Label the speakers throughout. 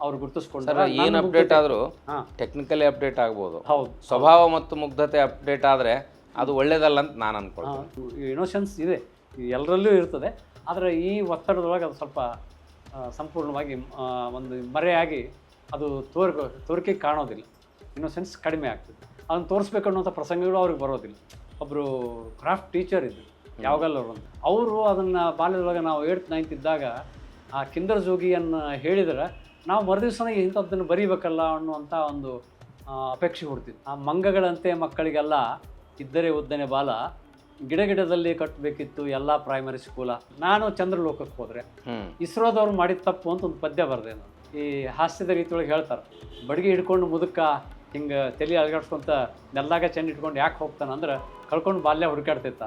Speaker 1: ಅವ್ರು ಗುರುತಿಸ್ಕೊಂಡು
Speaker 2: ಸರ್ ಏನು ಅಪ್ಡೇಟ್ ಆದರೂ ಟೆಕ್ನಿಕಲಿ ಅಪ್ಡೇಟ್ ಆಗ್ಬೋದು.
Speaker 1: ಹೌದು,
Speaker 2: ಸ್ವಭಾವ ಮತ್ತು ಮುಗ್ಧತೆ ಅಪ್ಡೇಟ್ ಆದರೆ ಅದು ಒಳ್ಳೇದಲ್ಲ ಅಂತ ನಾನು ಅನ್ಕೊಳ್ತೀನಿ.
Speaker 1: ಇನೋಷನ್ಸ್ ಇದೆ, ಎಲ್ಲರಲ್ಲೂ ಇರ್ತದೆ. ಆದರೆ ಈ ಒತ್ತಡದೊಳಗೆ ಅದು ಸ್ವಲ್ಪ ಸಂಪೂರ್ಣವಾಗಿ ಒಂದು ಮರೆಯಾಗಿ ಅದು ತೋರಿಕೆ ಕಾಣೋದಿಲ್ಲ. ಇನ್ನೋಸೆನ್ಸ್ ಕಡಿಮೆ ಆಗ್ತದೆ. ಅದನ್ನು ತೋರಿಸ್ಬೇಕು ಅನ್ನೋಂಥ ಪ್ರಸಂಗಗಳು ಅವ್ರಿಗೆ ಬರೋದಿಲ್ಲ. ಒಬ್ಬರು ಕ್ರಾಫ್ಟ್ ಟೀಚರ್ ಇದ್ದರು ಯಾವಾಗಲ್ಲವರು ಅಂತ. ಅವರು ಅದನ್ನು ಬಾಲ್ಯದೊಳಗೆ ನಾವು 8th 9th ಇದ್ದಾಗ ಆ ಕಿಂದರ್ ಜೋಗಿಯನ್ನು ಹೇಳಿದ್ರೆ ನಾವು ಮರುದಿವ್ಸನೇ ಇಂಥದ್ದನ್ನು ಬರೀಬೇಕಲ್ಲ ಅನ್ನುವಂಥ ಒಂದು ಅಪೇಕ್ಷೆ ಹುಡ್ತಿತ್ತು. ಆ ಮಂಗಗಳಂತೆ ಮಕ್ಕಳಿಗೆಲ್ಲ ಇದ್ದರೆ ಉದ್ದನೆ ಬಾಲ, ಗಿಡದಲ್ಲಿ ಕಟ್ಟಬೇಕಿತ್ತು ಎಲ್ಲ ಪ್ರೈಮರಿ ಸ್ಕೂಲ. ನಾನು ಚಂದ್ರಲೋಕಕ್ಕೆ ಹೋದರೆ ಇಸ್ರೋದವ್ರು ಮಾಡಿದ ತಪ್ಪು ಅಂತ ಒಂದು ಪದ್ಯ ಬರೆದೆ ನಾನು. ಈ ಹಾಸ್ಯದ ರೀತಿಯೊಳಗೆ ಹೇಳ್ತಾರೆ, ಬಡಿಗೆ ಹಿಡ್ಕೊಂಡು ಮುದುಕ ಹಿಂಗೆ ತಲೆ ಅಲ್ಗಾಡ್ಸ್ಕೊಂತ ನೆಲ್ದಾಗ ಚೆಂದ ಇಟ್ಕೊಂಡು ಯಾಕೆ ಹೋಗ್ತಾನೆ ಅಂದ್ರೆ ಕಳ್ಕೊಂಡು ಬಾಲ್ಯ ಹುಡುಕಾಡ್ತಿತ್ತ.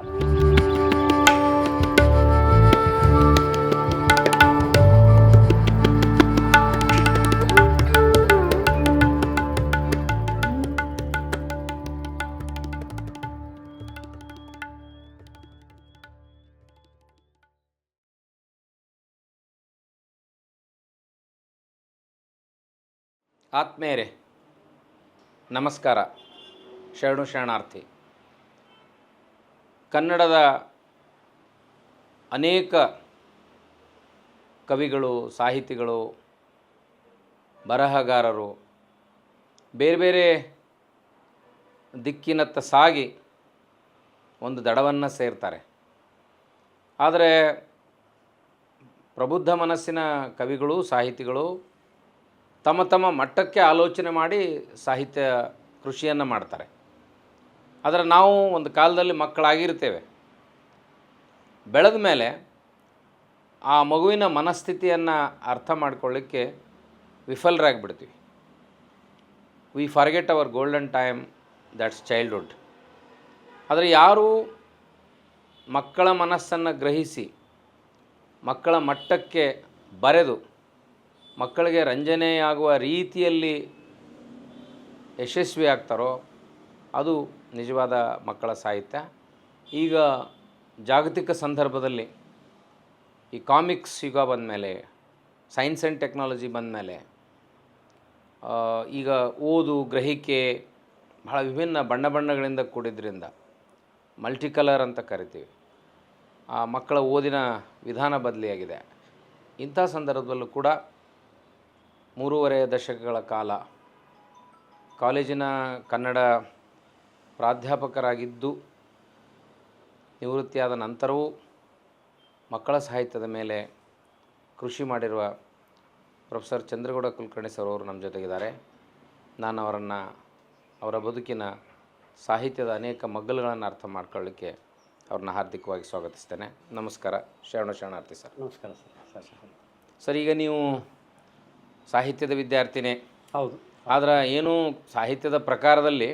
Speaker 2: ಆತ್ಮೇಯರೇ ನಮಸ್ಕಾರ. ಶರಣಾರ್ಥಿ. ಕನ್ನಡದ ಅನೇಕ ಕವಿಗಳು, ಸಾಹಿತಿಗಳು, ಬರಹಗಾರರು ಬೇರೆ ಬೇರೆ ದಿಕ್ಕಿನತ್ತ ಸಾಗಿ ಒಂದು ದಡವನ್ನು ಸೇರ್ತಾರೆ. ಆದರೆ ಪ್ರಬುದ್ಧ ಮನಸ್ಸಿನ ಕವಿಗಳು, ಸಾಹಿತಿಗಳು ತಮ್ಮ ತಮ್ಮ ಮಟ್ಟಕ್ಕೆ ಆಲೋಚನೆ ಮಾಡಿ ಸಾಹಿತ್ಯ ಕೃಷಿಯನ್ನು ಮಾಡ್ತಾರೆ. ಆದರೆ ನಾವು ಒಂದು ಕಾಲದಲ್ಲಿ ಮಕ್ಕಳಾಗಿರ್ತೇವೆ. ಬೆಳೆದ ಮೇಲೆ ಆ ಮಗುವಿನ ಮನಸ್ಥಿತಿಯನ್ನು ಅರ್ಥ ಮಾಡ್ಕೊಳ್ಳಿಕ್ಕೆ ವಿಫಲರಾಗಿಬಿಡ್ತೀವಿ. We forget our golden time, that's childhood. ಆದರೆ ಯಾರು ಮಕ್ಕಳ ಮನಸ್ಸನ್ನು ಗ್ರಹಿಸಿ ಮಕ್ಕಳ ಮಟ್ಟಕ್ಕೆ ಬರೆದು ಮಕ್ಕಳಿಗೆ ರಂಜನೆಯಾಗುವ ರೀತಿಯಲ್ಲಿ ಯಶಸ್ವಿ ಆಗ್ತಾರೋ ಅದು ನಿಜವಾದ ಮಕ್ಕಳ ಸಾಹಿತ್ಯ. ಈಗ ಜಾಗತಿಕ ಸಂದರ್ಭದಲ್ಲಿ ಈ ಕಾಮಿಕ್ಸ್ ಯುಗ ಬಂದಮೇಲೆ, ಸೈನ್ಸ್ ಆ್ಯಂಡ್ ಟೆಕ್ನಾಲಜಿ ಬಂದಮೇಲೆ ಈಗ ಓದು, ಗ್ರಹಿಕೆ ಬಹಳ ವಿಭಿನ್ನ ಬಣ್ಣಗಳಿಂದ ಕೂಡಿದ್ರಿಂದ ಮಲ್ಟಿ ಕಲರ್ ಅಂತ ಕರಿತೀವಿ. ಆ ಮಕ್ಕಳ ಓದಿನ ವಿಧಾನ ಬದಲಿಯಾಗಿದೆ. ಇಂಥ ಸಂದರ್ಭದಲ್ಲೂ ಕೂಡ 3.5 ದಶಕಗಳ ಕಾಲ ಕಾಲೇಜಿನ ಕನ್ನಡ ಪ್ರಾಧ್ಯಾಪಕರಾಗಿದ್ದು ನಿವೃತ್ತಿಯಾದ ನಂತರವೂ ಮಕ್ಕಳ ಸಾಹಿತ್ಯದ ಮೇಲೆ ಕೃಷಿ ಮಾಡಿರುವ ಪ್ರೊಫೆಸರ್ ಚಂದ್ರಗೌಡ ಕುಲಕರ್ಣಿ ಸರ್ ಅವರು ನಮ್ಮ ಜೊತೆಗಿದ್ದಾರೆ. ನಾನು ಅವರ ಬದುಕಿನ ಸಾಹಿತ್ಯದ ಅನೇಕ ಮಗ್ಗಲುಗಳನ್ನು ಅರ್ಥ ಮಾಡ್ಕೊಳ್ಳಿಕ್ಕೆ ಅವ್ರನ್ನ ಹಾರ್ದಿಕವಾಗಿ ಸ್ವಾಗತಿಸ್ತೇನೆ. ನಮಸ್ಕಾರ. ಶರಣಾರ್ಥಿ ಸರ್.
Speaker 1: ನಮಸ್ಕಾರ ಸರ್.
Speaker 2: ಸರ್, ಈಗ ನೀವು ಸಾಹಿತ್ಯದ ವಿದ್ಯಾರ್ಥಿನೇ
Speaker 1: ಹೌದು.
Speaker 2: ಆದರೆ ಏನು ಸಾಹಿತ್ಯದ ಪ್ರಕಾರದಲ್ಲಿ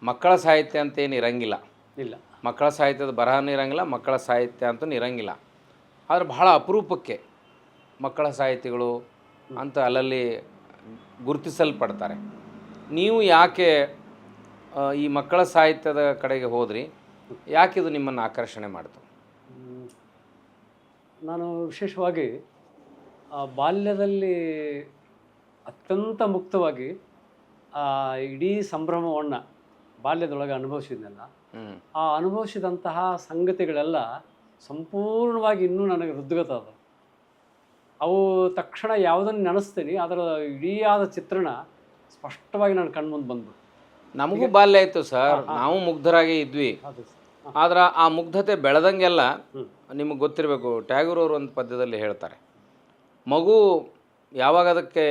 Speaker 2: ಮಕ್ಕಳ ಸಾಹಿತ್ಯ ಅಂತೇನು ಇರಂಗಿಲ್ಲ.
Speaker 1: ಇಲ್ಲ,
Speaker 2: ಮಕ್ಕಳ ಸಾಹಿತ್ಯದ ಬರಹನೂ ಇರಂಗಿಲ್ಲ, ಮಕ್ಕಳ ಸಾಹಿತ್ಯ ಅಂತೂ ಇರಂಗಿಲ್ಲ. ಆದರೆ ಬಹಳ ಅಪರೂಪಕ್ಕೆ ಮಕ್ಕಳ ಸಾಹಿತಿಗಳು ಅಂತ ಅಲ್ಲಲ್ಲಿ ಗುರುತಿಸಲ್ಪಡ್ತಾರೆ. ನೀವು ಯಾಕೆ ಈ ಮಕ್ಕಳ ಸಾಹಿತ್ಯದ ಕಡೆಗೆ ಹೋದ್ರಿ? ಯಾಕೆ ಇದು ನಿಮ್ಮನ್ನು ಆಕರ್ಷಣೆ ಮಾಡ್ತು?
Speaker 1: ನಾನು ವಿಶೇಷವಾಗಿ ಬಾಲ್ಯದಲ್ಲಿ ಅತ್ಯಂತ ಮುಕ್ತವಾಗಿ ಇಡೀ ಸಂಭ್ರಮವನ್ನು ಬಾಲ್ಯದೊಳಗೆ ಅನುಭವಿಸಿದ್ನಲ್ಲ, ಆ ಅನುಭವಿಸಿದಂತಹ ಸಂಗತಿಗಳೆಲ್ಲ ಸಂಪೂರ್ಣವಾಗಿ ಇನ್ನೂ ನನಗೆ ಹೃದ್ಗತ ಅದ. ಅವು ತಕ್ಷಣ ಯಾವುದನ್ನು ನೆನೆಸ್ತೀನಿ, ಅದರ ಇಡೀಯಾದ ಚಿತ್ರಣ ಸ್ಪಷ್ಟವಾಗಿ ನನ್ನ ಕಣ್ಮುಂದೆ ಬಂದ್ಬಿಟ್ಟು.
Speaker 2: ನಮಗೂ ಬಾಲ್ಯ ಇತ್ತು ಸರ್, ನಾವು ಮುಗ್ಧರಾಗೇ ಇದ್ವಿ. ಆದ್ರೆ ಆ ಮುಗ್ಧತೆ ಬೆಳೆದಂಗೆಲ್ಲ ನಿಮಗೆ ಗೊತ್ತಿರಬೇಕು, ಟ್ಯಾಗೂರ್ ಅವರು ಒಂದು ಪದ್ಯದಲ್ಲಿ ಹೇಳ್ತಾರೆ, ಮಗು ಯಾವಾಗ ಅದಕ್ಕೆ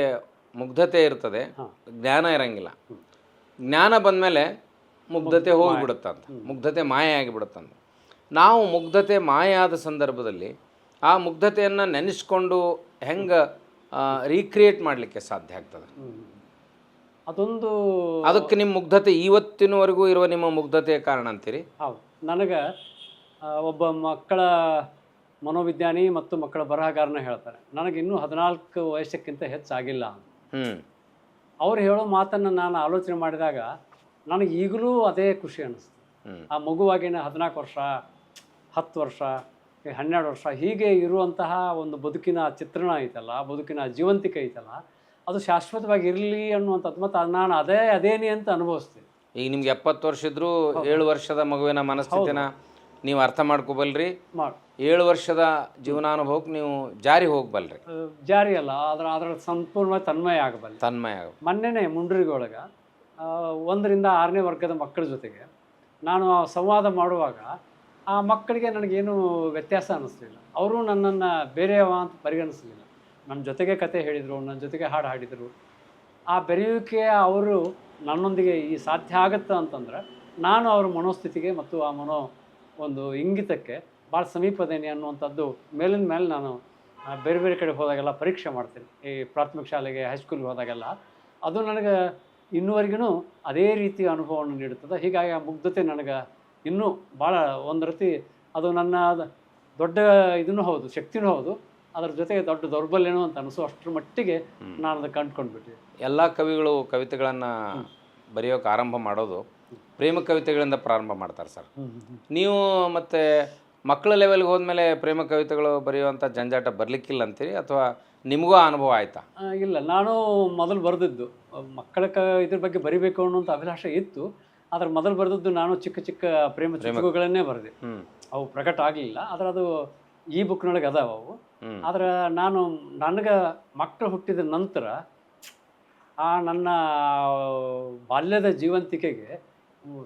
Speaker 2: ಮುಗ್ಧತೆ ಇರ್ತದೆ, ಜ್ಞಾನ ಇರಂಗಿಲ್ಲ. ಜ್ಞಾನ ಬಂದಮೇಲೆ ಮುಗ್ಧತೆ ಹೋಗಿಬಿಡುತ್ತಂತ, ಮುಗ್ಧತೆ ಮಾಯ ಆಗಿಬಿಡುತ್ತಂತ. ನಾವು ಮುಗ್ಧತೆ ಮಾಯ ಆದ ಸಂದರ್ಭದಲ್ಲಿ ಆ ಮುಗ್ಧತೆಯನ್ನು ನೆನೆಸ್ಕೊಂಡು ಹೆಂಗೆ ರೀಕ್ರಿಯೇಟ್ ಮಾಡಲಿಕ್ಕೆ ಸಾಧ್ಯ ಆಗ್ತದೆ? ಅದಕ್ಕೆ ನಿಮ್ಮ ಮುಗ್ಧತೆ ಇವತ್ತಿನವರೆಗೂ ಇರುವ ನಿಮ್ಮ ಮುಗ್ಧತೆಯ ಕಾರಣ ಅಂತೀರಿ?
Speaker 1: ಹೌದು. ನನಗೆ ಒಬ್ಬ ಮಕ್ಕಳ ಮನೋವಿಜ್ಞಾನಿ ಮತ್ತು ಮಕ್ಕಳ ಬರಹಗಾರನ ಹೇಳ್ತಾರೆ, ನನಗಿನ್ನೂ 14 ವಯಸ್ಸಕ್ಕಿಂತ ಹೆಚ್ಚಾಗಿಲ್ಲ ಅಂತ. ಅವ್ರು ಹೇಳೋ ಮಾತನ್ನು ನಾನು ಆಲೋಚನೆ ಮಾಡಿದಾಗ ನನಗೆ ಈಗಲೂ ಅದೇ ಖುಷಿ ಅನ್ನಿಸ್ತು. ಆ ಮಗುವಾಗಿನ 14 ವರ್ಷ, 10 ವರ್ಷ, 12 ವರ್ಷ ಹೀಗೆ ಇರುವಂತಹ ಒಂದು ಬದುಕಿನ ಚಿತ್ರಣ ಐತಲ್ಲ, ಬದುಕಿನ ಜೀವಂತಿಕೆ ಐತಲ್ಲ, ಅದು ಶಾಶ್ವತವಾಗಿ ಇರಲಿ ಅನ್ನುವಂಥದ್ದು. ಮತ್ತು ನಾನು ಅದೇನಿ ಅಂತ ಅನುಭವಿಸ್ತೀನಿ.
Speaker 2: ಈಗ ನಿಮ್ಗೆ 70 ವರ್ಷ ಇದ್ರೂ 7 ವರ್ಷದ ಮಗುವಿನ ಮನಸ್ಥಿತಿನ ನೀವು ಅರ್ಥ ಮಾಡ್ಕೋಬಲ್ರಿ, 7 ವರ್ಷದ ಜೀವನಾನುಭವಕ್ಕೆ ನೀವು ಜಾರಿ ಹೋಗ್ಬಲ್ರಿ.
Speaker 1: ಜಾರಿ ಅಲ್ಲ, ಅದರ ಸಂಪೂರ್ಣವಾಗಿ ತನ್ಮಯ ಮೊನ್ನೆನೇ ಮುಂಡ್ರಿಗೆ ಒಳಗೆ 1ರಿಂದ 6ನೇ ವರ್ಗದ ಮಕ್ಕಳ ಜೊತೆಗೆ ನಾನು ಸಂವಾದ ಮಾಡುವಾಗ ಆ ಮಕ್ಕಳಿಗೆ ನನಗೇನು ವ್ಯತ್ಯಾಸ ಅನ್ನಿಸ್ಲಿಲ್ಲ. ಅವರು ನನ್ನನ್ನು ಬೇರೆಯವ ಅಂತ ಪರಿಗಣಿಸಲಿಲ್ಲ. ನನ್ನ ಜೊತೆಗೆ ಕತೆ ಹೇಳಿದರು, ನನ್ನ ಜೊತೆಗೆ ಹಾಡು ಹಾಡಿದರು. ಆ ಬೆರೆಯುವಿಕೆ ಅವರು ನನ್ನೊಂದಿಗೆ ಈ ಸಾಧ್ಯ ಆಗುತ್ತಾ ಅಂತಂದ್ರೆ ನಾನು ಅವ್ರ ಮನೋಸ್ಥಿತಿಗೆ ಮತ್ತು ಆ ಒಂದು ಇಂಗಿತಕ್ಕೆ ಭಾಳ ಸಮೀಪದೇನೆ ಅನ್ನುವಂಥದ್ದು ಮೇಲಿನ ಮೇಲೆ ನಾನು ಬೇರೆ ಬೇರೆ ಕಡೆ ಹೋದಾಗೆಲ್ಲ ಪರೀಕ್ಷೆ ಮಾಡ್ತೀನಿ. ಈ ಪ್ರಾಥಮಿಕ ಶಾಲೆಗೆ ಹೈಸ್ಕೂಲ್ಗೆ ಹೋದಾಗೆಲ್ಲ ಅದು ನನಗೆ ಇನ್ನೂವರೆಗೂ ಅದೇ ರೀತಿಯ ಅನುಭವವನ್ನು ನೀಡುತ್ತದೆ. ಹೀಗಾಗಿ ಆ ಮುಗ್ಧತೆ ನನಗೆ ಇನ್ನೂ ಭಾಳ ಒಂದು ರೀತಿ ಅದು ನನ್ನ ದೊಡ್ಡ ಇದನ್ನು ಹೌದು, ಶಕ್ತಿನೂ ಹೌದು, ಅದರ ಜೊತೆಗೆ ದೊಡ್ಡ ದೌರ್ಬಲ್ಯನೂ ಅಂತ ಅನಿಸೋ ಅಷ್ಟರ ಮಟ್ಟಿಗೆ ನಾನು ಅದು ಕಂಡುಕೊಂಡ್ಬಿಟ್ಟಿದ್ದೆ.
Speaker 2: ಎಲ್ಲ ಕವಿಗಳು ಕವಿತೆಗಳನ್ನು ಬರೆಯೋಕೆ ಆರಂಭ ಮಾಡೋದು ಪ್ರೇಮ ಕವಿತೆಗಳಿಂದ ಪ್ರಾರಂಭ ಮಾಡ್ತಾರೆ ಸರ್. ನೀವು ಮತ್ತು ಮಕ್ಕಳ ಲೆವೆಲ್ಗೆ ಹೋದ್ಮೇಲೆ ಪ್ರೇಮ ಕವಿತೆಗಳು ಬರೆಯುವಂಥ ಜಂಜಾಟ ಬರಲಿಕ್ಕಿಲ್ಲ ಅಂತೀರಿ, ಅಥವಾ ನಿಮಗೂ ಅನುಭವ ಆಯಿತಾ?
Speaker 1: ಇಲ್ಲ, ನಾನು ಮೊದಲು ಬರೆದಿದ್ದು ಮಕ್ಕಳ ಇದ್ರ ಬಗ್ಗೆ ಬರಿಬೇಕು ಅನ್ನೋಂಥ ಅಭಿಲಾಷೆ ಇತ್ತು. ಆದರೆ ಮೊದಲು ಬರೆದದ್ದು ನಾನು ಚಿಕ್ಕ ಚಿಕ್ಕ ಪ್ರೇಮ ಚುಟುಕುಗಳನ್ನೇ ಬರೆದೆ. ಅವು ಪ್ರಕಟ ಆಗಲಿಲ್ಲ, ಆದರೆ ಅದು ಈ ಬುಕ್ನೊಳಗೆ ಅದಾವ ಅವು. ಆದರೆ ನನಗೆ ಮಕ್ಕಳು ಹುಟ್ಟಿದ ನಂತರ ಆ ನನ್ನ ಬಾಲ್ಯದ ಜೀವಂತಿಕೆಗೆ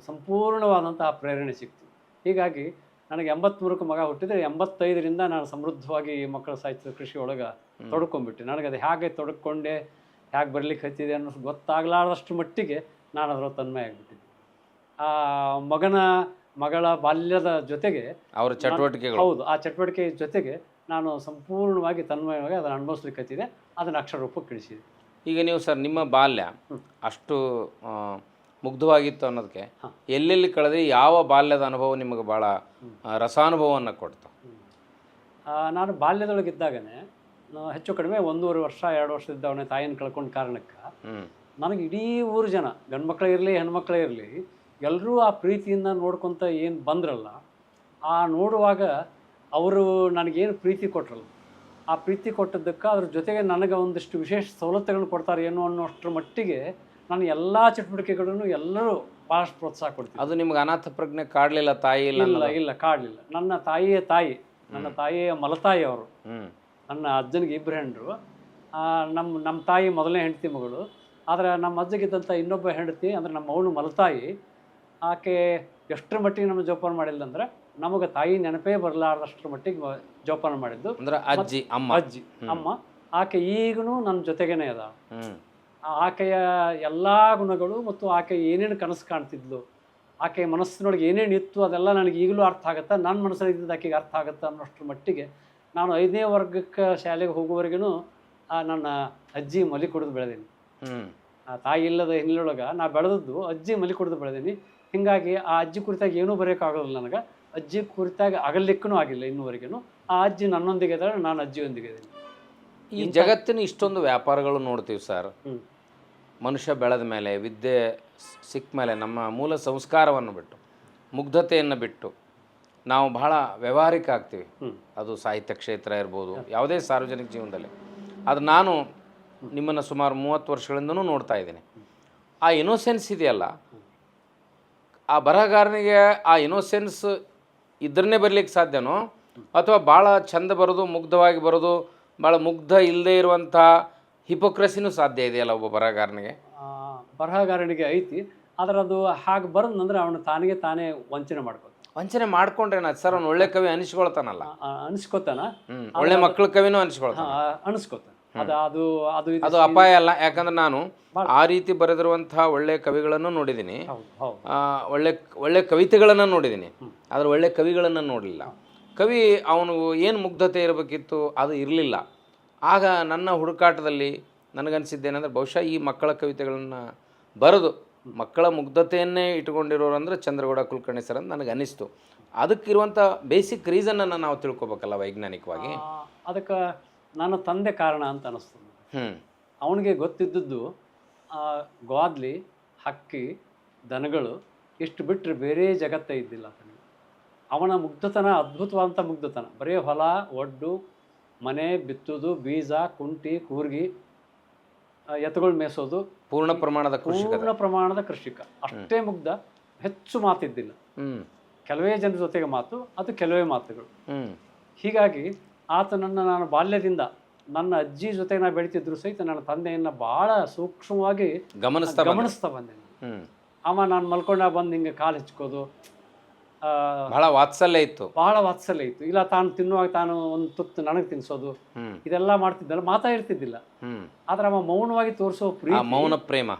Speaker 1: ಸಂಪೂರ್ಣವಾದಂತಹ ಪ್ರೇರಣೆ ಸಿಕ್ತು. ಹೀಗಾಗಿ ನನಗೆ 83ಕ್ಕೆ ಮಗ ಹುಟ್ಟಿದರೆ 85ರಿಂದ ನಾನು ಸಮೃದ್ಧವಾಗಿ ಮಕ್ಕಳ ಸಾಹಿತ್ಯ ಕೃಷಿ ಒಳಗೆ ತೊಡ್ಕೊಂಡ್ಬಿಟ್ಟೆ. ನನಗದು ಹೇಗೆ ತೊಡ್ಕೊಂಡೆ, ಹೇಗೆ ಬರಲಿಕ್ಕೆ ಹತ್ತಿದೆ ಅನ್ನೋದು ಗೊತ್ತಾಗಲಾರ್ದಷ್ಟು ಮಟ್ಟಿಗೆ ನಾನು ಅದರ ತನ್ಮಯ ಆಗಿಬಿಟ್ಟಿದ್ದೆ. ಆ ಮಗಳ ಬಾಲ್ಯದ ಜೊತೆಗೆ
Speaker 2: ಅವರ ಚಟುವಟಿಕೆಗಳು,
Speaker 1: ಹೌದು, ಆ ಚಟುವಟಿಕೆ ಜೊತೆಗೆ ನಾನು ಸಂಪೂರ್ಣವಾಗಿ ತನ್ಮಯವಾಗಿ ಅದನ್ನು ಅನುಭವಿಸ್ಲಿಕ್ಕೆ ಹತ್ತಿದೆ, ಅದನ್ನು ಅಕ್ಷರ ರೂಪಕ್ಕೆ ಇಳಿಸಿದೆ.
Speaker 2: ಈಗ ನೀವು ಸರ್ ನಿಮ್ಮ ಬಾಲ್ಯ ಅಷ್ಟು ಮುಗ್ಧವಾಗಿತ್ತು ಅನ್ನೋದಕ್ಕೆ ಎಲ್ಲೆಲ್ಲಿ ಕಳೆದ್ರಿ, ಯಾವ ಬಾಲ್ಯದ ಅನುಭವ ನಿಮಗೆ ಭಾಳ ರಸಾನುಭವವನ್ನು ಕೊಡ್ತು?
Speaker 1: ನಾನು ಬಾಲ್ಯದೊಳಗಿದ್ದಾಗನೇ ಹೆಚ್ಚು ಕಡಿಮೆ 1.5 ವರ್ಷ 2 ವರ್ಷದಿದ್ದವನೇ ತಾಯಿಯನ್ನು ಕಳ್ಕೊಂಡ ಕಾರಣಕ್ಕೆ ನನಗೆ ಇಡೀ ಊರು ಜನ, ಗಂಡು ಮಕ್ಕಳೇ ಇರಲಿ ಹೆಣ್ಮಕ್ಳೇ ಇರಲಿ, ಎಲ್ಲರೂ ಆ ಪ್ರೀತಿಯಿಂದ ನೋಡ್ಕೊತ ಏನು ಬಂದ್ರಲ್ಲ, ಆ ನೋಡುವಾಗ ಅವರು ನನಗೇನು ಪ್ರೀತಿ ಕೊಟ್ರಲ್ಲ, ಆ ಪ್ರೀತಿ ಕೊಟ್ಟದ್ದಕ್ಕೆ ಅದ್ರ ಜೊತೆಗೆ ನನಗೆ ಒಂದಿಷ್ಟು ವಿಶೇಷ ಸವಲತ್ತುಗಳನ್ನು ಕೊಡ್ತಾರೆ ಏನೋ ಅನ್ನೋಷ್ಟರ ಮಟ್ಟಿಗೆ ನಾನು ಎಲ್ಲ ಚಟುವಟಿಕೆಗಳನ್ನು ಎಲ್ಲರೂ ಭಾಳಷ್ಟು ಪ್ರೋತ್ಸಾಹ ಕೊಡ್ತೀನಿ.
Speaker 2: ಅದು ನಿಮ್ಗೆ ಅನಾಥ ಪ್ರಜ್ಞೆ ಕಾಡಲಿಲ್ಲ? ತಾಯಿ
Speaker 1: ಇಲ್ಲ ಕಾಡಲಿಲ್ಲ. ನನ್ನ ತಾಯಿಯ ತಾಯಿ, ನನ್ನ ತಾಯಿಯ ಮಲತಾಯಿ ಅವರು. ನನ್ನ ಅಜ್ಜನಿಗೆ 2 ಹೆಂಡರು. ನಮ್ಮ ತಾಯಿ ಮೊದಲನೇ ಹೆಂಡತಿ ಮಗಳು. ಆದರೆ ನಮ್ಮ ಅಜ್ಜಗಿದ್ದಂಥ ಇನ್ನೊಬ್ಬ ಹೆಂಡತಿ ಅಂದರೆ ನಮ್ಮ ಅವಳು ಮಲತಾಯಿ, ಆಕೆ ಎಷ್ಟರ ಮಟ್ಟಿಗೆ ನಮ್ಮ ಜೋಪಾನ ಮಾಡಿಲ್ಲ ಅಂದರೆ ನಮಗೆ ತಾಯಿ ನೆನಪೇ ಬರಲಾರ್ದಷ್ಟರ ಮಟ್ಟಿಗೆ ಜೋಪಾನ ಮಾಡಿದ್ದು
Speaker 2: ಅಂದ್ರೆ ಅಜ್ಜಿ
Speaker 1: ಅಮ್ಮ. ಆಕೆ ಈಗಲೂ ನನ್ನ ಜೊತೆಗೇನೆ ಅದ. ಆಕೆಯ ಎಲ್ಲ ಗುಣಗಳು ಮತ್ತು ಆಕೆ ಏನೇನು ಕನಸು ಕಾಣ್ತಿದ್ಲು, ಆಕೆಯ ಮನಸ್ಸಿನೊಳಗೆ ಏನೇನು ಇತ್ತು ಅದೆಲ್ಲ ನನಗೆ ಈಗಲೂ ಅರ್ಥ ಆಗುತ್ತೆ. ನನ್ನ ಮನಸ್ಸಲ್ಲಿದ್ದು ಆಕೆಗೆ ಅರ್ಥ ಆಗುತ್ತೆ ಅನ್ನೋಷ್ಟರ ಮಟ್ಟಿಗೆ ನಾನು 5ನೇ ವರ್ಗಕ್ಕೆ ಶಾಲೆಗೆ ಹೋಗುವವರೆಗೂ ನನ್ನ ಅಜ್ಜಿ ಮಲಿ ಕುಡಿದು ಬೆಳೆದೀನಿ. ಆ ತಾಯಿ ಇಲ್ಲದ ಹಿನ್ನೆಲೆಯೊಳಗೆ ನಾ ಬೆಳೆದದ್ದು ಅಜ್ಜಿ ಮಲಿ ಕುಡಿದು ಬೆಳೆದೀನಿ. ಹೀಗಾಗಿ ಆ ಅಜ್ಜಿ ಕುರಿತಾಗಿ ಏನೂ ಬರೆಯೋಕ್ಕಾಗೋದಿಲ್ಲ ನನಗೆ. ಅಜ್ಜಿ ಕುರಿತಾಗಿ ಆಗಲಿಕ್ಕೂ ಆಗಿಲ್ಲ ಇನ್ನೂವರೆಗೂ. ಆ ಅಜ್ಜಿ ನನ್ನೊಂದಿಗೆ ಇದ್ದಾರೆ, ನಾನು ಅಜ್ಜಿಯೊಂದಿಗೆ ಇದ್ದೀನಿ.
Speaker 2: ಈ ಜಗತ್ತಿನ ಇಷ್ಟೊಂದು ವ್ಯಾಪಾರಗಳು ನೋಡ್ತೀವಿ ಸರ್. ಮನುಷ್ಯ ಬೆಳೆದ ಮೇಲೆ, ವಿದ್ಯೆ ಸಿಕ್ಕ ಮೇಲೆ ನಮ್ಮ ಮೂಲ ಸಂಸ್ಕಾರವನ್ನು ಬಿಟ್ಟು, ಮುಗ್ಧತೆಯನ್ನು ಬಿಟ್ಟು ನಾವು ಬಹಳ ವ್ಯಾವಹಾರಿಕ ಆಗ್ತೀವಿ. ಅದು ಸಾಹಿತ್ಯ ಕ್ಷೇತ್ರ ಇರ್ಬೋದು, ಯಾವುದೇ ಸಾರ್ವಜನಿಕ ಜೀವನದಲ್ಲಿ. ಅದು ನಾನು ನಿಮ್ಮನ್ನು ಸುಮಾರು 30 ವರ್ಷಗಳಿಂದನೂ ನೋಡ್ತಾ ಇದ್ದೀನಿ. ಆ ಇನೋಸೆನ್ಸ್ ಇದೆಯಲ್ಲ, ಆ ಬರಹಗಾರನಿಗೆ ಆ ಇನೋಸೆನ್ಸ್ ಇದ್ರನ್ನೇ ಬರಲಿಕ್ಕೆ ಸಾಧ್ಯನೋ, ಅಥವಾ ಭಾಳ ಚಂದ ಬರೋದು, ಮುಗ್ಧವಾಗಿ ಬರೋದು, ಭಾಳ ಮುಗ್ಧ ಇಲ್ಲದೆ ಇರುವಂಥ ಹಿಪೋಕ್ರಸಿನೂ ಸಾಧ್ಯ ಇದೆಯಲ್ಲ ಒಬ್ಬ
Speaker 1: ಬರಹಗಾರನಿಗೆ ಐತಿ. ಆದರೆ ಅದು ಹಾಗೆ ಬರೋದಂದ್ರೆ ಅವನು ತಾನೇ ವಂಚನೆ
Speaker 2: ಮಾಡ್ಕೊಂಡ್ರೆ ಸರ್, ಅವ್ನು ಒಳ್ಳೆ ಕವಿ ಅನಿಸ್ಕೊಳ್ತಾನಲ್ಲ,
Speaker 1: ಅನಿಸ್ಕೊತಾನ,
Speaker 2: ಒಳ್ಳೆ ಮಕ್ಕಳ ಕವಿನೂ ಅನಿಸ್ಕೊಳ್ತಾನ. ಅದು ಅಪಾಯ ಅಲ್ಲ. ಯಾಕಂದ್ರೆ ನಾನು ಆ ರೀತಿ ಬರೆದಿರುವಂತಹ ಒಳ್ಳೆ ಕವಿಗಳನ್ನು ನೋಡಿದ್ದೀನಿ, ಒಳ್ಳೆ ಕವಿತೆಗಳನ್ನು ನೋಡಿದ್ದೀನಿ, ಆದರೆ ಒಳ್ಳೆ ಕವಿಗಳನ್ನು ನೋಡಲಿಲ್ಲ. ಕವಿ ಅವನು ಏನು ಮುಗ್ಧತೆ ಇರಬೇಕಿತ್ತು ಅದು ಇರಲಿಲ್ಲ. ಆಗ ನನ್ನ ಹುಡುಕಾಟದಲ್ಲಿ ನನಗನ್ಸಿದ್ದೇನೆಂದರೆ, ಬಹುಶಃ ಈ ಮಕ್ಕಳ ಕವಿತೆಗಳನ್ನು ಬರೆದು ಮಕ್ಕಳ ಮುಗ್ಧತೆಯನ್ನೇ ಇಟ್ಕೊಂಡಿರೋರಂದ್ರೆ ಚಂದ್ರಗೌಡ ಕುಲಕರ್ಣಿ ಸರ್ ಅಂತ ನನಗೆ ಅನ್ನಿಸ್ತು. ಅದಕ್ಕಿರುವಂಥ ಬೇಸಿಕ್ ರೀಸನನ್ನು ನಾವು ತಿಳ್ಕೊಬೇಕಲ್ಲ ವೈಜ್ಞಾನಿಕವಾಗಿ.
Speaker 1: ಅದಕ್ಕೆ ನನ್ನ ತಂದೆ ಕಾರಣ ಅಂತ ಅನ್ನಿಸ್ತದೆ. ಅವನಿಗೆ ಗೊತ್ತಿದ್ದದ್ದು ಗ್ವಾದ್ಲಿ, ಹಕ್ಕಿ, ದನಗಳು ಇಷ್ಟು ಬಿಟ್ಟರೆ ಬೇರೆ ಜಗತ್ತೇ ಇದ್ದಿಲ್ಲ. ಅವನ ಮುಗ್ಧತನ ಅದ್ಭುತವಾದಂಥ ಮುಗ್ಧತನ. ಬರೀ ಹೊಲ, ಒಡ್ಡು, ಮನೆ, ಬಿತ್ತುದು, ಬೀಜ, ಕುಂಟಿ, ಕೂರ್ಗಿ, ಎತ್ತುಗಳು ಮೇಯಿಸೋದು,
Speaker 2: ಪೂರ್ಣ ಪ್ರಮಾಣದ ಕೃಷಿಕ.
Speaker 1: ಪೂರ್ಣ ಪ್ರಮಾಣದ ಕೃಷಿಕ. ಅಷ್ಟೇ ಮುಗ್ಧ, ಹೆಚ್ಚು ಮಾತಿದ್ದಿಲ್ಲ. ಕೆಲವೇ ಜನರ ಜೊತೆಗೆ ಮಾತು, ಅದು ಕೆಲವೇ ಮಾತುಗಳು. ಹೀಗಾಗಿ ಆತನನ್ನು ನಾನು ಬಾಲ್ಯದಿಂದ ನನ್ನ ಅಜ್ಜಿ ಜೊತೆ ನಾ ಬೆಳೀತಿದ್ರು ಸಹಿತ ನನ್ನ ತಂದೆಯನ್ನು ಭಾಳ ಸೂಕ್ಷ್ಮವಾಗಿ ಗಮನಿಸ್ತಾ ಬಂದೆ. ಅವ ನಾನು ಮಲ್ಕೊಂಡಾಗ ಬಂದು ಹಿಂಗೆ ಕಾಲು ಹೆಚ್ಕೋದು,
Speaker 2: ಬಹಳ ವಾತ್ಸಲ್ಯ ಇತ್ತು.
Speaker 1: ಬಹಳ ವಾತ್ಸಲ್ಯ ಇತ್ತು. ಇಲ್ಲ ತಾನು ತಿನ್ನುವಾಗ ತಾನು ಒಂದು ತುತ್ತು ನನಗೆ ತಿನ್ಸೋದು, ಇದೆಲ್ಲ ಮಾಡ್ತಿದ್ದಲ್ಲ, ಮಾತಾಡ್ತಿದ್ದಿಲ್ಲ. ಆದ್ರೆ ಅವ ಮೌನವಾಗಿ ತೋರಿಸೋ ಪ್ರೀತಿ,
Speaker 2: ಮೌನ ಪ್ರೇಮ.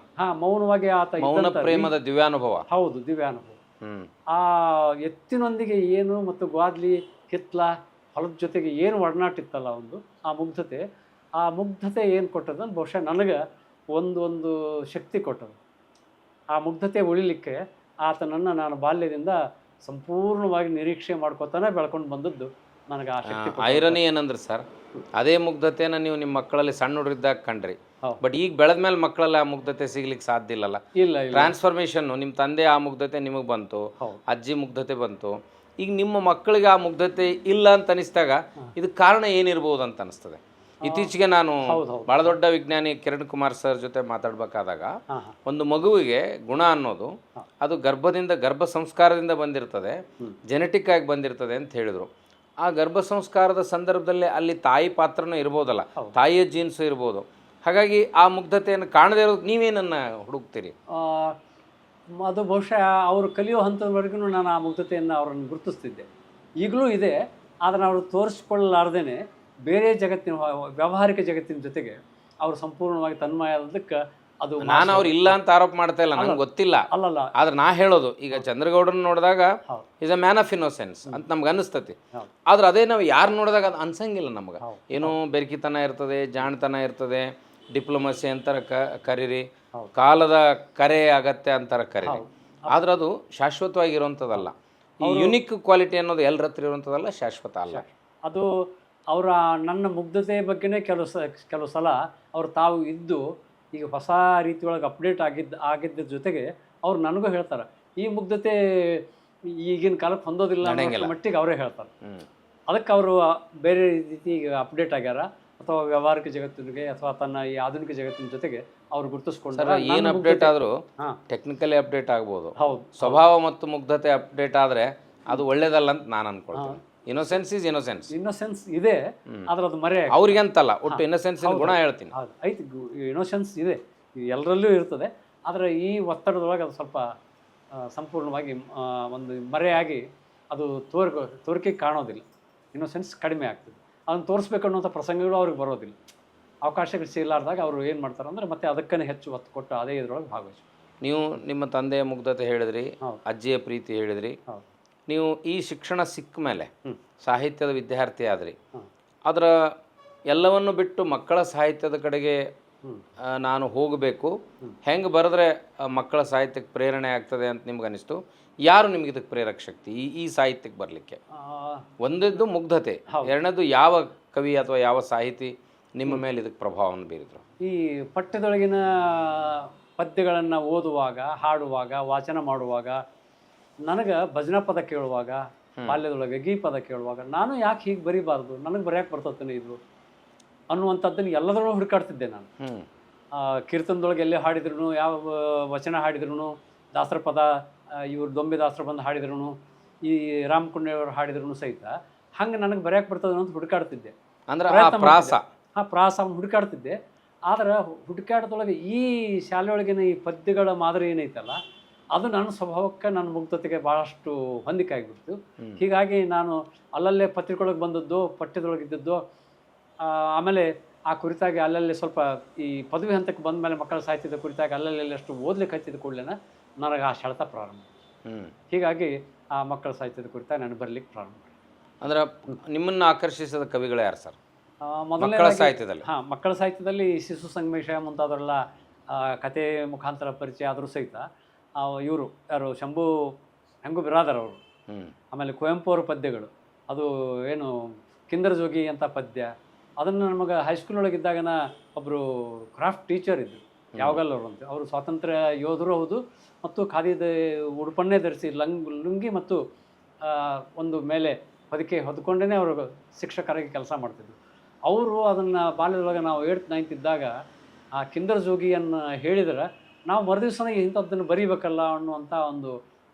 Speaker 1: ಮೌನವಾಗಿ ಆತ
Speaker 2: ಮೌನ ಪ್ರೇಮದ ದಿವ್ಯಾನುಭವ.
Speaker 1: ಹೌದು, ದಿವ್ಯಾನುಭವ. ಆ ಎತ್ತಿನೊಂದಿಗೆ ಏನು ಮತ್ತು ಗ್ವಾದ್ಲಿ, ಹಿತ್ಲ, ಹೊಲದ ಜೊತೆಗೆ ಏನು ಒಡನಾಟ ಇತ್ತಲ್ಲ ಒಂದು, ಆ ಮುಗ್ಧತೆ ಏನು ಕೊಟ್ಟದ ಬಹುಶಃ ನನಗೆ ಒಂದು ಶಕ್ತಿ ಕೊಟ್ಟದು. ಆ ಮುಗ್ಧತೆ ಉಳಿಲಿಕ್ಕೆ ಆತನನ್ನು ನಾನು ಬಾಲ್ಯದಿಂದ ಸಂಪೂರ್ಣವಾಗಿ ನಿರೀಕ್ಷೆ ಮಾಡ್ಕೋತಾನೆ ಬೆಳ್ಕೊಂಡು ಬಂದದ್ದು ನನಗೆ ಆ ಶಕ್ತಿ.
Speaker 2: ಐರನಿ ಏನಂದ್ರೆ ಸರ್, ಅದೇ ಮುಗ್ಧತೆನ ನೀವು ನಿಮ್ಮ ಮಕ್ಕಳಲ್ಲಿ ಸಣ್ಣ ಹುಡುಗಿದ್ದಾಗ ಕಂಡ್ರಿ, ಬಟ್ ಈಗ ಬೆಳೆದ ಮೇಲೆ ಮಕ್ಕಳಲ್ಲಿ ಆ ಮುಗ್ಧತೆ ಸಿಗ್ಲಿಕ್ಕೆ ಸಾಧ್ಯ ಇಲ್ಲಲ್ಲ.
Speaker 1: ಇಲ್ಲ,
Speaker 2: ಟ್ರಾನ್ಸ್ಫಾರ್ಮೇಶನ್, ನಿಮ್ಮ ತಂದೆ ಆ ಮುಗ್ಧತೆ ನಿಮಗೆ ಬಂತು, ಅಜ್ಜಿ ಮುಗ್ಧತೆ ಬಂತು, ಈಗ ನಿಮ್ಮ ಮಕ್ಕಳಿಗೆ ಆ ಮುಗ್ಧತೆ ಇಲ್ಲ ಅಂತ ಅನಿಸಿದಾಗ ಇದಕ್ಕೆ ಕಾರಣ ಏನಿರ್ಬೋದು ಅಂತ ಅನಿಸ್ತದೆ. ಇತ್ತೀಚೆಗೆ ನಾನು ಬಹಳ ದೊಡ್ಡ ವಿಜ್ಞಾನಿ ಕಿರಣ್ ಕುಮಾರ್ ಸರ್ ಜೊತೆ ಮಾತಾಡಬೇಕಾದಾಗ, ಒಂದು ಮಗುವಿಗೆ ಗುಣ ಅನ್ನೋದು ಅದು ಗರ್ಭ ಸಂಸ್ಕಾರದಿಂದ ಬಂದಿರ್ತದೆ, ಜೆನೆಟಿಕ್ ಆಗಿ ಬಂದಿರ್ತದೆ ಅಂತ ಹೇಳಿದರು. ಆ ಗರ್ಭ ಸಂಸ್ಕಾರದ ಸಂದರ್ಭದಲ್ಲಿ ಅಲ್ಲಿ ತಾಯಿ ಪಾತ್ರನೂ ಇರ್ಬೋದಲ್ಲ, ತಾಯಿಯ ಜೀನ್ಸು ಇರ್ಬೋದು. ಹಾಗಾಗಿ ಆ ಮುಗ್ಧತೆಯನ್ನು ಕಾಣದೇ ಇರೋದು ನೀವೇನನ್ನು ಹುಡುಕ್ತೀರಿ?
Speaker 1: ಅದು ಬಹುಶಃ ಅವರು ಕಲಿಯೋ ಹಂತದವರೆಗೂ ನಾನು ಆ ಮುಗ್ಧತೆಯನ್ನು ಅವರನ್ನು ಗುರುತಿಸ್ತಿದ್ದೆ. ಈಗಲೂ ಇದೆ, ಆದರೆ ಅವರು ತೋರಿಸ್ಕೊಳ್ಳಲಾರ್ದೇ ಬೇರೆ ಜಗತ್ತಿನ, ವ್ಯಾವಹಾರಿಕ ಜಗತ್ತಿನ ಜೊತೆಗೆ ಅವರು ಸಂಪೂರ್ಣವಾಗಿ ತನ್ಮಯದಕ್ಕೆ ಅದು.
Speaker 2: ನಾನು ಅವ್ರು ಇಲ್ಲ ಅಂತ ಆರೋಪ ಮಾಡ್ತಾ ಇಲ್ಲ, ನನಗೆ ಗೊತ್ತಿಲ್ಲ.
Speaker 1: ಅಲ್ಲಲ್ಲ,
Speaker 2: ಆದ್ರೆ ನಾ ಹೇಳೋದು, ಈಗ ಚಂದ್ರಗೌಡರನ್ನ ನೋಡಿದಾಗ is a man of innocence ಅಂತ ನಮ್ಗೆ ಅನಿಸ್ತತಿ. ಆದ್ರೆ ಅದೇ ನಾವು ಯಾರು ನೋಡಿದಾಗ ಅದು ಅನ್ಸಂಗಿಲ್ಲ ನಮ್ಗೆ. ಏನೋ ಬೆರ್ಕಿತನ ಇರ್ತದೆ, ಜಾಣತನ ಇರ್ತದೆ, ಡಿಪ್ಲೊಮಸಿ ಅಂತಾರೆ ಕರೀರಿ, ಕಾಲದ ಕರೆ ಅಗತ್ಯ ಅಂತಾರೆ ಕರೀರಿ. ಆದ್ರೆ ಅದು ಶಾಶ್ವತವಾಗಿರುವಂಥದ್ದಲ್ಲ. ಈ ಯುನಿಕ್ ಕ್ವಾಲಿಟಿ ಅನ್ನೋದು ಎಲ್ಲರ ಹತ್ರ ಇರುವಂಥದ್ದಲ್ಲ, ಶಾಶ್ವತ ಅಲ್ಲ
Speaker 1: ಅದು. ಅವರ ನನ್ನ ಮುಗ್ಧತೆ ಬಗ್ಗೆನೇ ಕೆಲವು ಸಲ ಅವರು ತಾವು ಇದ್ದು ಈಗ ಹೊಸ ರೀತಿಯೊಳಗೆ ಅಪ್ಡೇಟ್ ಆಗಿದ್ದ ಜೊತೆಗೆ ಅವ್ರು ನನಗೂ ಹೇಳ್ತಾರೆ, ಈ ಮುಗ್ಧತೆ ಈಗಿನ ಕಾಲಕ್ಕೆ ಹೊಂದೋದಿಲ್ಲ ಅನ್ನೋ ಮಟ್ಟಿಗೆ ಅವರೇ ಹೇಳ್ತಾರೆ. ಅದಕ್ಕೆ ಅವರು ಬೇರೆ ರೀತಿ ಈಗ ಅಪ್ಡೇಟ್ ಆಗ್ಯಾರ, ಅಥವಾ ವ್ಯವಹಾರಿಕ ಜಗತ್ತಿಗೆ ಅಥವಾ ತನ್ನ ಈ ಆಧುನಿಕ ಜಗತ್ತಿನ ಜೊತೆಗೆ ಅವ್ರು ಗುರುತಿಸ್ಕೊಂಡ್ರೆ.
Speaker 2: ಏನು ಅಪ್ಡೇಟ್ ಆದರೂ ಟೆಕ್ನಿಕಲಿ ಅಪ್ಡೇಟ್ ಆಗ್ಬೋದು.
Speaker 1: ಹೌದು,
Speaker 2: ಸ್ವಭಾವ ಮತ್ತು ಮುಗ್ಧತೆ ಅಪ್ಡೇಟ್ ಆದರೆ ಅದು ಒಳ್ಳೇದಲ್ಲ ಅಂತ ನಾನು ಅನ್ಕೊಳ್ತೀನಿ. ಇನ್ನೋಸೆನ್ಸ್ ಈಸ್
Speaker 1: ಇನ್ನೋಸೆನ್ಸ್ ಇದೆ, ಆದ್ರೆ ಅದು ಮರೆ
Speaker 2: ಅವ್ರಿಗೆ ಅಂತಲ್ಲ, ಒಟ್ಟು ಇನ್ನೋಸೆನ್ಸ್ ಗುಣ ಹೇಳ್ತೀನಿ.
Speaker 1: ಹೌದು, ಐತಿ, ಇನ್ನೋಸೆನ್ಸ್ ಇದೆ, ಎಲ್ಲರಲ್ಲೂ ಇರ್ತದೆ. ಆದರೆ ಈ ಒತ್ತಡದೊಳಗೆ ಅದು ಸ್ವಲ್ಪ ಸಂಪೂರ್ಣವಾಗಿ ಒಂದು ಮರೆಯಾಗಿ ಅದು ತೋರಿಕೆ ಕಾಣೋದಿಲ್ಲ. ಇನ್ನೋಸೆನ್ಸ್ ಕಡಿಮೆ ಆಗ್ತದೆ. ಅದನ್ನು ತೋರಿಸ್ಬೇಕು ಅನ್ನೋಂಥ ಪ್ರಸಂಗಗಳು ಅವ್ರಿಗೆ ಬರೋದಿಲ್ಲ. ಅವಕಾಶಗಳು ಸಿಗಲಾರ್ದಾಗ ಅವರು ಏನು ಮಾಡ್ತಾರೆ ಅಂದರೆ ಮತ್ತೆ ಅದಕ್ಕೇ ಹೆಚ್ಚು ಒತ್ತು ಕೊಟ್ಟು ಅದೇ ಇದರೊಳಗೆ ಭಾಗವಹಿಸಿ.
Speaker 2: ನೀವು ನಿಮ್ಮ ತಂದೆಯ ಮುಗ್ಧತೆ ಹೇಳಿದ್ರಿ, ಅಜ್ಜಿಯ ಪ್ರೀತಿ ಹೇಳಿದ್ರಿ. ನೀವು ಈ ಶಿಕ್ಷಣ ಸಿಕ್ಕ ಮೇಲೆ ಸಾಹಿತ್ಯದ ವಿದ್ಯಾರ್ಥಿ ಆದ್ರಿ. ಅದರ ಎಲ್ಲವನ್ನು ಬಿಟ್ಟು ಮಕ್ಕಳ ಸಾಹಿತ್ಯದ ಕಡೆಗೆ ನಾನು ಹೋಗಬೇಕು, ಹೆಂಗೆ ಬರೆದ್ರೆ ಮಕ್ಕಳ ಸಾಹಿತ್ಯಕ್ಕೆ ಪ್ರೇರಣೆ ಆಗ್ತದೆ ಅಂತ ನಿಮ್ಗೆ ಅನಿಸ್ತು? ಯಾರು ನಿಮ್ಗೆ ಇದಕ್ಕೆ ಪ್ರೇರಕ ಶಕ್ತಿ ಈ ಸಾಹಿತ್ಯಕ್ಕೆ ಬರಲಿಕ್ಕೆ? ಒಂದದ್ದು ಮುಗ್ಧತೆ, ಎರಡನೇದು ಯಾವ ಕವಿ ಅಥವಾ ಯಾವ ಸಾಹಿತಿ ನಿಮ್ಮ ಮೇಲೆ ಇದಕ್ಕೆ ಪ್ರಭಾವವನ್ನು ಬೀರಿದ್ರು?
Speaker 1: ಈ ಪಠ್ಯದೊಳಗಿನ ಪದ್ಯಗಳನ್ನು ಓದುವಾಗ, ಹಾಡುವಾಗ, ವಾಚನ ಮಾಡುವಾಗ, ನನಗೆ ಭಜನಾ ಪದ ಕೇಳುವಾಗ, ಬಾಲ್ಯದೊಳಗೆ ಗೀ ಪದ ಕೇಳುವಾಗ ನಾನು ಯಾಕೆ ಹೀಗೆ ಬರೀಬಾರ್ದು, ನನಗೆ ಬರೆಯಕ್ಕೆ ಬರ್ತತಾನೆ ಇದು ಅನ್ನುವಂಥದ್ದನ್ನು ಎಲ್ಲದರಲ್ಲೂ ಹುಡುಕಾಡ್ತಿದ್ದೆ ನಾನು. ಕೀರ್ತನದೊಳಗೆ ಎಲ್ಲೇ ಹಾಡಿದ್ರು, ಯಾವ ವಚನ ಹಾಡಿದ್ರು, ದಾಸರ ಪದ, ಇವ್ರು ದೊಂಬೆ ದಾಸರು ಬಂದು ಹಾಡಿದ್ರು, ಈ ರಾಮಕುಂಡೆಯವರು ಹಾಡಿದ್ರು ಸಹಿತ ಹಂಗೆ ನನಗೆ ಬರೆಯಕ್ಕೆ ಬರ್ತದೆ ಅಂತ ಹುಡುಕಾಡ್ತಿದ್ದೆ.
Speaker 2: ಅಂದ್ರೆ
Speaker 1: ಪ್ರಾಸವನ್ನು ಹುಡುಕಾಡ್ತಿದ್ದೆ. ಆದರೆ ಹುಡುಕಾಟದೊಳಗೆ ಈ ಶಾಲೆಯೊಳಗಿನ ಈ ಪದ್ಯಗಳ ಮಾದರಿ ಏನೈತಲ್ಲ, ಅದು ನನ್ನ ಸ್ವಭಾವಕ್ಕೆ, ನನ್ನ ಮುಗ್ಧತೆಗೆ ಭಾಳಷ್ಟು ಹೊಂದಿಕೆ ಆಗಿಬಿಡ್ತು. ಹೀಗಾಗಿ ನಾನು ಅಲ್ಲಲ್ಲೇ ಪತ್ರಿಕೆಯೊಳಗೆ ಬಂದದ್ದು, ಪಠ್ಯದೊಳಗಿದ್ದದ್ದು, ಆಮೇಲೆ ಆ ಕುರಿತಾಗಿ ಅಲ್ಲಲ್ಲಿ ಸ್ವಲ್ಪ ಈ ಪದವಿ ಹಂತಕ್ಕೆ ಬಂದ ಮೇಲೆ ಮಕ್ಕಳ ಸಾಹಿತ್ಯದ ಕುರಿತಾಗಿ ಅಲ್ಲಲ್ಲಿ ಅಷ್ಟು ಓದ್ಲಿಕ್ಕೆ ಹಚ್ಚಿದ ಕೂಡಲೇ ನನಗೆ ಆ ಸೆಳೆತ ಪ್ರಾರಂಭ. ಹೀಗಾಗಿ ಆ ಮಕ್ಕಳ ಸಾಹಿತ್ಯದ ಕುರಿತಾಗಿ ನಾನು ಬರಲಿಕ್ಕೆ ಪ್ರಾರಂಭ ಮಾಡಿ.
Speaker 2: ಅಂದ್ರೆ ನಿಮ್ಮನ್ನು ಆಕರ್ಷಿಸಿದ ಕವಿಗಳು ಯಾರು ಸರ್
Speaker 1: ಮೊದಲನೇ ಸಾಹಿತ್ಯದಲ್ಲಿ? ಮಕ್ಕಳ ಸಾಹಿತ್ಯದಲ್ಲಿ ಶಿಶು ಸಂಗಮೇಶ ಮುಂತಾದವರೆಲ್ಲ ಕತೆ ಮುಖಾಂತರ ಪರಿಚಯ ಆದರೂ ಸಹಿತ ಇವರು ಯಾರು ಶಂಭು ಹೆಂಗು ಬಿರಾದರ್ ಅವರು, ಆಮೇಲೆ ಕುವೆಂಪು ಅವರ ಪದ್ಯಗಳು, ಅದು ಏನು ಕಿಂದರ ಜೋಗಿ ಅಂತ ಪದ್ಯ, ಅದನ್ನು ನಮಗೆ ಹೈಸ್ಕೂಲೊಳಗಿದ್ದಾಗನ ಒಬ್ಬರು ಕ್ರಾಫ್ಟ್ ಟೀಚರ್ ಇದ್ದರು, ಯಾವಾಗಲ್ಲ ಅವರು ಅಂತ. ಅವರು ಸ್ವಾತಂತ್ರ್ಯ ಯೋಧರು ಹೌದು, ಮತ್ತು ಖಾದಿದ ಉಡುಪನ್ನೇ ಧರಿಸಿ ಲುಂಗಿ ಮತ್ತು ಒಂದು ಮೇಲೆ ಹೊದಿಕೆ ಹೊದ್ಕೊಂಡೇ ಅವರು ಶಿಕ್ಷಕರಾಗಿ ಕೆಲಸ ಮಾಡ್ತಿದ್ರು. ಅವರು ಅದನ್ನು ಬಾಲ್ಯದೊಳಗೆ ನಾವು 8th 9th ಇದ್ದಾಗ ಆ ಕಿಂದರ್ ಜೋಗಿಯನ್ನು ಹೇಳಿದ್ರೆ ನಾವು ಮರುದಿವ್ಸನೇ ಇಂಥದ್ದನ್ನು ಬರೀಬೇಕಲ್ಲ ಅನ್ನುವಂಥ ಒಂದು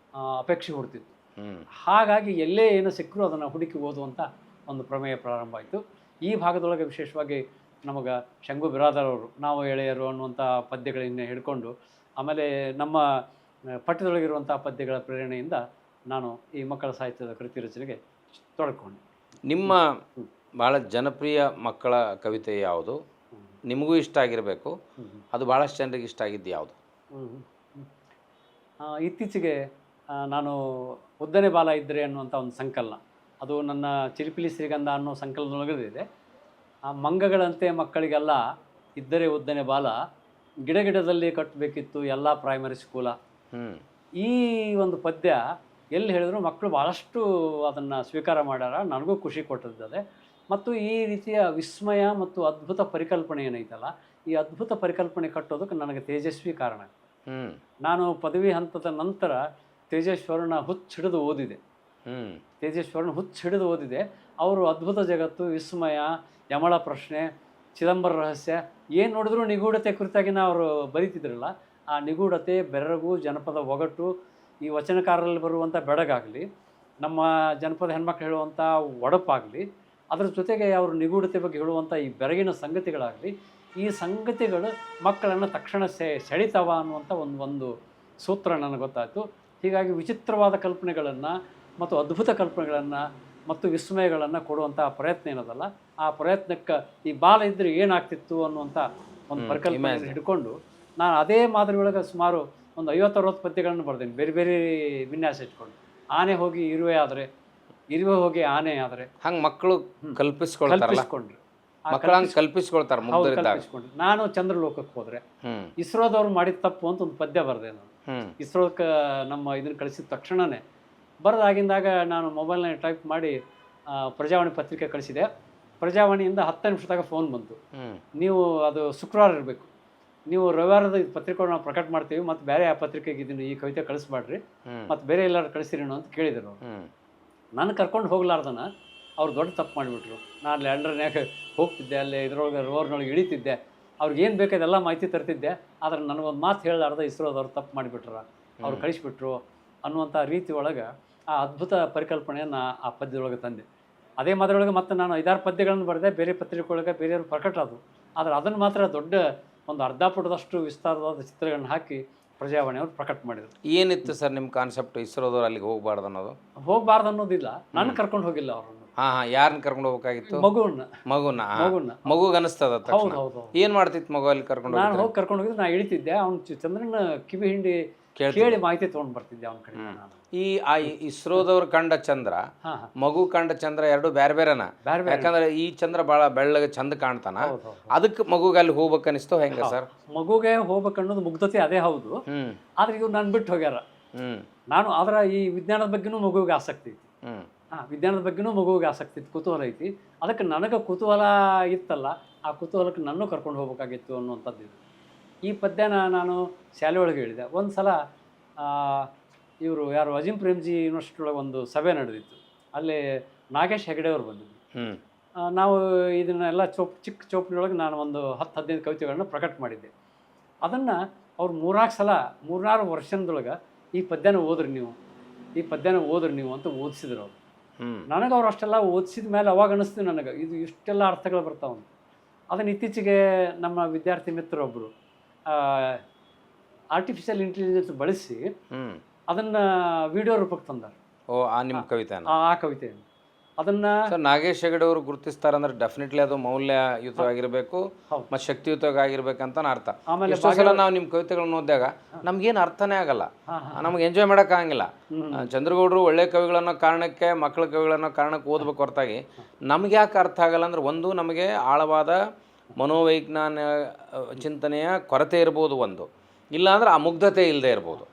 Speaker 1: ಅಪೇಕ್ಷೆ ಹುಡ್ತಿತ್ತು. ಹಾಗಾಗಿ ಎಲ್ಲೇ ಏನು ಸಿಕ್ಕರೂ ಅದನ್ನು ಹುಡುಕಿ ಓದುವಂಥ ಒಂದು ಪ್ರಮೇಯ ಪ್ರಾರಂಭ ಆಯಿತು. ಈ ಭಾಗದೊಳಗೆ ವಿಶೇಷವಾಗಿ ನಮಗೆ ಶಂಭು ಬಿರಾದರ್ ಅವರು ನಾವು ಎಳೆಯರು ಅನ್ನುವಂಥ ಪದ್ಯಗಳಿಂದ ಹಿಡ್ಕೊಂಡು ಆಮೇಲೆ ನಮ್ಮ ಪಠ್ಯದೊಳಗಿರುವಂಥ ಪದ್ಯಗಳ ಪ್ರೇರಣೆಯಿಂದ ನಾನು ಈ ಮಕ್ಕಳ ಸಾಹಿತ್ಯದ ಕೃತಿ ರಚನೆಗೆ ತೊಡಕೊಂಡೆ.
Speaker 2: ನಿಮ್ಮ ಭಾಳ ಜನಪ್ರಿಯ ಮಕ್ಕಳ ಕವಿತೆ ಯಾವುದು? ನಿಮಗೂ ಇಷ್ಟ ಆಗಿರಬೇಕು, ಅದು ಭಾಳಷ್ಟು ಜನರಿಗೆ ಇಷ್ಟ ಆಗಿದ್ದು ಯಾವುದು?
Speaker 1: ಇತ್ತೀಚೆಗೆ ನಾನು ಉದ್ದನೆ ಬಾಲ ಇದ್ದರೆ ಅನ್ನುವಂಥ ಒಂದು ಸಂಕಲನ, ಅದು ನನ್ನ ಚಿಲಿಪಿಲಿ ಶ್ರೀಗಂಧ ಅನ್ನೋ ಸಂಕಲನದೊಳಗಿದೆ. ಆ ಮಂಗಗಳಂತೆ ಮಕ್ಕಳಿಗೆಲ್ಲ ಇದ್ದರೆ ಉದ್ದನೆ ಬಾಲ, ಗಿಡದಲ್ಲಿ ಕಟ್ಟಬೇಕಿತ್ತು ಎಲ್ಲ ಪ್ರೈಮರಿ ಸ್ಕೂಲ. ಈ ಒಂದು ಪದ್ಯ ಎಲ್ಲಿ ಹೇಳಿದ್ರು ಮಕ್ಕಳು ಭಾಳಷ್ಟು ಅದನ್ನು ಸ್ವೀಕಾರ ಮಾಡ್ಯಾರ, ನನಗೂ ಖುಷಿ ಕೊಟ್ಟಿದ್ದದೆ. ಮತ್ತು ಈ ರೀತಿಯ ವಿಸ್ಮಯ ಮತ್ತು ಅದ್ಭುತ ಪರಿಕಲ್ಪನೆ ಏನೈತಲ್ಲ, ಈ ಅದ್ಭುತ ಪರಿಕಲ್ಪನೆ ಕಟ್ಟೋದಕ್ಕೆ ನನಗೆ ತೇಜಸ್ವಿ ಕಾರಣ. ನಾನು ಪದವಿ ಹಂತದ ನಂತರ ತೇಜಸ್ವರನ ಹುಚ್ಚಿಡಿದು ಓದಿದೆ. ಅವರು ಅದ್ಭುತ ಜಗತ್ತು, ವಿಸ್ಮಯ, ಯಮಳ ಪ್ರಶ್ನೆ, ಚಿದಂಬರ ರಹಸ್ಯ ಏನು ನೋಡಿದ್ರು ನಿಗೂಢತೆ ಕುರಿತಾಗಿನ ಅವರು ಬರೀತಿದ್ರಲ್ಲ, ಆ ನಿಗೂಢತೆ, ಬೆರಗು, ಜನಪದ ಒಗಟು, ಈ ವಚನಕಾರರಲ್ಲಿ ಬರುವಂಥ ಬೆಡಗಾಗಲಿ, ನಮ್ಮ ಜನಪದ ಹೆಣ್ಮಕ್ಳು ಹೇಳುವಂಥ ಒಡಪಾಗಲಿ, ಅದರ ಜೊತೆಗೆ ಅವರು ನಿಗೂಢತೆ ಬಗ್ಗೆ ಹೇಳುವಂಥ ಈ ಬೆರಗಿನ ಸಂಗತಿಗಳಾಗಲಿ, ಈ ಸಂಗತಿಗಳು ಮಕ್ಕಳನ್ನು ತಕ್ಷಣ ಸೆಳಿತಾವ ಅನ್ನುವಂಥ ಒಂದು ಸೂತ್ರ ನನಗೆ ಗೊತ್ತಾಯಿತು. ಹೀಗಾಗಿ ವಿಚಿತ್ರವಾದ ಕಲ್ಪನೆಗಳನ್ನು ಮತ್ತು ಅದ್ಭುತ ಕಲ್ಪನೆಗಳನ್ನು ಮತ್ತು ವಿಸ್ಮಯಗಳನ್ನು ಕೊಡುವಂಥ ಪ್ರಯತ್ನ ಏನದಲ್ಲ, ಆ ಪ್ರಯತ್ನಕ್ಕೆ ಈ ಬಾಲ ಇದ್ದರೆ ಏನಾಗ್ತಿತ್ತು ಅನ್ನುವಂಥ ಒಂದು ಪರಿಕಲ್ಪನೆ ಹಿಡ್ಕೊಂಡು ನಾನು ಅದೇ ಮಾದರಿ ಒಳಗೆ ಸುಮಾರು ಒಂದು 50-60 ಪದ್ಯಗಳನ್ನು ಬರೆದೇನೆ, ಬೇರೆ ಬೇರೆ ವಿನ್ಯಾಸ ಇಟ್ಕೊಂಡು. ಆನೆ ಹೋಗಿ ಇರುವೆ ಆದರೆ, ಇರುವೆ ಹೋಗಿ ಆನೆ ಆದರೆ,
Speaker 2: ಹಂಗೆ ಮಕ್ಕಳು ಕಲ್ಪಿಸ್ಕೊಂಡ್ರು.
Speaker 1: ನಾನು ಚಂದ್ರಲೋಕಕ್ಕೆ ಹೋದರೆ, ಇಸ್ರೋದವ್ರು ಮಾಡಿದ ತಪ್ಪು ಅಂತ ಒಂದು ಪದ್ಯ ಬರೆದೆ ನಾನು. ಇಸ್ರೋಕ್ಕೆ ನಮ್ಮ ಇದನ್ನು ಕಳಿಸಿದ ತಕ್ಷಣವೇ ಬರೆದಾಗಿಂದಾಗ ನಾನು ಮೊಬೈಲ್ನಾಗ ಟೈಪ್ ಮಾಡಿ ಪ್ರಜಾವಾಣಿ ಪತ್ರಿಕೆ ಕಳಿಸಿದೆ. ಪ್ರಜಾವಾಣಿಯಿಂದ 10 ನಿಮಿಷದಾಗ ಫೋನ್ ಬಂತು, ನೀವು ಅದು ಶುಕ್ರವಾರ ಇರಬೇಕು, ನೀವು ರವಿವಾರದ ಪತ್ರಿಕೆ ನಾವು ಪ್ರಕಟ ಮಾಡ್ತೀವಿ, ಮತ್ತು ಬೇರೆ ಯಾವ ಪತ್ರಿಕೆಗೆ ಇದನ್ನು ಈ ಕವಿತೆ ಕಳಿಸ್ಬಾಡ್ರಿ, ಮತ್ತು ಬೇರೆ ಎಲ್ಲರೂ ಕಳಿಸಿರೇನು ಅಂತ ಕೇಳಿದರು. ನಾನು ಕರ್ಕೊಂಡು ಹೋಗ್ಲಾರ್ದನ ಅವ್ರು ದೊಡ್ಡ ತಪ್ಪು ಮಾಡಿಬಿಟ್ರು. ನಾನು ಲ್ಯಾಂಡರ್ನ್ಯಾಗ ಹೋಗ್ತಿದ್ದೆ, ಅಲ್ಲೇ ಇದ್ರೊಳಗೆ ರೋವರ್ನೊಳಗೆ ಇಳಿತಿದ್ದೆ, ಅವ್ರಿಗೆ ಏನು ಬೇಕಾದೆಲ್ಲ ಮಾಹಿತಿ ತರ್ತಿದ್ದೆ. ಆದರೆ ನನಗೊಂದು ಮಾತು ಹೇಳಲಾರ್ದ ಇಸ್ರೋದವ್ರು ತಪ್ಪು ಮಾಡಿಬಿಟ್ರ, ಅವ್ರು ಕಳಿಸ್ಬಿಟ್ರು ಅನ್ನುವಂಥ ರೀತಿ ಒಳಗೆ ಆ ಅದ್ಭುತ ಪರಿಕಲ್ಪನೆಯನ್ನು ಆ ಪದ್ಯದೊಳಗೆ ತಂದೆ. ಅದೇ ಮಾದರಿಯೊಳಗೆ ಮತ್ತೆ ನಾನು 5-6 ಪದ್ಯಗಳನ್ನು ಬರೆದೆ, ಬೇರೆ ಪತ್ರಿಕೆ ಒಳಗೆ ಬೇರೆಯವರು ಪ್ರಕಟ ಆದವು. ಆದರೆ ಅದನ್ನು ಮಾತ್ರ ದೊಡ್ಡ ಒಂದು ಅರ್ಧ ಪುಟದಷ್ಟು ವಿಸ್ತಾರವಾದ ಚಿತ್ರಗಳನ್ನ ಹಾಕಿ ಪ್ರಜಾವಾಣಿಯವರು ಪ್ರಕಟ ಮಾಡಿದರು.
Speaker 2: ಏನಿತ್ತು ಸರ್ ನಿಮ್ಮ ಕಾನ್ಸೆಪ್ಟ್? ಇಸ್ರೋದವ್ರು ಅಲ್ಲಿಗೆ ಹೋಗಬಾರ್ದು ಅನ್ನೋದು?
Speaker 1: ಹೋಗಬಾರ್ದು ಅನ್ನೋದಿಲ್ಲ, ನಾನು ಕರ್ಕೊಂಡು ಹೋಗಿಲ್ಲ ಅವರನ್ನು.
Speaker 2: ಯಾರನ್ನ ಕರ್ಕೊಂಡು ಹೋಗ್ಬೇಕಾಗಿತ್ತು? ಮಗುಗೆ ಅನಿಸ್ತದ?
Speaker 1: ಹೌದು.
Speaker 2: ಏನು ಮಾಡ್ತಿತ್ತು ಮಗು ಅಲ್ಲಿ ಕರ್ಕೊಂಡು?
Speaker 1: ನಾನು ಹೋಗಿ ಕರ್ಕೊಂಡು ಹೋಗಿದ್ದು, ನಾನು ಇಳಿತಿದ್ದೆ, ಅವ್ನು ಚಂದ್ರನ ಕಿವಿ ಹಿಂಡಿ ಕೇಳಿ ಮಾಹಿತಿ ತೊಗೊಂಡು ಬರ್ತಿದ್ದೆ ಅವನ ಕಡೆ.
Speaker 2: ಇಸ್ರೋದವ್ರು ಕಂಡ ಚಂದ್ರ, ಮಗು ಕಂಡ ಚಂದ್ರ ಎರಡು ಬೇರೆ ಬೇರೆನ? ಯಾಕಂದ್ರೆ ಈ ಚಂದ್ರ ಭಾಳ ಬೆಳ್ಳಗೆ ಚಂದ ಕಾಣ್ತಾನ, ಅದಕ್ಕೆ ಮಗುಗೆ ಅಲ್ಲಿ ಹೋಗ್ಬೇಕು ಅನಿಸ್ತೋ ಹೆಂಗ ಸರ್?
Speaker 1: ಮಗುಗೆ ಹೋಗ್ಬೇಕು ಅನ್ನೋದು ಮುಗ್ಧತೆ ಅದೇ ಹೌದು. ಆದ್ರೆ ಇವ್ರು ನಾನು ಬಿಟ್ಟು ಹೋಗ್ಯಾರ. ನಾನು ಆದ್ರೆ ಈ ವಿಜ್ಞಾನದ ಬಗ್ಗೆನೂ ಮಗುವಿಗೆ ಆಸಕ್ತಿ ಐತಿ. ವಿಜ್ಞಾನದ ಬಗ್ಗೆನೂ ಮಗುವಿಗೆ ಆಸಕ್ತಿ ಇತ್ತು, ಕುತೂಹಲ ಐತಿ. ಅದಕ್ಕೆ ನನಗೆ ಕುತೂಹಲ ಇತ್ತಲ್ಲ, ಆ ಕುತೂಹಲಕ್ಕೆ ನನ್ನೂ ಕರ್ಕೊಂಡು ಹೋಗ್ಬೇಕಾಗಿತ್ತು ಅನ್ನುವಂಥದ್ದು ಇದು. ಈ ಪದ್ಯನ ನಾನು ಶಾಲೆ ಒಳಗೆ ಹೇಳಿದೆ. ಒಂದು ಸಲ ಇವರು ಯಾರು ಅಜಿಂ ಪ್ರೇಮ್ಜಿ ಯೂನಿವರ್ಸಿಟಿ ಒಳಗೆ ಒಂದು ಸಭೆ ನಡೆದಿತ್ತು. ಅಲ್ಲಿ ನಾಗೇಶ್ ಹೆಗಡೆ ಅವರು ಬಂದಿದ್ದರು. ನಾವು ಇದನ್ನೆಲ್ಲ ಚಿಕ್ಕ ಚೌಪಡಿಯೊಳಗೆ ನಾನು ಒಂದು 10-15 ಕವಿತೆಗಳನ್ನ ಪ್ರಕಟ ಮಾಡಿದ್ದೆ. ಅದನ್ನು ಅವ್ರು 3-4 ವರ್ಷದೊಳಗೆ ಈ ಪದ್ಯನ ಓದ್ರಿ ನೀವು ಅಂತ ಓದಿಸಿದ್ರು ಅವರು. ನನಗೆ ಅವ್ರು ಅಷ್ಟೆಲ್ಲ ಓದಿಸಿದ ಮೇಲೆ ಅವಾಗ ಅನ್ನಿಸ್ತು ನನಗೆ ಇದು ಇಷ್ಟೆಲ್ಲ ಅರ್ಥಗಳು ಬರ್ತಾವೆ. ಅದನ್ನು ಇತ್ತೀಚೆಗೆ ನಮ್ಮ ವಿದ್ಯಾರ್ಥಿ ಮಿತ್ರರೊಬ್ಬರು ಆರ್ಟಿಫಿಷಿಯಲ್ ಇಂಟೆಲಿಜೆನ್ಸ್ ಬಳಸಿ ಅದನ್ನು ವಿಡಿಯೋ ರೂಪಕ್ಕೆ ತಂದಾರೆ.
Speaker 2: ನಿಮ್ಮ ಕವಿತೆ?
Speaker 1: ಆ ಕವಿತೆಯನ್ನು ಅದನ್ನು
Speaker 2: ನಾಗೇಶ್ ಹೆಗಡೆ ಅವರು ಗುರುತಿಸ್ತಾರೆ. ಡೆಫಿನೆಟ್ಲಿ ಅದು ಮೌಲ್ಯಯುತವಾಗಿರಬೇಕು ಮತ್ತು ಶಕ್ತಿಯುತವಾಗಿರ್ಬೇಕಂತ ಅರ್ಥ. ಆಮೇಲೆ ಸಲ ನಾವು ನಿಮ್ಮ ಕವಿತೆಗಳನ್ನ ಓದಿದಾಗ ನಮ್ಗೇನು ಅರ್ಥನೇ ಆಗಲ್ಲ, ನಮ್ಗೆ ಎಂಜಾಯ್ ಮಾಡೋಕ್ಕಾಗಂಗಿಲ್ಲ. ಚಂದ್ರಗೌಡರು ಒಳ್ಳೆ ಕವಿಗಳನ್ನೋ ಕಾರಣಕ್ಕೆ, ಮಕ್ಕಳ ಕವಿಗಳನ್ನೋ ಕಾರಣಕ್ಕೆ ಓದಬೇಕು ಹೊರತಾಗಿ ನಮ್ಗೆ ಯಾಕೆ ಅರ್ಥ ಆಗಲ್ಲ ಅಂದ್ರೆ, ಒಂದು ನಮಗೆ ಆಳವಾದ ಮನೋವೈಜ್ಞಾನ ಚಿಂತನೆಯ ಕೊರತೆ ಇರ್ಬೋದು, ಒಂದು ಇಲ್ಲ ಅಂದ್ರೆ ಆ ಮುಗ್ಧತೆ ಇಲ್ಲದೆ ಇರ್ಬೋದು.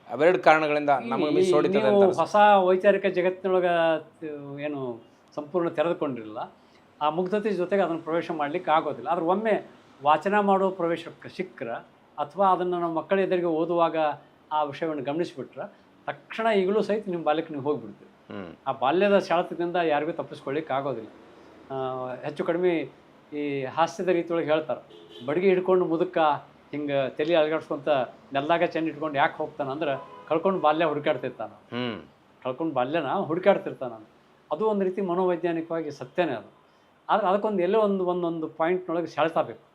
Speaker 2: ಅವೆರಡು ಕಾರಣಗಳಿಂದ ನಮಗೆ ಮಿಸ್ ಹೊಡಿತದೆ.
Speaker 1: ಹೊಸ ವೈಚಾರಿಕ ಜಗತ್ತಿನೊಳಗೆ ಏನು ಸಂಪೂರ್ಣ ತೆರೆದುಕೊಂಡಿರಲಿಲ್ಲ, ಆ ಮುಗ್ಧತೆ ಜೊತೆಗೆ ಅದನ್ನು ಪ್ರವೇಶ ಮಾಡಲಿಕ್ಕೆ ಆಗೋದಿಲ್ಲ. ಆದ್ರೆ ಒಮ್ಮೆ ವಾಚನ ಮಾಡೋ ಪ್ರವೇಶಕ್ಕೆ ಸಿಕ್ಕರೆ, ಅಥವಾ ಅದನ್ನು ನಮ್ಮ ಮಕ್ಕಳ ಎದುರಿಗೆ ಓದುವಾಗ ಆ ವಿಷಯವನ್ನು ಗಮನಿಸಿಬಿಟ್ರೆ ತಕ್ಷಣ ಈಗಲೂ ಸಹಿತ ನಿಮ್ಮ ಬಾಲ್ಯಕ್ಕೆ ನೀವು ಹೋಗಿಬಿಡ್ತೀವಿ. ಆ ಬಾಲ್ಯದ ಶಾಳತದಿಂದ ಯಾರಿಗೂ ತಪ್ಪಿಸ್ಕೊಳ್ಳಿಕ್ಕೆ ಆಗೋದಿಲ್ಲ. ಹೆಚ್ಚು ಕಡಿಮೆ ಈ ಹಾಸ್ಯದ ರೀತಿ ಒಳಗೆ ಹೇಳ್ತಾರೆ, ಬಡಿಗೆ ಹಿಡ್ಕೊಂಡು ಮುದುಕ ಹಿಂಗೆ ತಲೆ ಅಲಗಾಡ್ಸ್ಕೊಂತ ನೆಲ್ದಾಗ ಚೆಂಡು ಇಟ್ಕೊಂಡು ಯಾಕೆ ಹೋಗ್ತಾನೆ ಅಂದ್ರೆ ಕಳ್ಕೊಂಡು ಬಾಲ್ಯ ಹುಡುಕಾಡ್ತಿರ್ತಾನೆ, ಕಳ್ಕೊಂಡು ಬಾಲ್ಯನ ಹುಡುಕಾಡ್ತಿರ್ತಾನೆ. ಅದು ಒಂದು ರೀತಿ ಮನೋವೈಜ್ಞಾನಿಕವಾಗಿ ಸತ್ಯನೇ ಅದು. ಆದರೆ ಅದಕ್ಕೊಂದು ಎಲ್ಲೋ ಒಂದೊಂದು ಪಾಯಿಂಟ್ನೊಳಗೆ ಸೆಳೆತ ಬೇಕು.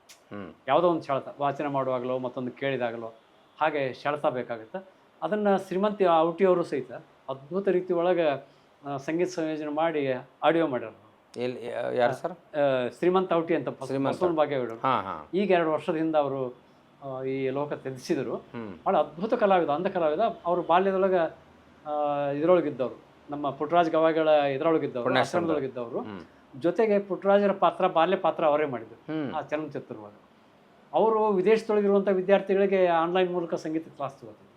Speaker 1: ಯಾವುದೋ ಒಂದು ಸೆಳೆತ ವಾಚನ ಮಾಡುವಾಗಲೋ ಮತ್ತೊಂದು ಕೇಳಿದಾಗಲೋ ಹಾಗೆ ಸೆಳೆತ ಬೇಕಾಗುತ್ತೆ. ಅದನ್ನು ಶ್ರೀಮಂತಿ ಔಟಿಯವರು ಸಹಿತ ಅದ್ಭುತ ರೀತಿ ಒಳಗೆ ಸಂಗೀತ ಸಂಯೋಜನೆ ಮಾಡಿ ಆಡಿಯೋ ಮಾಡ್ಯಾರ.
Speaker 2: ಎಲ್ಲಿ ಯಾರು ಸರ್?
Speaker 1: ಶ್ರೀಮಂತ ಔಟಿ ಅಂತ ಬಸವನ ಭಾಗ್ಯಗಳು. ಈಗ 2 ವರ್ಷದ ಹಿಂದೆ ಅವರು ಈ ಲೋಕ ತ್ಯಜಿಸಿದರು. ಭಾಳ ಅದ್ಭುತ ಕಲಾವಿದ, ಅಂಧ ಕಲಾವಿದ. ಅವರು ಬಾಲ್ಯದೊಳಗೆ ಇದರೊಳಗಿದ್ದವರು, ನಮ್ಮ ಪುಟ್ಟರಾಜ ಗವಾಯಿಗಳ ಇದರೊಳಗಿದ್ದವರು, ಆಶ್ರಮದೊಳಗಿದ್ದವರು. ಜೊತೆಗೆ ಪುಟ್ಟರಾಜರ ಪಾತ್ರ, ಬಾಲ್ಯ ಪಾತ್ರ ಅವರೇ ಮಾಡಿದರು ಆ ಚಲನಚಿತ್ರವಾಗ. ಅವರು ವಿದೇಶದೊಳಗಿರುವಂಥ ವಿದ್ಯಾರ್ಥಿಗಳಿಗೆ ಆನ್ಲೈನ್ ಮೂಲಕ ಸಂಗೀತ ಕ್ಲಾಸ್ ತಗೋತಾರೆ.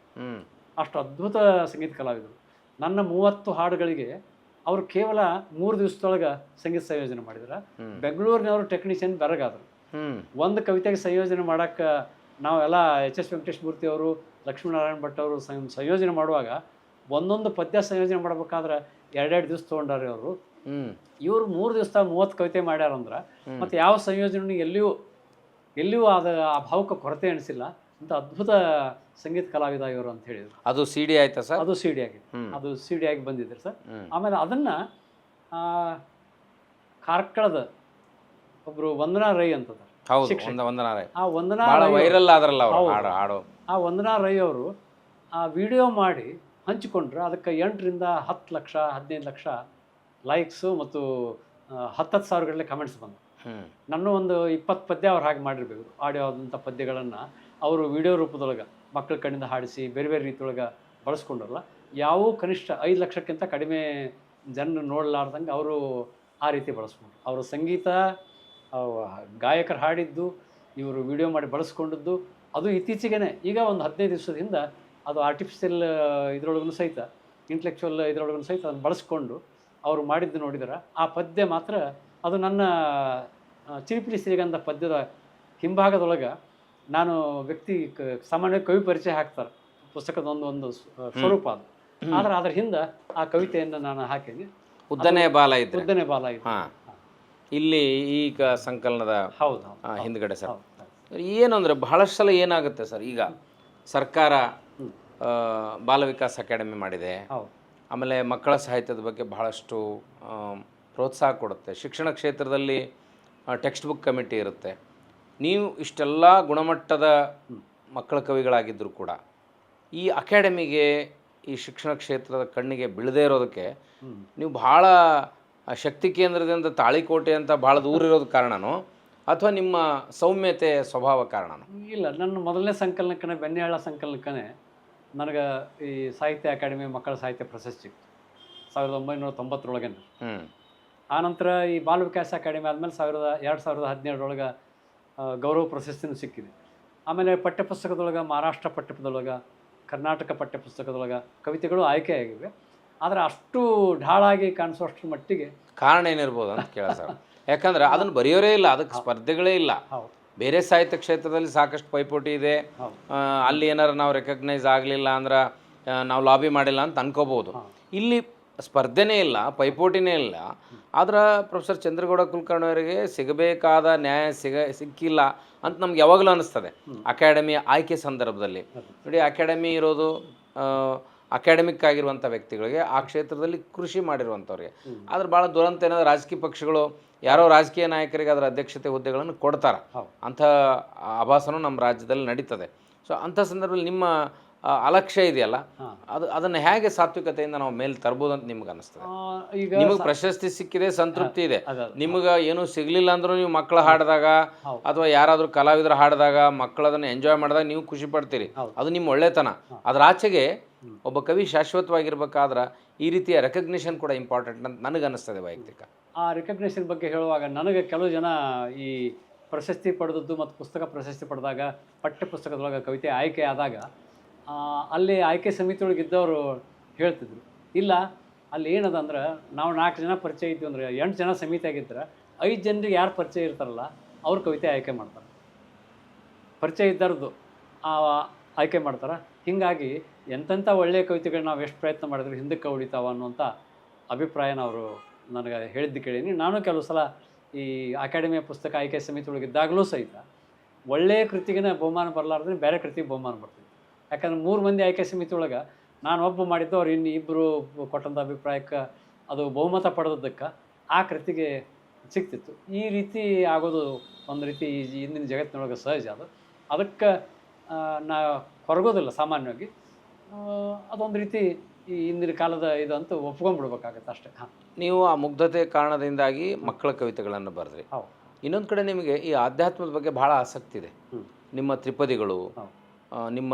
Speaker 1: ಅಷ್ಟು ಅದ್ಭುತ ಸಂಗೀತ ಕಲಾವಿದರು. ನನ್ನ 30 ಹಾಡುಗಳಿಗೆ ಅವರು ಕೇವಲ 3 ದಿವಸದೊಳಗೆ ಸಂಗೀತ ಸಂಯೋಜನೆ ಮಾಡಿದ್ರು. ಬೆಂಗಳೂರಿನವರು ಟೆಕ್ನಿಷಿಯನ್ ಬೆರಗಾದರು. ಒಂದು ಕವಿತೆಗೆ ಸಂಯೋಜನೆ ಮಾಡೋಕ್ಕೆ ನಾವೆಲ್ಲ HS ವೆಂಕಟೇಶ್ ಮೂರ್ತಿ ಅವರು, ಲಕ್ಷ್ಮೀನಾರಾಯಣ ಭಟ್ ಅವರು ಸಂಯೋಜನೆ ಮಾಡುವಾಗ ಒಂದೊಂದು ಪದ್ಯ ಸಂಯೋಜನೆ ಮಾಡ್ಬೇಕಾದ್ರೆ 2 ದಿವಸ ತೊಗೊಂಡಾರೆ ಅವರು. ಇವರು 3 ದಿವಸ 30 ಕವಿತೆ ಮಾಡ್ಯಾರಂದ್ರೆ ಮತ್ತು ಯಾವ ಸಂಯೋಜನೆ ಎಲ್ಲಿಯೂ ಆ ಭಾವಕ್ಕೆ ಕೊರತೆ ಅನಿಸಿಲ್ಲ. ಅಂತ ಅದ್ಭುತ ಸಂಗೀತ ಕಲಾವಿದ ಇವರು ಅಂತ ಹೇಳಿದ್ರು.
Speaker 2: ಅದು CD ಆಯ್ತಾ ಸರ್?
Speaker 1: ಅದು CD ಆಗಿದೆ. ಅದು CD ಆಗಿ ಬಂದಿದ್ರು ಸರ್. ಆಮೇಲೆ ಅದನ್ನು ಕಾರ್ಕಳದ ಒಬ್ಬರು ವಂದನಾ ರೈ ಅಂತದ,
Speaker 2: ಆ
Speaker 1: ವಂದನಾ ರೈ ಅವರು ಆ ವಿಡಿಯೋ ಮಾಡಿ ಹಂಚಿಕೊಂಡ್ರೆ ಅದಕ್ಕೆ 8ರಿಂದ 10 ಲಕ್ಷ 15 ಲಕ್ಷ ಲೈಕ್ಸು ಮತ್ತು 10,000 ಗಟ್ಟಲೆ ಕಮೆಂಟ್ಸ್ ಬಂದು. ನನ್ನ ಒಂದು 20 ಪದ್ಯ ಅವ್ರು ಹಾಗೆ ಮಾಡಿರ್ಬೇಕು. ಆಡಿಯೋ ಆದಂಥ ಪದ್ಯಗಳನ್ನು ಅವರು ವಿಡಿಯೋ ರೂಪದೊಳಗೆ ಮಕ್ಕಳ ಕಣ್ಣಿಂದ ಹಾಡಿಸಿ ಬೇರೆ ಬೇರೆ ರೀತಿಯೊಳಗೆ ಬಳಸ್ಕೊಂಡ್ರಲ್ಲ. ಯಾವ ಕನಿಷ್ಠ 5 ಲಕ್ಷಕ್ಕಿಂತ ಕಡಿಮೆ ಜನರು ನೋಡಲಾರ್ದಂಗೆ ಅವರು ಆ ರೀತಿ ಬಳಸ್ಕೊಂಡ್ರು. ಅವರು ಸಂಗೀತ ಗಾಯಕರು ಹಾಡಿದ್ದು ಇವರು ವಿಡಿಯೋ ಮಾಡಿ ಬಳಸ್ಕೊಂಡದ್ದು ಅದು ಇತ್ತೀಚೆಗೆ ಈಗ ಒಂದು 15 ದಿವಸದಿಂದ ಅದು ಆರ್ಟಿಫಿಷಿಯಲ್ ಇದರೊಳಗೂ ಸಹಿತ, ಇಂಟೆಲೆಕ್ಚುವಲ್ ಇದರೊಳಗೂ ಸಹಿತ ಅದನ್ನು ಬಳಸ್ಕೊಂಡು ಅವರು ಮಾಡಿದ್ದು ನೋಡಿದ್ರೆ ಆ ಪದ್ಯ ಮಾತ್ರ ಅದು ನನ್ನ ಚಿಲಿಪಿಲಿ ಸಿರಿಗಂಧ ಪದ್ಯದ ಹಿಂಭಾಗದೊಳಗೆ ನಾನು ಸಾಮಾನ್ಯ ಕವಿ ಪರಿಚಯ ಹಾಕ್ತಾರೆ, ಪುಸ್ತಕದ ಒಂದು ಸ್ವರೂಪ ಅದು. ಆದರೆ ಅದ್ರ ಹಿಂದೆ ಆ ಕವಿತೆಯನ್ನು ನಾನು ಹಾಕೀನಿ.
Speaker 2: ಉದ್ದನೆ ಬಾಲ ಇಲ್ಲಿ ಈಗ ಸಂಕಲನದ ಹಿಂದ್ಗಡೆ ಸರ್. ಏನು ಅಂದರೆ ಬಹಳಷ್ಟು ಸಲ ಏನಾಗುತ್ತೆ ಸರ್, ಈಗ ಸರ್ಕಾರ ಬಾಲ ವಿಕಾಸ್ ಅಕಾಡೆಮಿ ಮಾಡಿದೆ, ಆಮೇಲೆ ಮಕ್ಕಳ ಸಾಹಿತ್ಯದ ಬಗ್ಗೆ ಬಹಳಷ್ಟು ಪ್ರೋತ್ಸಾಹ ಕೊಡುತ್ತೆ. ಶಿಕ್ಷಣ ಕ್ಷೇತ್ರದಲ್ಲಿ ಟೆಕ್ಸ್ಟ್ ಬುಕ್ ಕಮಿಟಿ ಇರುತ್ತೆ. ನೀವು ಇಷ್ಟೆಲ್ಲ ಗುಣಮಟ್ಟದ ಮಕ್ಕಳ ಕವಿಗಳಾಗಿದ್ದರೂ ಕೂಡ ಈ ಅಕಾಡೆಮಿಗೆ, ಈ ಶಿಕ್ಷಣ ಕ್ಷೇತ್ರದ ಕಣ್ಣಿಗೆ ಬೀಳದೇ ಇರೋದಕ್ಕೆ ನೀವು ಭಾಳ ಶಕ್ತಿ ಕೇಂದ್ರದಿಂದ ತಾಳಿಕೋಟೆ ಅಂತ ಭಾಳ ದೂರ ಇರೋದು ಕಾರಣನೋ ಅಥವಾ ನಿಮ್ಮ ಸೌಮ್ಯತೆ ಸ್ವಭಾವ ಕಾರಣನೋ?
Speaker 1: ಇಲ್ಲ, ನನ್ನ ಮೊದಲನೇ ಸಂಕಲನಕ್ಕನೇ, ಬೆಣ್ಣೆಹಳ್ಳ ಸಂಕಲನಕ್ಕನೇ ನನಗೆ ಈ ಸಾಹಿತ್ಯ ಅಕಾಡೆಮಿ ಮಕ್ಕಳ ಸಾಹಿತ್ಯ ಪ್ರಶಸ್ತಿ ಸಿಕ್ತು 1990 ಆನಂತರ ಈ ಬಾಲ ವಿಕಾಸ ಅಕಾಡೆಮಿ ಆದಮೇಲೆ 2017 ಗೌರವ ಪ್ರಶಸ್ತಿನೂ ಸಿಕ್ಕಿದೆ. ಆಮೇಲೆ ಪಠ್ಯಪುಸ್ತಕದೊಳಗೆ ಮಹಾರಾಷ್ಟ್ರ ಪಠ್ಯಪುಸ್ತಕದೊಳಗೆ, ಕರ್ನಾಟಕ ಪಠ್ಯಪುಸ್ತಕದೊಳಗೆ ಕವಿತೆಗಳು ಆಯ್ಕೆಯಾಗಿವೆ. ಆದರೆ ಅಷ್ಟು ಢಾಳಾಗಿ ಕಾಣಿಸೋಷ್ಟ್ರ ಮಟ್ಟಿಗೆ
Speaker 2: ಕಾರಣ ಏನಿರ್ಬೋದು ಅಂತ ಕೇಳ ಸರ್. ಯಾಕಂದ್ರೆ ಅದನ್ನು ಬರೆಯೋರೇ ಇಲ್ಲ, ಅದಕ್ಕೆ ಸ್ಪರ್ಧೆಗಳೇ ಇಲ್ಲ. ಬೇರೆ ಸಾಹಿತ್ಯ ಕ್ಷೇತ್ರದಲ್ಲಿ ಸಾಕಷ್ಟು ಪೈಪೋಟಿ ಇದೆ. ಅಲ್ಲಿ ಏನಾರು ನಾವು ರೆಕಗ್ನೈಸ್ ಆಗಲಿಲ್ಲ ಅಂದ್ರೆ ನಾವು ಲಾಬಿ ಮಾಡಿಲ್ಲ ಅಂತ ಅನ್ಕೋಬೋದು. ಇಲ್ಲಿ ಸ್ಪರ್ಧೆನೇ ಇಲ್ಲ, ಪೈಪೋಟಿನೇ ಇಲ್ಲ. ಆದ್ರೆ ಪ್ರೊಫೆಸರ್ ಚಂದ್ರಗೌಡ ಕುಲಕರ್ಣಿ ಅವರಿಗೆ ಸಿಗಬೇಕಾದ ನ್ಯಾಯ ಸಿಕ್ಕಿಲ್ಲ ಅಂತ ನಮ್ಗೆ ಯಾವಾಗಲೂ ಅನ್ನಿಸ್ತದೆ ಅಕಾಡೆಮಿ ಆಯ್ಕೆ ಸಂದರ್ಭದಲ್ಲಿ. ನೋಡಿ, ಅಕಾಡೆಮಿ ಇರೋದು ಅಕಾಡೆಮಿಕ್ ಆಗಿರುವಂಥ ವ್ಯಕ್ತಿಗಳಿಗೆ, ಆ ಕ್ಷೇತ್ರದಲ್ಲಿ ಕೃಷಿ ಮಾಡಿರುವಂಥವ್ರಿಗೆ. ಆದ್ರೆ ಭಾಳ ದುರಂತ ಏನಾದ್ರು ರಾಜಕೀಯ ಪಕ್ಷಗಳು ಯಾರೋ ರಾಜಕೀಯ ನಾಯಕರಿಗೆ ಅದರ ಅಧ್ಯಕ್ಷತೆ ಹುದ್ದೆಗಳನ್ನು ಕೊಡ್ತಾರೆ. ಅಂಥ ಆಭಾಸನೂ ನಮ್ಮ ರಾಜ್ಯದಲ್ಲಿ ನಡೀತದೆ. ಸೊ ಅಂಥ ಸಂದರ್ಭದಲ್ಲಿ ನಿಮ್ಮ ಅಲಕ್ಷ್ಯ ಇದೆಯಲ್ಲ, ಅದನ್ನು ಹೇಗೆ ಸಾತ್ವಿಕತೆಯಿಂದ ನಾವು ಮೇಲೆ ತರ್ಬೋದು ಅಂತ ನಿಮ್ಗೆ ಅನಿಸ್ತದೆ? ಈಗ ನಿಮಗೆ ಪ್ರಶಸ್ತಿ ಸಿಕ್ಕಿದೆ, ಸಂತೃಪ್ತಿ ಇದೆ. ನಿಮಗೆ ಏನೂ ಸಿಗಲಿಲ್ಲ ಅಂದ್ರೂ ನೀವು ಮಕ್ಕಳು ಹಾಡಿದಾಗ ಅಥವಾ ಯಾರಾದರೂ ಕಲಾವಿದರು ಹಾಡಿದಾಗ ಮಕ್ಕಳು ಅದನ್ನು ಎಂಜಾಯ್ ಮಾಡಿದಾಗ ನೀವು ಖುಷಿ ಪಡ್ತೀರಿ, ಅದು ನಿಮ್ಮ ಒಳ್ಳೆತನ. ಅದರ ಆಚೆಗೆ ಒಬ್ಬ ಕವಿ ಶಾಶ್ವತವಾಗಿರ್ಬೇಕಾದ್ರೆ ಈ ರೀತಿಯ ರೆಕಗ್ನಿಷನ್ ಕೂಡ ಇಂಪಾರ್ಟೆಂಟ್ ಅಂತ ನನಗನ್ನಿಸ್ತದೆ ವೈಯಕ್ತಿಕ.
Speaker 1: ಆ ರೆಕಗ್ನಿಷನ್ ಬಗ್ಗೆ ಹೇಳುವಾಗ ನನಗೆ ಕೆಲವು ಜನ ಈ ಪ್ರಶಸ್ತಿ ಪಡೆದದ್ದು ಮತ್ತು ಪುಸ್ತಕ ಪ್ರಶಸ್ತಿ ಪಡೆದಾಗ ಪಠ್ಯ ಪುಸ್ತಕದೊಳಗೆ ಕವಿತೆ ಆಯ್ಕೆ ಆದಾಗ ಅಲ್ಲಿ ಆಯ್ಕೆ ಸಮಿತಿಯೊಳಗೆ ಇದ್ದವರು ಹೇಳ್ತಿದ್ರು, ಇಲ್ಲ ಅಲ್ಲಿ ಏನದ ಅಂದ್ರೆ ನಾವು 4 ಜನ ಪರಿಚಯ ಇದ್ವಿ ಅಂದರೆ 8 ಜನ ಸಮಿತಿ ಆಗಿದ್ರೆ 5 ಜನರಿಗೆ ಯಾರು ಪರಿಚಯ ಇರ್ತಾರಲ್ಲ ಅವ್ರು ಕವಿತೆ ಆಯ್ಕೆ ಮಾಡ್ತಾರೆ, ಪರಿಚಯ ಇದ್ದಾರದು ಆಯ್ಕೆ ಮಾಡ್ತಾರೆ. ಹೀಗಾಗಿ ಎಂತೆಂಥ ಒಳ್ಳೆಯ ಕವಿತೆಗಳು ನಾವು ಎಷ್ಟು ಪ್ರಯತ್ನ ಮಾಡಿದ್ರು ಹಿಂದಕ್ಕೆ ಉಳಿತಾವ ಅನ್ನುವಂಥ ಅಭಿಪ್ರಾಯನ ಅವರು ನನಗೆ ಹೇಳಿದ್ದು ಕೇಳೀನಿ. ನಾನು ಕೆಲವು ಸಲ ಈ ಅಕಾಡೆಮಿಯ ಪುಸ್ತಕ ಆಯ್ಕೆ ಸಮಿತಿ ಒಳಗಿದ್ದಾಗಲೂ ಸಹಿತ ಒಳ್ಳೆಯ ಕೃತಿಗಿನ ಬಹುಮಾನ ಬರಲಾರ್ದ್ರೆ ಬೇರೆ ಕೃತಿಗೆ ಬಹುಮಾನ ಬರ್ತಿತ್ತು. ಯಾಕಂದ್ರೆ 3 ಮಂದಿ ಆಯ್ಕೆ ಸಮಿತಿ ಒಳಗೆ ನಾನು ಒಬ್ಬ ಮಾಡಿದ್ದು, ಅವ್ರು ಇನ್ನು ಇಬ್ಬರು ಕೊಟ್ಟಂಥ ಅಭಿಪ್ರಾಯಕ್ಕೆ ಅದು ಬಹುಮತ ಪಡೆದದ್ದಕ್ಕೆ ಆ ಕೃತಿಗೆ ಸಿಗ್ತಿತ್ತು. ಈ ರೀತಿ ಆಗೋದು ಒಂದು ರೀತಿ ಈ ಇಂದಿನ ಜಗತ್ತಿನೊಳಗೆ ಸಹಜ. ಅದಕ್ಕೆ ನಾ ಹೊರಗೋದಿಲ್ಲ ಸಾಮಾನ್ಯವಾಗಿ. ಅದೊಂದು ರೀತಿ ಈ ಹಿಂದಿನ ಕಾಲದ ಇದಂತೂ ಒಪ್ಕೊಂಡ್ಬಿಡ್ಬೇಕಾಗತ್ತೆ ಅಷ್ಟೇ. ಹಾಂ,
Speaker 2: ನೀವು ಆ ಮುಗ್ಧತೆ ಕಾರಣದಿಂದಾಗಿ ಮಕ್ಕಳ ಕವಿತೆಗಳನ್ನು ಬರೆದ್ರಿ.
Speaker 1: ಹೌದು.
Speaker 2: ಇನ್ನೊಂದು ಕಡೆ ನಿಮಗೆ ಈ ಆಧ್ಯಾತ್ಮದ ಬಗ್ಗೆ ಬಹಳ ಆಸಕ್ತಿ ಇದೆ. ನಿಮ್ಮ ತ್ರಿಪದಿಗಳು, ನಿಮ್ಮ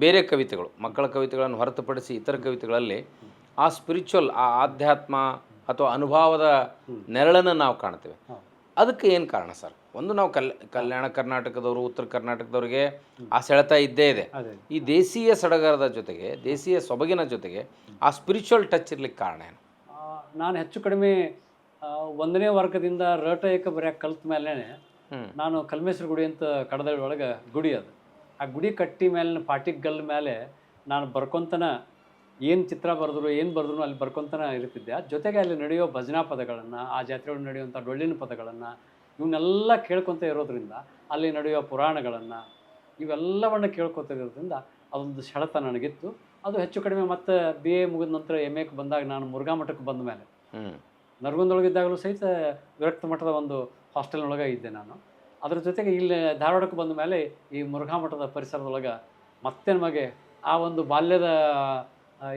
Speaker 2: ಬೇರೆ ಕವಿತೆಗಳು, ಮಕ್ಕಳ ಕವಿತೆಗಳನ್ನು ಹೊರತುಪಡಿಸಿ ಇತರ ಕವಿತೆಗಳಲ್ಲಿ ಆ ಸ್ಪಿರಿಚುವಲ್, ಆ ಆಧ್ಯಾತ್ಮ ಅಥವಾ ಅನುಭವದ ನೆರಳನ್ನು ನಾವು ಕಾಣ್ತೇವೆ. ಅದಕ್ಕೆ ಏನು ಕಾರಣ ಸರ್? ಒಂದು ನಾವು ಕಲ್ಯಾಣ ಕರ್ನಾಟಕದವರು, ಉತ್ತರ ಕರ್ನಾಟಕದವ್ರಿಗೆ ಆ ಸೆಳೆತ ಇದ್ದೇ ಇದೆ. ಈ ದೇಶೀಯ ಸಡಗರದ ಜೊತೆಗೆ, ದೇಶೀಯ ಸೊಬಗಿನ ಜೊತೆಗೆ ಆ ಸ್ಪಿರಿಚುವಲ್ ಟಚ್ ಇರ್ಲಿಕ್ಕೆ ಕಾರಣ ಏನು?
Speaker 1: ನಾನು ಹೆಚ್ಚು ಕಡಿಮೆ 1ನೇ ವರ್ಗದಿಂದ ಏಕ ಬರೆಯೋಕೆ ಕಲ್ತ ಮೇಲೆ ನಾನು ಕಲ್ಮೇಶ್ವರ ಗುಡಿ ಅಂತ ಕಡದಳ್ಳಿ ಒಳಗೆ ಗುಡಿ ಅದು. ಆ ಗುಡಿ ಕಟ್ಟಿ ಮೇಲಿನ ಪಾಟಿಗಲ್ ಮೇಲೆ ನಾನು ಬರ್ಕೊತನ ಏನು ಚಿತ್ರ ಬರೆದ್ರು ಏನು ಬರೆದ್ರು ಅಲ್ಲಿ ಬರ್ಕೊತನ ಇರ್ತಿದ್ದೆ. ಜೊತೆಗೆ ಅಲ್ಲಿ ನಡೆಯೋ ಭಜನಾ ಪದಗಳನ್ನು, ಆ ಜಾತ್ರೆಯೊಳಗೆ ನಡೆಯುವಂಥ ಡೊಳ್ಳಿನ ಪದಗಳನ್ನು ಇವನ್ನೆಲ್ಲ ಕೇಳ್ಕೊತ ಇರೋದ್ರಿಂದ, ಅಲ್ಲಿ ನಡೆಯೋ ಪುರಾಣಗಳನ್ನು ಇವೆಲ್ಲವನ್ನು ಕೇಳ್ಕೊತ ಇರೋದ್ರಿಂದ ಅದೊಂದು ಸೆಳೆತ ನನಗಿತ್ತು. ಅದು ಹೆಚ್ಚು ಕಡಿಮೆ ಮತ್ತು BA ಮುಗಿದ ನಂತರ MA ಬಂದಾಗ ನಾನು ಮುರುಘಾ ಮಠಕ್ಕೆ ಬಂದ ಮೇಲೆ, ನರಗುಂದೊಳಗಿದ್ದಾಗಲೂ ಸಹಿತ ವಿರಕ್ತ ಮಠದ ಒಂದು ಹಾಸ್ಟೆಲ್ನೊಳಗೆ ಇದ್ದೆ ನಾನು. ಅದ್ರ ಜೊತೆಗೆ ಇಲ್ಲಿ ಧಾರವಾಡಕ್ಕೆ ಬಂದ ಮೇಲೆ ಈ ಮುರುಘಾ ಮಠದ ಪರಿಸರದೊಳಗೆ ಮತ್ತೆ ನಮಗೆ ಆ ಒಂದು ಬಾಲ್ಯದ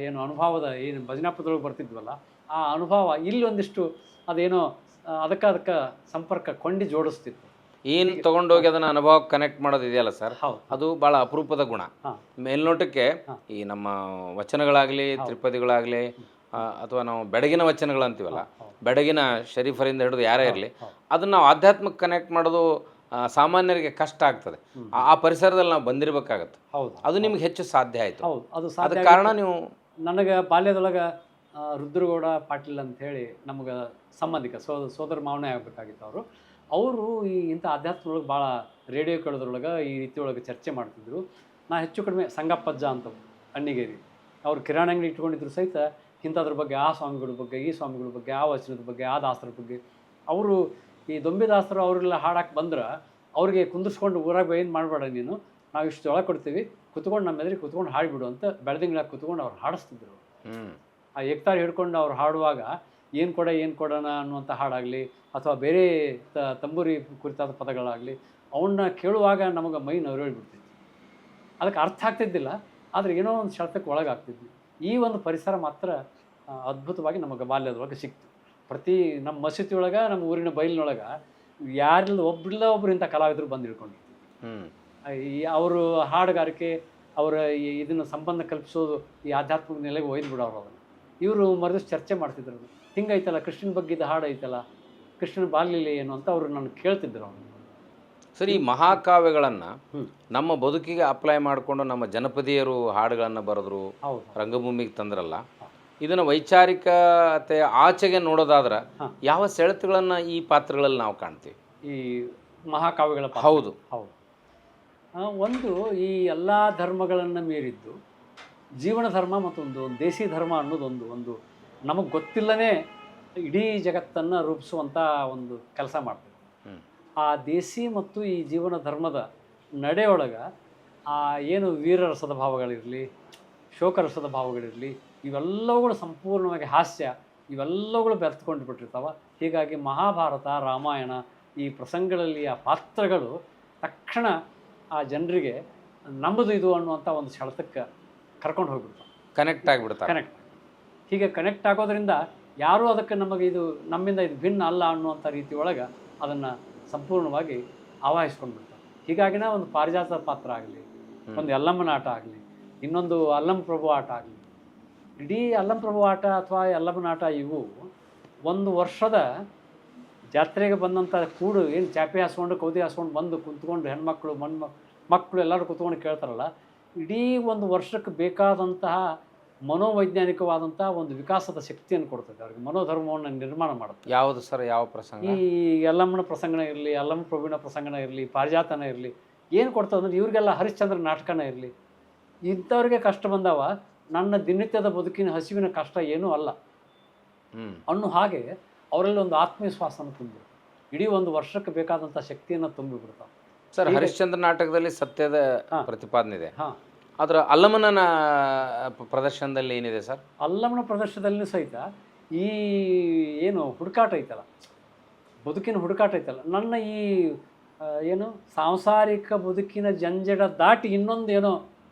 Speaker 1: ಏನು ಅನುಭವದ ಏನು ಭಜನಾ ಪದೊಳಗೆ ಬರ್ತಿದ್ವಲ್ಲ, ಆ ಅನುಭವ ಇಲ್ಲಿ ಒಂದಿಷ್ಟು ಅದೇನೋ ಅದಕ್ಕೆ ಸಂಪರ್ಕ ಕೊಂಡಿ ಜೋಡಿಸ್ತಿತ್ತು.
Speaker 2: ಏನು ತೊಗೊಂಡೋಗಿ ಅದನ್ನು ಅನುಭವ ಕನೆಕ್ಟ್ ಮಾಡೋದಿದೆಯಲ್ಲ ಸರ್,
Speaker 1: ಹೌದು,
Speaker 2: ಅದು ಭಾಳ ಅಪರೂಪದ ಗುಣ. ಮೇಲ್ನೋಟಕ್ಕೆ ಈ ನಮ್ಮ ವಚನಗಳಾಗಲಿ, ತ್ರಿಪದಿಗಳಾಗಲಿ, ಅಥವಾ ನಾವು ಬೆಡಗಿನ ವಚನಗಳಂತೀವಲ್ಲ, ಬೆಡಗಿನ ಶರೀಫರಿಂದ ಹಿಡಿದು ಯಾರೇ ಇರಲಿ, ಅದನ್ನು ನಾವು ಆಧ್ಯಾತ್ಮಕ್ಕೆ ಕನೆಕ್ಟ್ ಮಾಡೋದು ಸಾಮಾನ್ಯರಿಗೆ ಕಷ್ಟ ಆಗ್ತದೆ. ಆ ಪರಿಸರದಲ್ಲಿ ನಾವು ಬಂದಿರಬೇಕಾಗತ್ತೆ.
Speaker 1: ಹೌದು,
Speaker 2: ಅದು ನಿಮ್ಗೆ ಹೆಚ್ಚು ಸಾಧ್ಯ ಆಯಿತು.
Speaker 1: ಹೌದು, ಅದು
Speaker 2: ಅದಕ್ಕೆ ಕಾರಣ ನೀವು
Speaker 1: ನನಗೆ ಬಾಲ್ಯದೊಳಗೆ ರುದ್ರಗೌಡ ಪಾಟೀಲ್ ಅಂಥೇಳಿ ನಮಗೆ ಸಂಬಂಧಿಕ ಸೋದರ ಮಾವನೇ ಆಗಬೇಕಾಗಿತ್ತು. ಅವರು ಈ ಇಂಥ ಆಧ್ಯಾತ್ಮದೊಳಗೆ ಭಾಳ ರೇಡಿಯೋ ಕೇಳೋದ್ರೊಳಗೆ ಈ ರೀತಿ ಒಳಗೆ ಚರ್ಚೆ ಮಾಡ್ತಿದ್ರು. ನಾ ಹೆಚ್ಚು ಕಡಿಮೆ ಸಂಗಪ್ಪಜ್ಜ ಅಂತ ಅಣ್ಣಿಗೇರಿ ಅವ್ರು ಕಿರಾಣಿ ಅಂಗಡಿ ಇಟ್ಕೊಂಡಿದ್ರು ಸಹಿತ ಇಂಥದ್ರ ಬಗ್ಗೆ, ಆ ಸ್ವಾಮಿಗಳ ಬಗ್ಗೆ, ಈ ಸ್ವಾಮಿಗಳ ಬಗ್ಗೆ, ಆ ವಚನದ ಬಗ್ಗೆ, ಆ ದಾಸರ ಬಗ್ಗೆ, ಅವರು ಈ ದೊಂಬಿದಾಸರು ಅವರೆಲ್ಲ ಹಾಡಕ್ಕೆ ಬಂದ್ರೆ ಅವ್ರಿಗೆ ಕುಂದಿಸ್ಕೊಂಡು ಊರಾಗ ಏನು ಮಾಡಬೇಡ ನೀನು, ನಾವು ಇಷ್ಟು ಒಳಗೆ ಕೊಡ್ತೀವಿ, ಕುತ್ಕೊಂಡು ನಮ್ಮ ಎದುರಿಗೆ ಕುತ್ಕೊಂಡು ಹಾಡಿಬಿಡು ಅಂತ ಬೆಳೆದಿಂಗ್ಳಾಗ ಕುತ್ಕೊಂಡು ಅವ್ರು ಹಾಡಿಸ್ತಿದ್ರು. ಆ ಏಕ್ತಾರಿ ಹಿಡ್ಕೊಂಡು ಅವ್ರು ಹಾಡುವಾಗ ಏನು ಕೊಡೋಣ ಅನ್ನುವಂಥ ಹಾಡಾಗಲಿ ಅಥವಾ ಬೇರೆ ತಂಬೂರಿ ಕುರಿತಾದ ಪದಗಳಾಗಲಿ ಅವನ್ನ ಕೇಳುವಾಗ ನಮಗೆ ಮೈ ನವರೇಳ್ಬಿಡ್ತಿದ್ವಿ. ಅದಕ್ಕೆ ಅರ್ಥ ಆಗ್ತಿದ್ದಿಲ್ಲ, ಆದರೆ ಏನೋ ಒಂದು ಸೆಳೆತಕ್ಕೆ ಒಳಗಾಗ್ತಿದ್ವಿ. ಈ ಒಂದು ಪರಿಸರ ಮಾತ್ರ ಅದ್ಭುತವಾಗಿ ನಮಗೆ ಬಾಲ್ಯದೊಳಗೆ ಸಿಕ್ತು. ಪ್ರತಿ ನಮ್ಮ ಮಸೀದಿ ಒಳಗೆ, ನಮ್ಮ ಊರಿನ ಬೈಲಿನೊಳಗೆ ಯಾರಿಲ್ಲ ಒಬ್ಬರು ಇಂಥ ಕಲಾವಿದರು ಬಂದು ಹಿಡ್ಕೊಂಡಿರ್ತೀವಿ. ಈ ಅವರು ಹಾಡುಗಾರಿಕೆ, ಅವರ ಇದನ್ನು ಸಂಬಂಧ ಕಲ್ಪಿಸೋದು ಈ ಆಧ್ಯಾತ್ಮಿಕ ನೆಲೆಗೆ ಒಯ್ದು ಬಿಡೋರು. ಅದನ್ನು ಇವರು ಮರದಿವ್ಸ ಚರ್ಚೆ ಮಾಡ್ತಿದ್ರು. ಹಿಂಗೈತಲ್ಲ, ಕೃಷ್ಣನ ಬಗ್ಗಿದ್ದ ಹಾಡು ಐತಲ್ಲ, ಕೃಷ್ಣನ ಬಾಲ್ಯಲೀಲೆ ಏನು ಅಂತ ಅವರು ನಾನು ಕೇಳ್ತಿದ್ರು. ಅವನು
Speaker 2: ಸರಿ, ಈ ಮಹಾಕಾವ್ಯಗಳನ್ನು ನಮ್ಮ ಬದುಕಿಗೆ ಅಪ್ಲೈ ಮಾಡಿಕೊಂಡು ನಮ್ಮ ಜನಪದೀಯರು ಹಾಡುಗಳನ್ನು ಬರೆದ್ರು, ರಂಗಭೂಮಿಗೆ ತಂದ್ರಲ್ಲ, ಇದನ್ನು ವೈಚಾರಿಕತೆ ಆಚೆಗೆ ನೋಡೋದಾದ್ರೆ ಯಾವ ಸೆಳೆತಗಳನ್ನು ಈ ಪಾತ್ರಗಳಲ್ಲಿ ನಾವು ಕಾಣ್ತೀವಿ? ಈ
Speaker 1: ಮಹಾಕಾವ್ಯಗಳ
Speaker 2: ಹೌದು
Speaker 1: ಹೌದು ಒಂದು ಈ ಎಲ್ಲ ಧರ್ಮಗಳನ್ನು ಮೀರಿದ್ದು ಜೀವನ ಧರ್ಮ ಮತ್ತೊಂದು ದೇಸಿ ಧರ್ಮ ಅನ್ನೋದೊಂದು ನಮಗೆ ಗೊತ್ತಿಲ್ಲನೇ ಇಡೀ ಜಗತ್ತನ್ನು ರೂಪಿಸುವಂಥ ಒಂದು ಕೆಲಸ ಮಾಡ್ತೀವಿ. ಆ ದೇಸಿ ಮತ್ತು ಈ ಜೀವನ ಧರ್ಮದ ನಡೆಯೊಳಗೆ ಆ ಏನು ವೀರರಸದ ಭಾವಗಳಿರಲಿ, ಶೋಕರಸದ ಭಾವಗಳಿರಲಿ, ಇವೆಲ್ಲವುಗಳು ಸಂಪೂರ್ಣವಾಗಿ ಹಾಸ್ಯ, ಇವೆಲ್ಲವುಗಳು ಬೆರೆತ್ಕೊಂಡು ಬಿಟ್ಟಿರ್ತಾವೆ. ಹೀಗಾಗಿ ಮಹಾಭಾರತ, ರಾಮಾಯಣ ಈ ಪ್ರಸಂಗಗಳಲ್ಲಿ ಆ ಪಾತ್ರಗಳು ತಕ್ಷಣ ಆ ಜನರಿಗೆ ನಮ್ಮದು ಇದು ಅನ್ನುವಂಥ ಒಂದು ಸೆಳೆತಕ್ಕೆ ಕರ್ಕೊಂಡು ಹೋಗ್ಬಿಡ್ತಾವೆ,
Speaker 2: ಕನೆಕ್ಟ್ ಆಗಿಬಿಡ್ತಾರೆ.
Speaker 1: ಹೀಗೆ ಕನೆಕ್ಟ್ ಆಗೋದ್ರಿಂದ ಯಾರೂ ಅದಕ್ಕೆ ನಮಗೆ ಇದು ನಮ್ಮಿಂದ ಇದು ಭಿನ್ನ ಅಲ್ಲ ಅನ್ನುವಂಥ ರೀತಿ ಒಳಗೆ ಅದನ್ನು ಸಂಪೂರ್ಣವಾಗಿ ಆವಾಹಿಸ್ಕೊಂಡ್ಬಿಡ್ತಾರೆ. ಹೀಗಾಗಿನ ಒಂದು ಪಾರಿಜಾತ ಪಾತ್ರ ಆಗಲಿ, ಒಂದು ಯಲ್ಲಮ್ಮನ ಆಟ ಆಗಲಿ, ಇನ್ನೊಂದು ಅಲ್ಲಂ ಪ್ರಭು ಆಟ ಆಗಲಿ, ಇಡೀ ಅಲ್ಲಂ ಪ್ರಭು ಆಟ ಅಥವಾ ಯಲ್ಲಮ್ಮನ ಆಟ ಇವು ಒಂದು ವರ್ಷದ ಜಾತ್ರೆಗೆ ಬಂದಂಥ ಕೂಡು ಏನು ಚಾಪೆ ಹಾಸ್ಕೊಂಡು ಕೌದಿ ಹಾಸ್ಕೊಂಡು ಬಂದು ಕುಂತ್ಕೊಂಡು ಹೆಣ್ಮಕ್ಳು ಮಕ್ಕಳು ಎಲ್ಲರೂ ಕುತ್ಕೊಂಡು ಕೇಳ್ತಾರಲ್ಲ, ಇಡೀ ಒಂದು ವರ್ಷಕ್ಕೆ ಬೇಕಾದಂತಹ ಮನೋವೈಜ್ಞಾನಿಕವಾದಂಥ ಒಂದು ವಿಕಾಸದ ಶಕ್ತಿಯನ್ನು ಕೊಡ್ತದೆ ಅವ್ರಿಗೆ, ಮನೋಧರ್ಮವನ್ನು ನಿರ್ಮಾಣ ಮಾಡುತ್ತೆ.
Speaker 2: ಯಾವುದು ಸರ್? ಯಾವ ಪ್ರಸಂಗ?
Speaker 1: ಈ ಯಲ್ಲಮ್ಮನ ಪ್ರಸಂಗನ ಇರಲಿ, ಅಲ್ಲಮ್ಮ ಪ್ರಭುವಿನ ಪ್ರಸಂಗನ ಇರಲಿ, ಪಾರಿಜಾತನ ಇರಲಿ, ಏನು ಕೊಡ್ತದೆ ಅಂದ್ರೆ ಇವರಿಗೆಲ್ಲ ಹರಿಶ್ಚಂದ್ರ ನಾಟಕನ ಇರಲಿ, ಇಂಥವ್ರಿಗೆ ಕಷ್ಟ ಬಂದವ ನನ್ನ ದಿನನಿತ್ಯದ ಬದುಕಿನ ಹಸಿವಿನ ಕಷ್ಟ ಏನೂ ಅಲ್ಲ ಅನ್ನೋ ಹಾಗೆ ಅವರಲ್ಲಿ ಒಂದು ಆತ್ಮವಿಶ್ವಾಸನ ತುಂಬಿರು. ಇಡೀ ಒಂದು ವರ್ಷಕ್ಕೆ ಬೇಕಾದಂಥ ಶಕ್ತಿಯನ್ನು ತುಂಬಿಬಿಡ್ತಾವೆ.
Speaker 2: ಸರ್, ಹರಿಶ್ಚಂದ್ರ ನಾಟಕದಲ್ಲಿ ಸತ್ಯದ ಪ್ರತಿಪಾದನೆ ಇದೆ.
Speaker 1: ಹಾಂ,
Speaker 2: ಅದರ ಅಲ್ಲಮನ ಪ್ರದರ್ಶನದಲ್ಲಿ ಏನಿದೆ ಸರ್?
Speaker 1: ಅಲ್ಲಮನ ಪ್ರದರ್ಶನದಲ್ಲಿ ಸಹಿತ ಈ ಏನು ಹುಡುಕಾಟ ಐತಲ್ಲ, ಬದುಕಿನ ಹುಡುಕಾಟ ಐತಲ್ಲ, ನನ್ನ ಈ ಏನು ಸಾಂಸಾರಿಕ ಬದುಕಿನ ಜಂಜಡ ದಾಟಿ ಇನ್ನೊಂದು ಏನೋ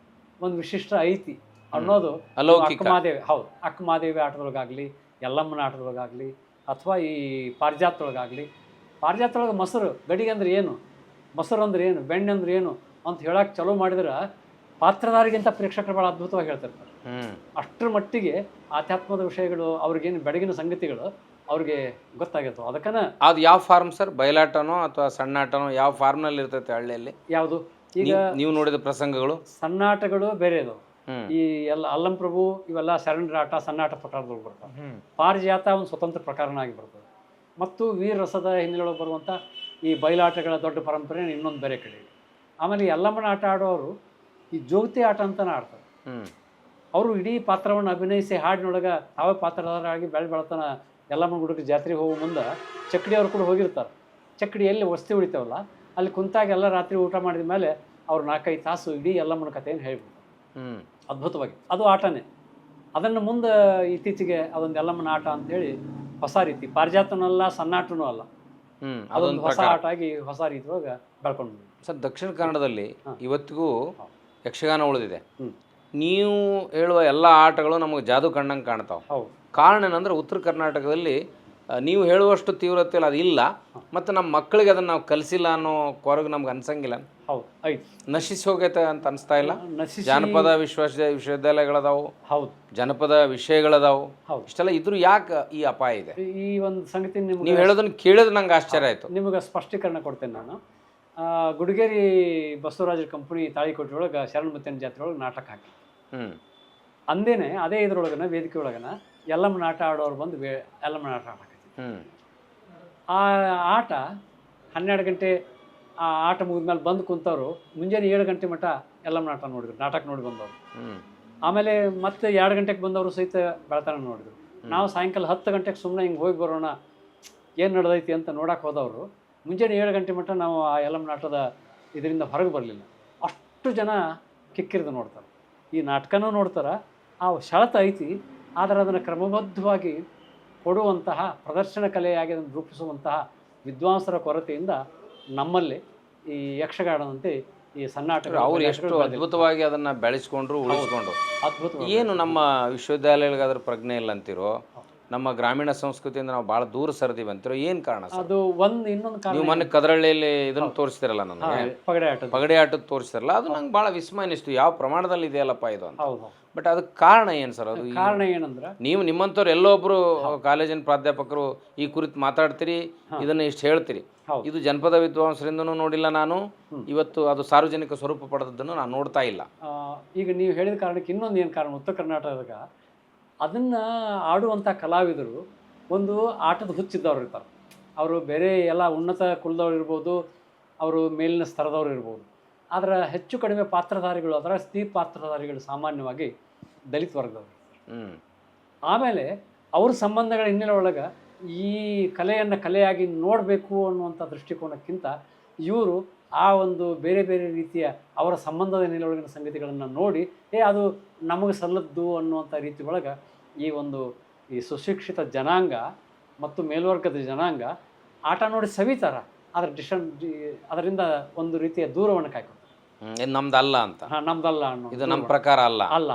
Speaker 1: ಒಂದು ವಿಶಿಷ್ಟ ಐತಿ ಅನ್ನೋದು
Speaker 2: ಅಲೌಕಿಕ.
Speaker 1: ಅಕ್ಕಮಹಾದೇವಿ, ಹೌದು, ಅಕ್ಕಮಹಾದೇವಿ ಆಟದೊಳಗಾಗಲಿ, ಯಲ್ಲಮ್ಮನ ಆಟದೊಳಗಾಗಲಿ, ಅಥವಾ ಈ ಪಾರಿಜಾತದೊಳಗಾಗಲಿ. ಪಾರಿಜಾತದೊಳಗೆ ಮೊಸರು ಗಡಿಗೆ ಅಂದ್ರೆ ಏನು, ಮೊಸರು ಅಂದ್ರೆ ಏನು, ಬೆಣ್ಣೆ ಅಂದ್ರೆ ಏನು ಅಂತ ಹೇಳಕ್ಕೆ ಚಲೋ ಮಾಡಿದ್ರೆ ಪಾತ್ರಧಾರಿಗಿಂತ ಪ್ರೇಕ್ಷಕರು ಭಾಳ ಅದ್ಭುತವಾಗಿ ಹೇಳ್ತಿರ್ತಾರೆ. ಅಷ್ಟರ ಮಟ್ಟಿಗೆ ಆಧ್ಯಾತ್ಮದ ವಿಷಯಗಳು, ಅವ್ರಿಗೇನು ಬೆಳಗಿನ ಸಂಗತಿಗಳು ಅವ್ರಿಗೆ ಗೊತ್ತಾಗಿರ್ತವೆ. ಅದಕ್ಕನ
Speaker 2: ಅದು ಯಾವ ಫಾರ್ಮ್ ಸರ್? ಬಯಲಾಟನೋ ಅಥವಾ ಸಣ್ಣಾಟನೋ? ಯಾವ ಫಾರ್ಮ್ನಲ್ಲಿ ಇರ್ತೈತೆ ಹಳ್ಳಿಯಲ್ಲಿ?
Speaker 1: ಯಾವುದು ಈಗ
Speaker 2: ನೀವು ನೋಡಿದ ಪ್ರಸಂಗಗಳು?
Speaker 1: ಸಣ್ಣಾಟಗಳು ಬೇರೆ ಇದಾವೆ. ಈ ಎಲ್ಲ ಅಲ್ಲಂ ಪ್ರಭು ಇವೆಲ್ಲ ಸೆರೆಂಡರ್ ಆಟ ಸಣ್ಣಾಟ ಪ್ರಕಾರದೊಳಗೆ ಬರ್ತವೆ. ಪಾರಿಜಾತ ಒಂದು ಸ್ವತಂತ್ರ ಪ್ರಕಾರನಾಗಿ ಬರ್ತದೆ. ಮತ್ತು ವೀರ ರಸದ ಹಿನ್ನೆಲೆಯೊಳಗೆ ಬರುವಂಥ ಈ ಬಯಲಾಟಗಳ ದೊಡ್ಡ ಪರಂಪರೆ ಇನ್ನೊಂದು ಬೇರೆ ಕಡೆ ಇದೆ. ಆಮೇಲೆ ಯಲ್ಲಮ್ಮನ ಆಟ ಆಡೋರು ಈ ಜೋಗತಿ ಆಟ ಅಂತಲೇ ಆಡ್ತಾರೆ. ಅವರು ಇಡೀ ಪಾತ್ರವನ್ನು ಅಭಿನಯಿಸಿ ಹಾಡಿನೊಳಗೆ ತಾವೇ ಪಾತ್ರಧಾರಾಗಿ ಬೆಳತನ ಯಲ್ಲಮ್ಮನ ಗುಡಿಗೆ ಜಾತ್ರೆಗೆ ಹೋಗೋ ಮುಂದೆ ಚಕ್ಕಡಿಯವರು ಕೂಡ ಹೋಗಿರ್ತಾರೆ. ಚಕ್ಕಡಿ ಎಲ್ಲಿ ವಸ್ತಿ ಉಳಿತಾವಲ್ಲ ಅಲ್ಲಿ ಕುಂತಾಗ ಎಲ್ಲ ರಾತ್ರಿ ಊಟ ಮಾಡಿದ ಮೇಲೆ ಅವ್ರು 4-5 ತಾಸು ಇಡೀ ಯಲ್ಲಮ್ಮನ ಕಥೆಯನ್ನು ಹೇಳ್ಬಿಡ್ತಾರೆ ಅದ್ಭುತವಾಗಿ. ಅದು ಆಟನೇ. ಅದನ್ನು ಮುಂದೆ ಇತ್ತೀಚೆಗೆ ಅದೊಂದು ಯಲ್ಲಮ್ಮನ ಆಟ ಅಂತೇಳಿ ಹೊಸ ರೀತಿ, ಪಾರಿಜಾತನೂ ಅಲ್ಲ ಸಣ್ಣಾಟನೂ ಅಲ್ಲ, ಅದೊಂದು ಹೊಸ ಆಟ ಆಗಿ ಹೊಸ ರೀತಿ ಒಳಗೆ ಬೆಳ್ಕೊಂಡು.
Speaker 2: ಸರ್, ದಕ್ಷಿಣ ಕನ್ನಡದಲ್ಲಿ ಇವತ್ತಿಗೂ ಯಕ್ಷಗಾನ ಉಳಿದಿದೆ. ನೀವು ಹೇಳುವ ಎಲ್ಲ ಆಟಗಳು ನಮಗೆ ಜಾದು ಕಣ್ಣಂಗೆ ಕಾಣ್ತಾವೆ.
Speaker 1: ಹೌದು.
Speaker 2: ಕಾರಣ ಏನಂದ್ರೆ ಉತ್ತರ ಕರ್ನಾಟಕದಲ್ಲಿ ನೀವು ಹೇಳುವಷ್ಟು ತೀವ್ರತೆಯಲ್ಲಿ ಅದು ಇಲ್ಲ, ಮತ್ತು ನಮ್ಮ ಮಕ್ಕಳಿಗೆ ಅದನ್ನು ನಾವು ಕಲಿಸಿಲ್ಲ ಅನ್ನೋ ಕೊರಗು ನಮ್ಗೆ ಅನ್ಸಂಗಿಲ್ಲ.
Speaker 1: ಹೌದು, ಐದು
Speaker 2: ನಶಿಸಿ ಹೋಗೈತೆ ಅಂತ ಅನಿಸ್ತಾ ಇಲ್ಲ? ಜಾನಪದ ವಿಶ್ವವಿದ್ಯಾಲಯಗಳದಾವು,
Speaker 1: ಹೌದು,
Speaker 2: ಜನಪದ ವಿಷಯಗಳದಾವು,
Speaker 1: ಹೌದು,
Speaker 2: ಇಷ್ಟೆಲ್ಲ ಇದ್ರೂ ಯಾಕೆ ಈ ಅಪಾಯ ಇದೆ?
Speaker 1: ಈ ಒಂದು ಸಂಗತಿ
Speaker 2: ನೀವು ಹೇಳೋದನ್ನು ಕೇಳಿದ್ರೆ ನಂಗೆ ಆಶ್ಚರ್ಯ ಆಯಿತು.
Speaker 1: ನಿಮಗೆ ಸ್ಪಷ್ಟೀಕರಣ ಕೊಡ್ತೇನೆ ನಾನು. ಗುಡಿಗೇರಿ ಬಸವರಾಜರ ಕಂಪನಿ ತಾಳಿಕೋಟೆ ಒಳಗೆ ಶರಣಮುತ್ತನ ಜಾತ್ರೆ ಒಳಗೆ ನಾಟಕ ಹಾಕಿ ಅಂದೇನೆ ಅದೇ ಇದ್ರೊಳಗನ ವೇದಿಕೆ ಒಳಗನ ಯಲ್ಲಮ್ಮನ ಆಟ ಆಡೋರು ಬಂದು ಯಲ್ಲಮ್ಮನ ಆಟ ಆಡಕತ್ತಿ. ಆ ಆಟ 12 ಗಂಟೆ ಆ ಆಟ ಮುಗಿದ್ಮೇಲೆ ಬಂದು ಕುಂತವರು ಮುಂಜಾನೆ 7 ಗಂಟೆ ಮಟ್ಟ ಯಲ್ಲಮ್ಮನ ಆಟ ನೋಡಿದ್ರು, ನಾಟಕ ನೋಡಿ ಬಂದವರು. ಆಮೇಲೆ ಮತ್ತೆ 2 ಗಂಟೆಗೆ ಬಂದವರು ಸಹಿತ ಬೆಳತನ ನೋಡಿದ್ರು. ನಾವು ಸಾಯಂಕಾಲ 10 ಗಂಟೆಗೆ ಸುಮ್ಮನೆ ಹಿಂಗೆ ಹೋಗಿ ಬರೋಣ ಏನು ನಡೆದೈತಿ ಅಂತ ನೋಡಕ್ಕೆ ಹೋದವರು ಮುಂಜಾನೆ 7 ಗಂಟೆ ಮಟ್ಟ ನಾವು ಆ ಯಲ್ಲಮ್ಮನ ಆಟದ ಇದರಿಂದ ಹೊರಗೆ ಬರಲಿಲ್ಲ. ಅಷ್ಟು ಜನ ಕಿಕ್ಕಿರಿದು ನೋಡ್ತಾರೆ, ಈ ನಾಟಕನೂ ನೋಡ್ತಾರೆ, ಆ ಸೆಳೆತ ಐತಿ. ಆದರೆ ಅದನ್ನು ಕ್ರಮಬದ್ಧವಾಗಿ ಕೊಡುವಂತಹ ಪ್ರದರ್ಶನ ಕಲೆಯಾಗಿ ಅದನ್ನು ರೂಪಿಸುವಂತಹ ವಿದ್ವಾಂಸರ ಕೊರತೆಯಿಂದ ನಮ್ಮಲ್ಲಿ ಈ ಯಕ್ಷಗಾನದಂತೆ ಈ ಸಣ್ಣಾಟ
Speaker 2: ಅವ್ರು ಎಷ್ಟು ಅದ್ಭುತವಾಗಿ ಅದನ್ನು ಬೆಳೆಸ್ಕೊಂಡ್ರು, ಉಳಿಸ್ಕೊಂಡ್ರು.
Speaker 1: ಅದ್ಭುತ.
Speaker 2: ಏನು ನಮ್ಮ ವಿಶ್ವವಿದ್ಯಾಲಯಗಳಿಗೆ ಅದ್ರ ಪ್ರಜ್ಞೆ ಇಲ್ಲ ಅಂತಿರೋ, ನಮ್ಮ ಗ್ರಾಮೀಣ ಸಂಸ್ಕೃತಿಯಿಂದ ನಾವು ಭಾಳ ದೂರ ಸರಿದೀವಿ ಅಂತಿರೋ, ಏನು ಕಾರಣ?
Speaker 1: ಅದು ಇನ್ನೊಂದು ಕಾರಣ.
Speaker 2: ನೀವು ಮೊನ್ನೆ ಕದರಳ್ಳಿಯಲ್ಲಿ ಇದನ್ನು ತೋರಿಸ್ತಿರಲ್ಲ, ನನಗೆ ಪಗಡೆ ಆಟದ ತೋರಿಸ್ತಿರಲ್ಲ, ಅದು ನಂಗೆ ಭಾಳ ವಿಸ್ಮಯ ಅನಿಸ್ತು. ಯಾವ ಪ್ರಮಾಣದಲ್ಲಿ ಇದೆಯಲ್ಲಪ್ಪ ಇದು ಅಂತ. ಬಟ್ ಅದಕ್ಕೆ ಕಾರಣ ಏನು ಸರ್? ಅದು
Speaker 1: ಕಾರಣ ಏನಂದ್ರೆ,
Speaker 2: ನೀವು ನಿಮ್ಮಂಥವ್ರು ಎಲ್ಲೋ ಒಬ್ಬರು ಕಾಲೇಜಿನ ಪ್ರಾಧ್ಯಾಪಕರು ಈ ಕುರಿತು ಮಾತಾಡ್ತೀರಿ, ಇದನ್ನು ಇಷ್ಟು ಹೇಳ್ತೀರಿ. ಇದು ಜನಪದ ವಿದ್ವಾಂಸರಿಂದನೂ ನೋಡಿಲ್ಲ ನಾನು, ಇವತ್ತು ಅದು ಸಾರ್ವಜನಿಕ ಸ್ವರೂಪ ಪಡೆದದ್ದನ್ನು ನಾನು ನೋಡ್ತಾ ಇಲ್ಲ.
Speaker 1: ಈಗ ನೀವು ಹೇಳಿದ ಕಾರಣಕ್ಕೆ ಇನ್ನೊಂದು ಏನು ಕಾರಣ, ಉತ್ತರ ಕರ್ನಾಟಕದಾಗ ಅದನ್ನು ಆಡುವಂಥ ಕಲಾವಿದರು ಒಂದು ಆಟದ ಹುಚ್ಚಿದ್ದವ್ರು ಇರ್ತಾರೆ. ಅವರು ಬೇರೆ ಎಲ್ಲ ಉನ್ನತ ಕುಲದವ್ರು ಇರ್ಬೋದು, ಅವರು ಮೇಲಿನ ಸ್ತರದವ್ರು ಇರ್ಬೋದು. ಆದರೆ ಹೆಚ್ಚು ಕಡಿಮೆ ಪಾತ್ರಧಾರಿಗಳು, ಅದರ ಸ್ತ್ರೀ ಪಾತ್ರಧಾರಿಗಳು ಸಾಮಾನ್ಯವಾಗಿ ದಲಿತ ವರ್ಗದವರು. ಆಮೇಲೆ ಅವ್ರ ಸಂಬಂಧಗಳ ಹಿನ್ನೆಲೆ ಒಳಗೆ ಈ ಕಲೆಯನ್ನು ಕಲೆಯಾಗಿ ನೋಡಬೇಕು ಅನ್ನುವಂಥ ದೃಷ್ಟಿಕೋನಕ್ಕಿಂತ ಇವರು ಆ ಒಂದು ಬೇರೆ ಬೇರೆ ರೀತಿಯ ಅವರ ಸಂಬಂಧದ ಹಿನ್ನೆಲೆಯೊಳಗಿನ ಸಂಗತಿಗಳನ್ನು ನೋಡಿ ಅದು ನಮಗೆ ಸಲ್ಲದ್ದು ಅನ್ನುವಂಥ ರೀತಿ ಒಳಗೆ ಈ ಸುಶಿಕ್ಷಿತ ಜನಾಂಗ ಮತ್ತು ಮೇಲ್ವರ್ಗದ ಜನಾಂಗ ಆಟ ನೋಡಿ ಸವಿತಾರ. ಅದರಿಂದ ಒಂದು ರೀತಿಯ ದೂರವನ್ನು ಕಾಯ್ಕೊಂಡು
Speaker 2: ನಮ್ದಲ್ಲ ಅಂತ,
Speaker 1: ನಮ್ದಲ್ಲ ಅನ್ನೋ,
Speaker 2: ಇದು ನಮ್ಮ ಪ್ರಕಾರ
Speaker 1: ಅಲ್ಲ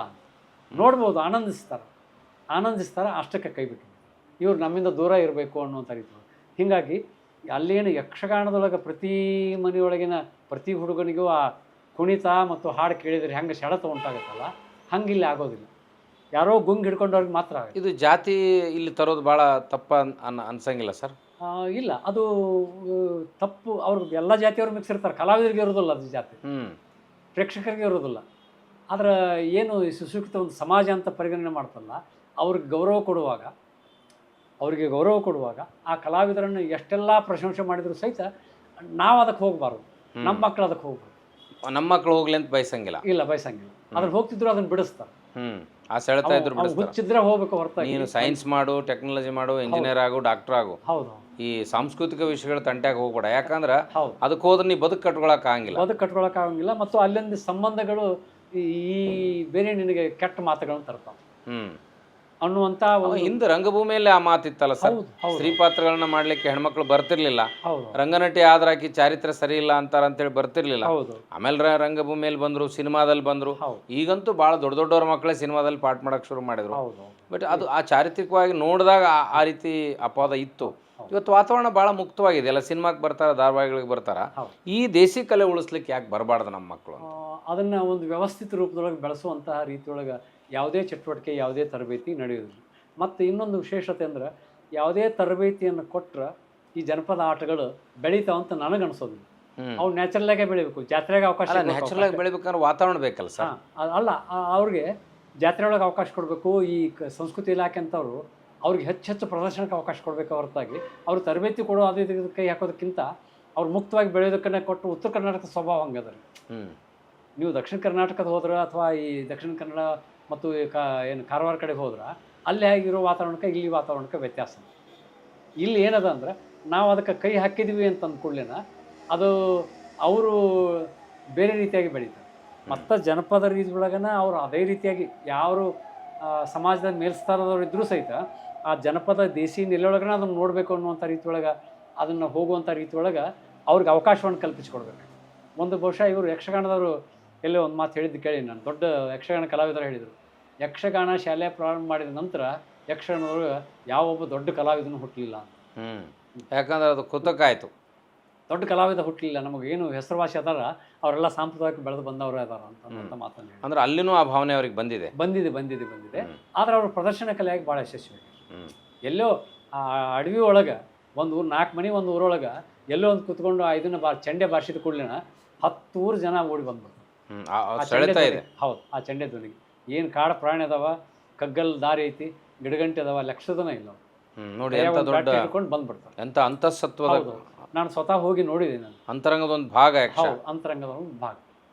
Speaker 1: ನೋಡ್ಬೋದು, ಆನಂದಿಸ್ತಾರೆ, ಅಷ್ಟಕ್ಕೆ ಕೈ ಬಿಟ್ಟು ಇವ್ರು ನಮ್ಮಿಂದ ದೂರ ಇರಬೇಕು ಅನ್ನುವಂಥ ರೀತಿ. ಹೀಗಾಗಿ ಅಲ್ಲೇನು ಯಕ್ಷಗಾನದೊಳಗೆ ಪ್ರತಿ ಮನೆಯೊಳಗಿನ ಪ್ರತಿ ಹುಡುಗನಿಗೂ ಆ ಕುಣಿತ ಮತ್ತು ಹಾಡು ಕೇಳಿದರೆ ಹೆಂಗೆ ಸೆಳೆತ ಉಂಟಾಗುತ್ತಲ್ಲ, ಹಂಗಿಲ್ಲಿ ಆಗೋದಿಲ್ಲ. ಯಾರೋ ಗುಂಗ್ ಹಿಡ್ಕೊಂಡವ್ರಿಗೆ ಮಾತ್ರ ಆಗುತ್ತೆ.
Speaker 2: ಇದು ಜಾತಿ ಇಲ್ಲಿ ತರೋದು ಭಾಳ ತಪ್ಪ ಅನ್ಸಂಗಿಲ್ಲ ಸರ್?
Speaker 1: ಇಲ್ಲ, ಅದು ತಪ್ಪು. ಅವ್ರಿಗೆ ಎಲ್ಲ ಜಾತಿಯವರು ಮಿಕ್ಸ್ ಇರ್ತಾರೆ, ಕಲಾವಿದರಿಗೆ ಇರೋದಿಲ್ಲ ಅದು ಜಾತಿ, ಪ್ರೇಕ್ಷಕರಿಗೆ ಇರೋದಿಲ್ಲ. ಆದರೆ ಏನು ಈ ಸುಶಿಕ್ಷಿತ ಒಂದು ಸಮಾಜ ಅಂತ ಪರಿಗಣನೆ ಮಾಡ್ತಲ್ಲ, ಅವ್ರಿಗೆ ಗೌರವ ಕೊಡುವಾಗ ಆ ಕಲಾವಿದರನ್ನು ಎಷ್ಟೆಲ್ಲ ಪ್ರಶಂಸೆ ಮಾಡಿದ್ರು ಸಹಿತ ನಾವು ಅದಕ್ಕೆ ಹೋಗಬಾರ್ದು, ನಮ್ಮ ಮಕ್ಕಳು ಅದಕ್ಕೆ ಹೋಗ್ಬಾರ್ದು.
Speaker 2: ನಮ್ಮ ಮಕ್ಕಳು ಹೋಗ್ಲಿ ಅಂತ ಬಯಸಂಗಿಲ್ಲ.
Speaker 1: ಇಲ್ಲ, ಬಯಸಂಗಿಲ್ಲ. ಅದ್ರ ಹೋಗ್ತಿದ್ರು ಅದನ್ನು ಬಿಡಿಸ್ತಾರೆ.
Speaker 2: ಆ ಸೆಳೆತ ಇದ್ರು ಬಿಡಿಸ್ತಾರೆ.
Speaker 1: ಹುಚ್ಚಿದ್ರೆ ಹೋಗ್ಬೇಕು ಹೊರತಾಗಿ
Speaker 2: ನೀನು ಸೈನ್ಸ್ ಮಾಡು, ಟೆಕ್ನಾಲಜಿ ಮಾಡು, ಇಂಜಿನಿಯರ್ ಆಗು, ಡಾಕ್ಟರ್ ಆಗು.
Speaker 1: ಹೌದು.
Speaker 2: ಈ ಸಾಂಸ್ಕೃತಿಕ ವಿಷಯಗಳ ತಂಟ್ಯಾಗ ಹೋಗ್ಬೇಡ, ಯಾಕಂದ್ರೆ
Speaker 1: ಹೌದು.
Speaker 2: ಅದಕ್ಕೆ ಹೋದ್ರೆ ನೀ ಬದುಕು ಕಟ್ಕೊಳಕ್ ಆಗಂಗಿಲ್ಲ.
Speaker 1: ಬದುಕು ಕಟ್ಕೊಳಕ್ಕಾಗಂಗಿಲ್ಲ, ಮತ್ತು ಅಲ್ಲಿಂದ ಸಂಬಂಧಗಳು ಈ ಬೇರೆ ನಿನಗೆ ಕೆಟ್ಟ ಮಾತುಗಳನ್ನು ತರ್ತಾವೆ ಅನ್ನುವಂಥ
Speaker 2: ಹಿಂದೆ ರಂಗಭೂಮಿಯಲ್ಲಿ ಆ ಮಾತಿತ್ತಲ್ಲ ಸರ್, ಸ್ತ್ರೀ ಪಾತ್ರಗಳನ್ನ ಮಾಡ್ಲಿಕ್ಕೆ ಹೆಣ್ಮಕ್ಳು ಬರ್ತಿರ್ಲಿಲ್ಲ.
Speaker 1: ಹೌದು
Speaker 2: ರಂಗನಟಿ ಆದ್ರಾಕಿ ಚಾರಿತ್ರ್ಯ ಸರಿ ಇಲ್ಲ ಅಂತಾರ ಅಂತೇಳಿ ಬರ್ತಿರ್ಲಿಲ್ಲ.
Speaker 1: ಹೌದು
Speaker 2: ಆಮೇಲೆ ರಂಗಭೂಮಿಯಲ್ಲಿ ಬಂದ್ರು, ಸಿನಿಮಾದಲ್ಲಿ ಬಂದ್ರು. ಈಗಂತೂ ಭಾಳ ದೊಡ್ಡ ದೊಡ್ಡವ್ರ ಮಕ್ಕಳೇ ಸಿನಿಮಾದಲ್ಲಿ ಪಾಠ ಮಾಡಕ್ ಶುರು ಮಾಡಿದ್ರು.
Speaker 1: ಹೌದು
Speaker 2: ಬಟ್ ಅದು ಆ ಚಾರಿತ್ರಿಕವಾಗಿ ನೋಡಿದಾಗ ಆ ರೀತಿ ಅಪವಾದ ಇತ್ತು. ಇವತ್ತು ವಾತಾವರಣ ಭಾಳ ಮುಕ್ತವಾಗಿದೆ, ಎಲ್ಲ ಸಿನಿಮಾಕ್ಕೆ ಬರ್ತಾರ, ಧಾರಾವಾಹಿಗಳಿಗೆ ಬರ್ತಾರ. ಈ ದೇಸಿ ಕಲೆ ಉಳಿಸ್ಲಿಕ್ಕೆ ಯಾಕೆ ಬರಬಾರ್ದು ನಮ್ಮ ಮಕ್ಕಳು?
Speaker 1: ಅದನ್ನು ಒಂದು ವ್ಯವಸ್ಥಿತ ರೂಪದೊಳಗೆ ಬೆಳೆಸುವಂತಹ ರೀತಿಯೊಳಗೆ ಯಾವುದೇ ಚಟುವಟಿಕೆ, ಯಾವುದೇ ತರಬೇತಿ ನಡೆಯೋದಿಲ್ಲ. ಮತ್ತು ಇನ್ನೊಂದು ವಿಶೇಷತೆ ಅಂದ್ರೆ, ಯಾವುದೇ ತರಬೇತಿಯನ್ನು ಕೊಟ್ಟರೆ ಈ ಜನಪದ ಆಟಗಳು ಬೆಳೀತಾವಂತ ನನಗನ್ಸೋದಿಲ್ಲ. ಅವು ನ್ಯಾಚುರಲಾಗೇ ಬೆಳಿಬೇಕು, ಜಾತ್ರೆಗೆ ಅವಕಾಶ
Speaker 2: ನ್ಯಾಚುರಲ್ ಆಗಿ ಬೆಳಿಬೇಕಂದ್ರೆ ವಾತಾವರಣ ಬೇಕಲ್ಲ ಸರ್?
Speaker 1: ಅಲ್ಲ, ಅವ್ರಿಗೆ ಜಾತ್ರೆ ಒಳಗೆ ಅವಕಾಶ ಕೊಡಬೇಕು. ಈ ಸಂಸ್ಕೃತಿ ಇಲಾಖೆ ಅಂತವರು ಅವ್ರಿಗೆ ಹೆಚ್ಚು ಪ್ರದರ್ಶನಕ್ಕೆ ಅವಕಾಶ ಕೊಡಬೇಕು ಹೊರತಾಗಿ ಅವ್ರು ತರಬೇತಿ ಕೊಡೋ ಅದೇ ಕೈ ಹಾಕೋದಕ್ಕಿಂತ ಅವ್ರು ಮುಕ್ತವಾಗಿ ಬೆಳೆಯೋದಕ್ಕನ್ನೇ ಕೊಟ್ಟು. ಉತ್ತರ ಕರ್ನಾಟಕದ ಸ್ವಭಾವ ಹಂಗದ ರೀ. ನೀವು ದಕ್ಷಿಣ ಕರ್ನಾಟಕದ ಹೋದ್ರೆ ಅಥವಾ ಈ ದಕ್ಷಿಣ ಕನ್ನಡ ಮತ್ತು ಏನು ಕಾರವಾರ ಕಡೆ ಹೋದ್ರೆ ಅಲ್ಲಿ ಆಗಿರೋ ವಾತಾವರಣಕ್ಕೆ ಇಲ್ಲಿ ವಾತಾವರಣಕ್ಕೆ ವ್ಯತ್ಯಾಸ. ಇಲ್ಲಿ ಏನದ ಅಂದ್ರೆ, ನಾವು ಅದಕ್ಕೆ ಕೈ ಹಾಕಿದ್ವಿ ಅಂತ ಅಂದ್ಕೊಳ್ಳೇನ ಅದು ಅವರು ಬೇರೆ ರೀತಿಯಾಗಿ ಬೆಳೀತಾರೆ. ಮತ್ತು ಜನಪದ ರೀತಿ ಒಳಗನ ಅವರು ಅದೇ ರೀತಿಯಾಗಿ ಯಾರು ಸಮಾಜದ ಮೇಲ್ಸ್ಥಾನದವ್ರು ಇದ್ದರೂ ಸಹಿತ ಆ ಜನಪದ ದೇಸಿ ನೆಲೆಯೊಳಗನ ಅದನ್ನು ನೋಡಬೇಕು ಅನ್ನುವಂಥ ರೀತಿ ಒಳಗೆ, ಅದನ್ನು ಹೋಗುವಂಥ ರೀತಿ ಒಳಗೆ ಅವ್ರಿಗೆ ಅವಕಾಶವನ್ನು ಕಲ್ಪಿಸಿಕೊಡ್ಬೇಕು. ಒಂದು ಬಹುಶಃ ಇವರು ಯಕ್ಷಗಾನದವರು ಎಲ್ಲೇ ಒಂದು ಮಾತು ಹೇಳಿದ್ದು ಕೇಳಿ ನಾನು, ದೊಡ್ಡ ಯಕ್ಷಗಾನ ಕಲಾವಿದರು ಹೇಳಿದರು, ಯಕ್ಷಗಾನ ಶಾಲೆ ಪ್ರಾರಂಭ ಮಾಡಿದ ನಂತರ ಯಕ್ಷಗಾನದೊಳಗೆ ಯಾವೊಬ್ಬ ದೊಡ್ಡ ಕಲಾವಿದನು ಹುಟ್ಟಲಿಲ್ಲ ಅಂತ.
Speaker 2: ಯಾಕಂದ್ರೆ ಅದು ಕೃತಕ ಆಯಿತು.
Speaker 1: ದೊಡ್ಡ ಕಲಾವಿದ ಹುಟ್ಟಲಿಲ್ಲ, ನಮಗೇನು ಹೆಸರುವಾಸಿ ಅದಾರ ಅವರೆಲ್ಲ ಸಾಂಪ್ರದಾಯಿಕ ಬೆಳೆದು ಬಂದವರು ಅದಾರ ಅಂತ ಮಾತನ್ನು
Speaker 2: ಅಂದ್ರೆ ಅಲ್ಲಿನೂ ಆ ಭಾವನೆ ಅವ್ರಿಗೆ ಬಂದಿದೆ.
Speaker 1: ಆದ್ರೆ ಅವರು ಪ್ರದರ್ಶನ ಕಲೆಯಾಗಿ ಭಾಳ ಯಶಸ್ವಿ. ಎಲ್ಲೋ ಅಡವಿ ಒಳಗೆ ಒಂದು ಊರು 4 ಮನೆ ಒಂದು ಊರೊಳಗೆ ಎಲ್ಲೋ ಒಂದು ಕುತ್ಕೊಂಡು ಇದನ್ನ ಚಂಡೆ ಬಾರಿಸಿದ ಕೂಡಲಿನ 10 ಊರು ಜನ ಓಡಿ ಬಂದ್ಬಿಡ್ತಾರೆ. ಹೌದು, ಆ ಚಂಡೆ ಧ್ವನಿಗೆ ಏನು ಕಾಡು ಪ್ರಾಣಿ ಅದಾವ, ಕಗ್ಗಲ್ ದಾರಿ ಐತಿ, ಗಿಡಗಂಟೆ ಅದಾವ, ಲಕ್ಷದನ ಇಲ್ಲ
Speaker 2: ನೋಡಿ,
Speaker 1: ಇಟ್ಕೊಂಡು ಬಂದ್ಬಿಡ್ತಾರೆ.
Speaker 2: ಎಂತ ಅಂತಃಸತ್ವದ.
Speaker 1: ನಾನು ಸ್ವತಃ ಹೋಗಿ ನೋಡಿದ್ದೀನಿ. ನಾನು
Speaker 2: ಅಂತರಂಗದ ಒಂದು ಭಾಗ.
Speaker 1: ಅಂತರಂಗದ ಒಂದು ಭಾಗ.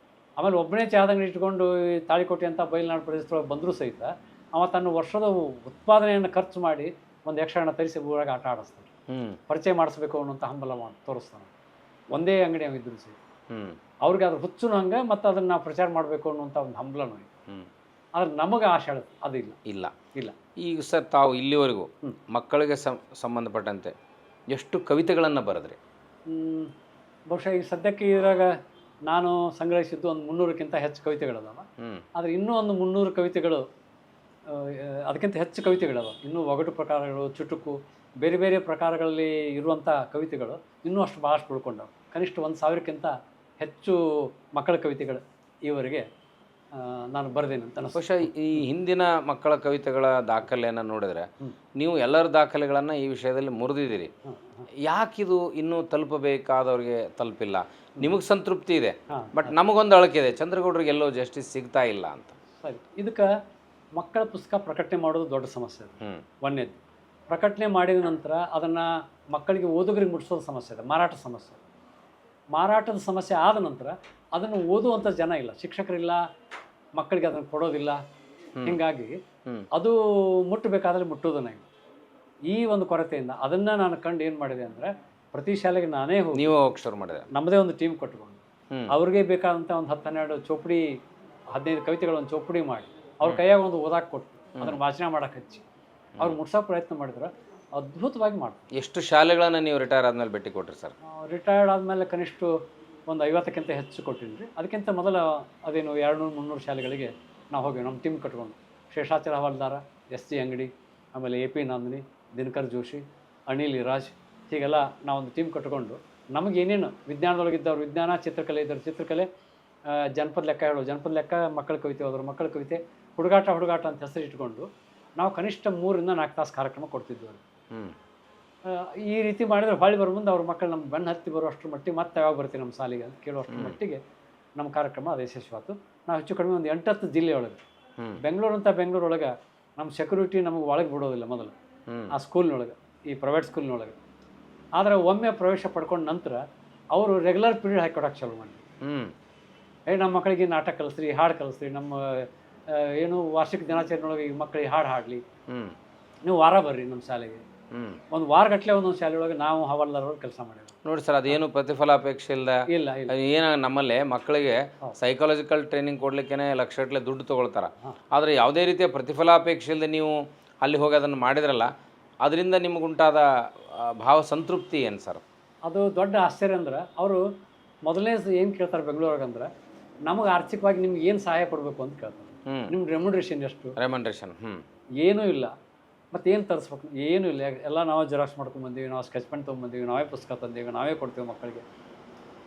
Speaker 1: ಆಮೇಲೆ ಒಬ್ಬನೇ ಚಹಾದಂಗಡಿ ಇಟ್ಕೊಂಡು ತಾಳಿಕೋಟೆ ಅಂತ ಬಯಲುನಾಡು ಪ್ರದೇಶದೊಳಗೆ ಬಂದರೂ ಸಹಿತ ಅವ ತನ್ನ ವರ್ಷದ ಉತ್ಪಾದನೆಯನ್ನು ಖರ್ಚು ಮಾಡಿ ಒಂದು ಯಕ್ಷಗಾನ ತರಿಸಿ ಊರಾಗ ಆಟ ಆಡಿಸ್ತಾನೆ. ಪರಿಚಯ ಮಾಡಿಸ್ಬೇಕು ಅನ್ನೋಂಥ ಹಂಬಲ ತೋರಿಸ್ತಾನೆ. ಒಂದೇ ಅಂಗಡಿ ಅವಿದ್ರು ಸಹಿತ ಅವ್ರಿಗೆ ಅದ್ರ ಹುಚ್ಚು ಹಂಗೆ, ಮತ್ತು ಅದನ್ನು ನಾವು ಪ್ರಚಾರ ಮಾಡಬೇಕು ಅನ್ನುವಂಥ ಒಂದು ಹಂಬಲನೂ ಇದೆ. ಆದ್ರೆ ನಮಗೆ ಆಶೆ ಅದು ಇಲ್ಲ.
Speaker 2: ಈಗ ಸರ್, ತಾವು ಇಲ್ಲಿವರೆಗೂ ಮಕ್ಕಳಿಗೆ ಸಂಬಂಧಪಟ್ಟಂತೆ ಎಷ್ಟು ಕವಿತೆಗಳನ್ನು ಬರೆದ್ರಿ?
Speaker 1: ಬಹುಶಃ ಈಗ ಸದ್ಯಕ್ಕೆ ಇದ್ರಾಗ ನಾನು ಸಂಗ್ರಹಿಸಿದ್ದು ಒಂದು 300ಕ್ಕಿಂತ ಹೆಚ್ಚು ಕವಿತೆಗಳದಾವ. ಆದರೆ ಇನ್ನೂ ಒಂದು 300 ಕವಿತೆಗಳು, ಅದಕ್ಕಿಂತ ಹೆಚ್ಚು ಕವಿತೆಗಳದಾವ. ಇನ್ನೂ ಒಗಟು ಪ್ರಕಾರಗಳು, ಚುಟುಕು, ಬೇರೆ ಬೇರೆ ಪ್ರಕಾರಗಳಲ್ಲಿ ಇರುವಂಥ ಕವಿತೆಗಳು ಇನ್ನೂ ಅಷ್ಟು ಭಾಳಷ್ಟು ಉಳ್ಕೊಂಡವು. ಕನಿಷ್ಠ 1000ಕ್ಕಿಂತ ಹೆಚ್ಚು ಮಕ್ಕಳ ಕವಿತೆಗಳು ಈವರೆಗೆ ನಾನು ಬರೆದೇನೆ ಅಂತ.
Speaker 2: ಬಹುಶಃ ಈ ಹಿಂದಿನ ಮಕ್ಕಳ ಕವಿತೆಗಳ ದಾಖಲೆಯನ್ನು ನೋಡಿದ್ರೆ ನೀವು ಎಲ್ಲರ ದಾಖಲೆಗಳನ್ನು ಈ ವಿಷಯದಲ್ಲಿ ಮುರಿದಿದ್ದೀರಿ. ಯಾಕಿದು ಇನ್ನೂ ತಲುಪಬೇಕಾದವ್ರಿಗೆ ತಲುಪಿಲ್ಲ? ನಿಮಗೆ ಸಂತೃಪ್ತಿ ಇದೆ, ಬಟ್ ನಮಗೊಂದು ಅಳಕಿದೆ, ಚಂದ್ರಗೌಡರಿಗೆ ಎಲ್ಲೋ ಜಸ್ಟಿಸ್ ಸಿಗ್ತಾ ಇಲ್ಲ ಅಂತ.
Speaker 1: ಸರಿ, ಇದಕ್ಕೆ ಮಕ್ಕಳ ಪುಸ್ತಕ ಪ್ರಕಟಣೆ ಮಾಡೋದು ದೊಡ್ಡ ಸಮಸ್ಯೆ ಇದೆ. ಒಂದನೇದು, ಪ್ರಕಟಣೆ ಮಾಡಿದ ನಂತರ ಅದನ್ನು ಮಕ್ಕಳಿಗೆ ಓದುಗರಿಗೆ ಮುಟ್ಟಿಸೋದು ಸಮಸ್ಯೆ ಇದೆ. ಮಾರಾಟದ ಸಮಸ್ಯೆ ಆದ ನಂತರ ಅದನ್ನು ಓದುವಂಥ ಜನ ಇಲ್ಲ, ಶಿಕ್ಷಕರಿಲ್ಲ, ಮಕ್ಕಳಿಗೆ ಅದನ್ನು ಕೊಡೋದಿಲ್ಲ. ಹೀಗಾಗಿ ಅದು ಮುಟ್ಟಬೇಕಾದ್ರೆ ಮುಟ್ಟೋದನ್ನ ಇಲ್ಲ. ಈ ಒಂದು ಕೊರತೆಯಿಂದ ಅದನ್ನು ನಾನು ಕಂಡು ಏನು ಮಾಡಿದೆ ಅಂದರೆ, ಪ್ರತಿ ಶಾಲೆಗೆ ನಾನೇ ಹೋಗಿ,
Speaker 2: ನೀವು ಶುರು ಮಾಡಿದೆ,
Speaker 1: ನಮ್ಮದೇ ಒಂದು ಟೀಮ್ ಕಟ್ಕೊಂಡು ಅವ್ರಿಗೆ ಬೇಕಾದಂಥ ಒಂದು 10-12 ಚೋಪಡಿ, 15 ಕವಿತೆಗಳ ಒಂದು ಚೋಪಡಿ ಮಾಡಿ ಅವ್ರ ಕೈಯಾಗ ಒಂದು ಓದಾಕೆ ಕೊಟ್ಟು ಅದನ್ನು ವಾಚನ ಮಾಡೋಕೆ ಹಚ್ಚಿ ಅವ್ರು ಮುಟ್ಸೋ ಪ್ರಯತ್ನ ಮಾಡಿದ್ರೆ ಅದ್ಭುತವಾಗಿ ಮಾಡ್ತಾರೆ.
Speaker 2: ಎಷ್ಟು ಶಾಲೆಗಳನ್ನು ನೀವು ರಿಟೈರ್ ಆದಮೇಲೆ ಭೇಟಿ ಕೊಟ್ರಿ ಸರ್?
Speaker 1: ರಿಟೈರ್ಡ್ ಆದಮೇಲೆ ಕನಿಷ್ಠ ಒಂದು 50ಕ್ಕಿಂತ ಹೆಚ್ಚು ಕೊಟ್ಟಿದ್ರಿ. ಅದಕ್ಕಿಂತ ಮೊದಲ ಅದೇನು 200-300 ಶಾಲೆಗಳಿಗೆ ನಾವು ಹೋಗಿ ನಮ್ಮ ಟೀಮ್ ಕಟ್ಕೊಂಡು, ಶೇಷಾಚಲ ಹವಾಲ್ದಾರ, SG ಅಂಗಡಿ, ಆಮೇಲೆ AP ನಂದಿನಿ, ದಿನಕರ್ ಜೋಶಿ, ಅನಿಲ್ ಇರಾಜ್, ಹೀಗೆಲ್ಲ ನಾವೊಂದು ಟೀಮ್ ಕಟ್ಕೊಂಡು ನಮಗೇನೇನು ವಿಜ್ಞಾನದೊಳಗಿದ್ದವ್ರು ವಿಜ್ಞಾನ, ಚಿತ್ರಕಲೆ ಇದ್ದವ್ರು ಚಿತ್ರಕಲೆ, ಜನಪದ ಲೆಕ್ಕ ಹೇಳೋ ಜನಪದ ಲೆಕ್ಕ, ಮಕ್ಕಳ ಕವಿತೆ ಹೋದ್ರು ಮಕ್ಕಳ ಕವಿತೆ, ಹುಡುಗಾಟ ಅಂತ ಹೆಸರು ಇಟ್ಕೊಂಡು ನಾವು ಕನಿಷ್ಠ 3-4 ತಾಸು ಕಾರ್ಯಕ್ರಮ ಕೊಡ್ತಿದ್ವಿ. ಈ ರೀತಿ ಮಾಡಿದ್ರೆ ಹೊಳ್ಳಿ ಬರೋ ಮುಂದೆ ಅವ್ರ ಮಕ್ಕಳು ನಮ್ಮ ಬೆನ್ನು ಹತ್ತಿ ಬರುವಷ್ಟರ ಮಟ್ಟಿಗೆ ಮತ್ತೆ ಯಾವಾಗ ಬರ್ತೀವಿ ನಮ್ಮ ಶಾಲೆಗೆ ಅಂತ ಕೇಳುವಷ್ಟರ ಮಟ್ಟಿಗೆ ನಮ್ಮ ಕಾರ್ಯಕ್ರಮ ಅದು ಯಶಸ್ವಿಯಾತು. ನಾವು ಹೆಚ್ಚು ಕಡಿಮೆ ಒಂದು 8-10 ಜಿಲ್ಲೆಯೊಳಗೆ, ಬೆಂಗಳೂರೊಳಗೆ ನಮ್ಮ ಸೆಕ್ಯೂರಿಟಿ ನಮಗೆ ಒಳಗೆ ಬಿಡೋದಿಲ್ಲ ಮೊದಲು ಆ ಸ್ಕೂಲ್ನೊಳಗೆ, ಈ ಪ್ರೈವೇಟ್ ಸ್ಕೂಲ್ನೊಳಗೆ. ಆದರೆ ಒಮ್ಮೆ ಪ್ರವೇಶ ಪಡ್ಕೊಂಡ ನಂತರ ಅವರು ರೆಗ್ಯುಲರ್ ಪೀರಿಯಡ್ ಹಾಕಿಕೊಡೋಕೆ ಚಾಲು ಮಾಡಿ, ನಮ್ಮ ಮಕ್ಕಳಿಗೆ ನಾಟಕ ಕಲಿಸ್ರಿ, ಹಾಡು ಕಲಿಸ್ರಿ, ನಮ್ಮ ಏನು ವಾರ್ಷಿಕ ದಿನಾಚರಣೆಯೊಳಗೆ ಈ ಮಕ್ಕಳಿಗೆ ಹಾಡು ಹಾಡಲಿ, ನೀವು ವಾರ ಬರ್ರಿ ನಮ್ಮ ಶಾಲೆಗೆ,
Speaker 2: ಹ್ಮ್.
Speaker 1: ಒಂದು ವಾರಗಟ್ಟಲೆ ಒಂದೊಂದು ಶಾಲೆಯೊಳಗೆ ನಾವು ಹವಾಲ್ದಾರರು ಕೆಲಸ ಮಾಡಿದ್ವಿ.
Speaker 2: ನೋಡಿ ಸರ್, ಅದೇನು ಪ್ರತಿಫಲಾಪೇಕ್ಷೆ ಇಲ್ಲದ
Speaker 1: ಇಲ್ಲ ಇಲ್ಲ
Speaker 2: ಏನ ನಮ್ಮಲ್ಲಿ ಮಕ್ಕಳಿಗೆ ಸೈಕಾಲಜಿಕಲ್ ಟ್ರೈನಿಂಗ್ ಕೊಡ್ಲಿಕ್ಕೆ ಲಕ್ಷಗಟ್ಟಲೆ ದುಡ್ಡು ತೊಗೊಳ್ತಾರೆ. ಆದರೆ ಯಾವುದೇ ರೀತಿಯ ಪ್ರತಿಫಲಾಪೇಕ್ಷೆ ಇಲ್ಲದೆ ನೀವು ಅಲ್ಲಿ ಹೋಗಿ ಅದನ್ನು ಮಾಡಿದ್ರಲ್ಲ, ಅದರಿಂದ ನಿಮಗುಂಟಾದ ಭಾವ ಸಂತೃಪ್ತಿ ಏನು ಸರ್?
Speaker 1: ಅದು ದೊಡ್ಡ ಆಶ್ಚರ್ಯ ಅಂದ್ರೆ ಅವರು ಮೊದಲನೇ ಏನು ಕೇಳ್ತಾರೆ ಬೆಂಗಳೂರಿಗೆ ಅಂದ್ರೆ, ನಮಗೆ ಆರ್ಥಿಕವಾಗಿ ನಿಮ್ಗೆ ಏನು ಸಹಾಯ ಕೊಡಬೇಕು ಅಂತ ಕೇಳ್ತಾರೆ. ನಿಮ್ಮ ರೆಮ್ಯುನರೇಷನ್ ಎಷ್ಟು?
Speaker 2: ರೆಮಂಡ್ರೇಷನ್
Speaker 1: ಏನೂ ಇಲ್ಲ. ಮತ್ತು ಏನು ತರಿಸ್ಬೇಕು? ಏನೂ ಇಲ್ಲ. ಎಲ್ಲ ನಾವೇ ಜೆರಾಕ್ಸ್ ಮಾಡ್ಕೊಂಬಂದೀವಿ, ನಾವು ಸ್ಕೆಚ್ ಪೆನ್ ತೊಗೊಂಬಂದೀವಿ, ನಾವೇ ಪುಸ್ತಕ ತಂದೀವಿ, ನಾವೇ ಕೊಡ್ತೀವಿ ಮಕ್ಕಳಿಗೆ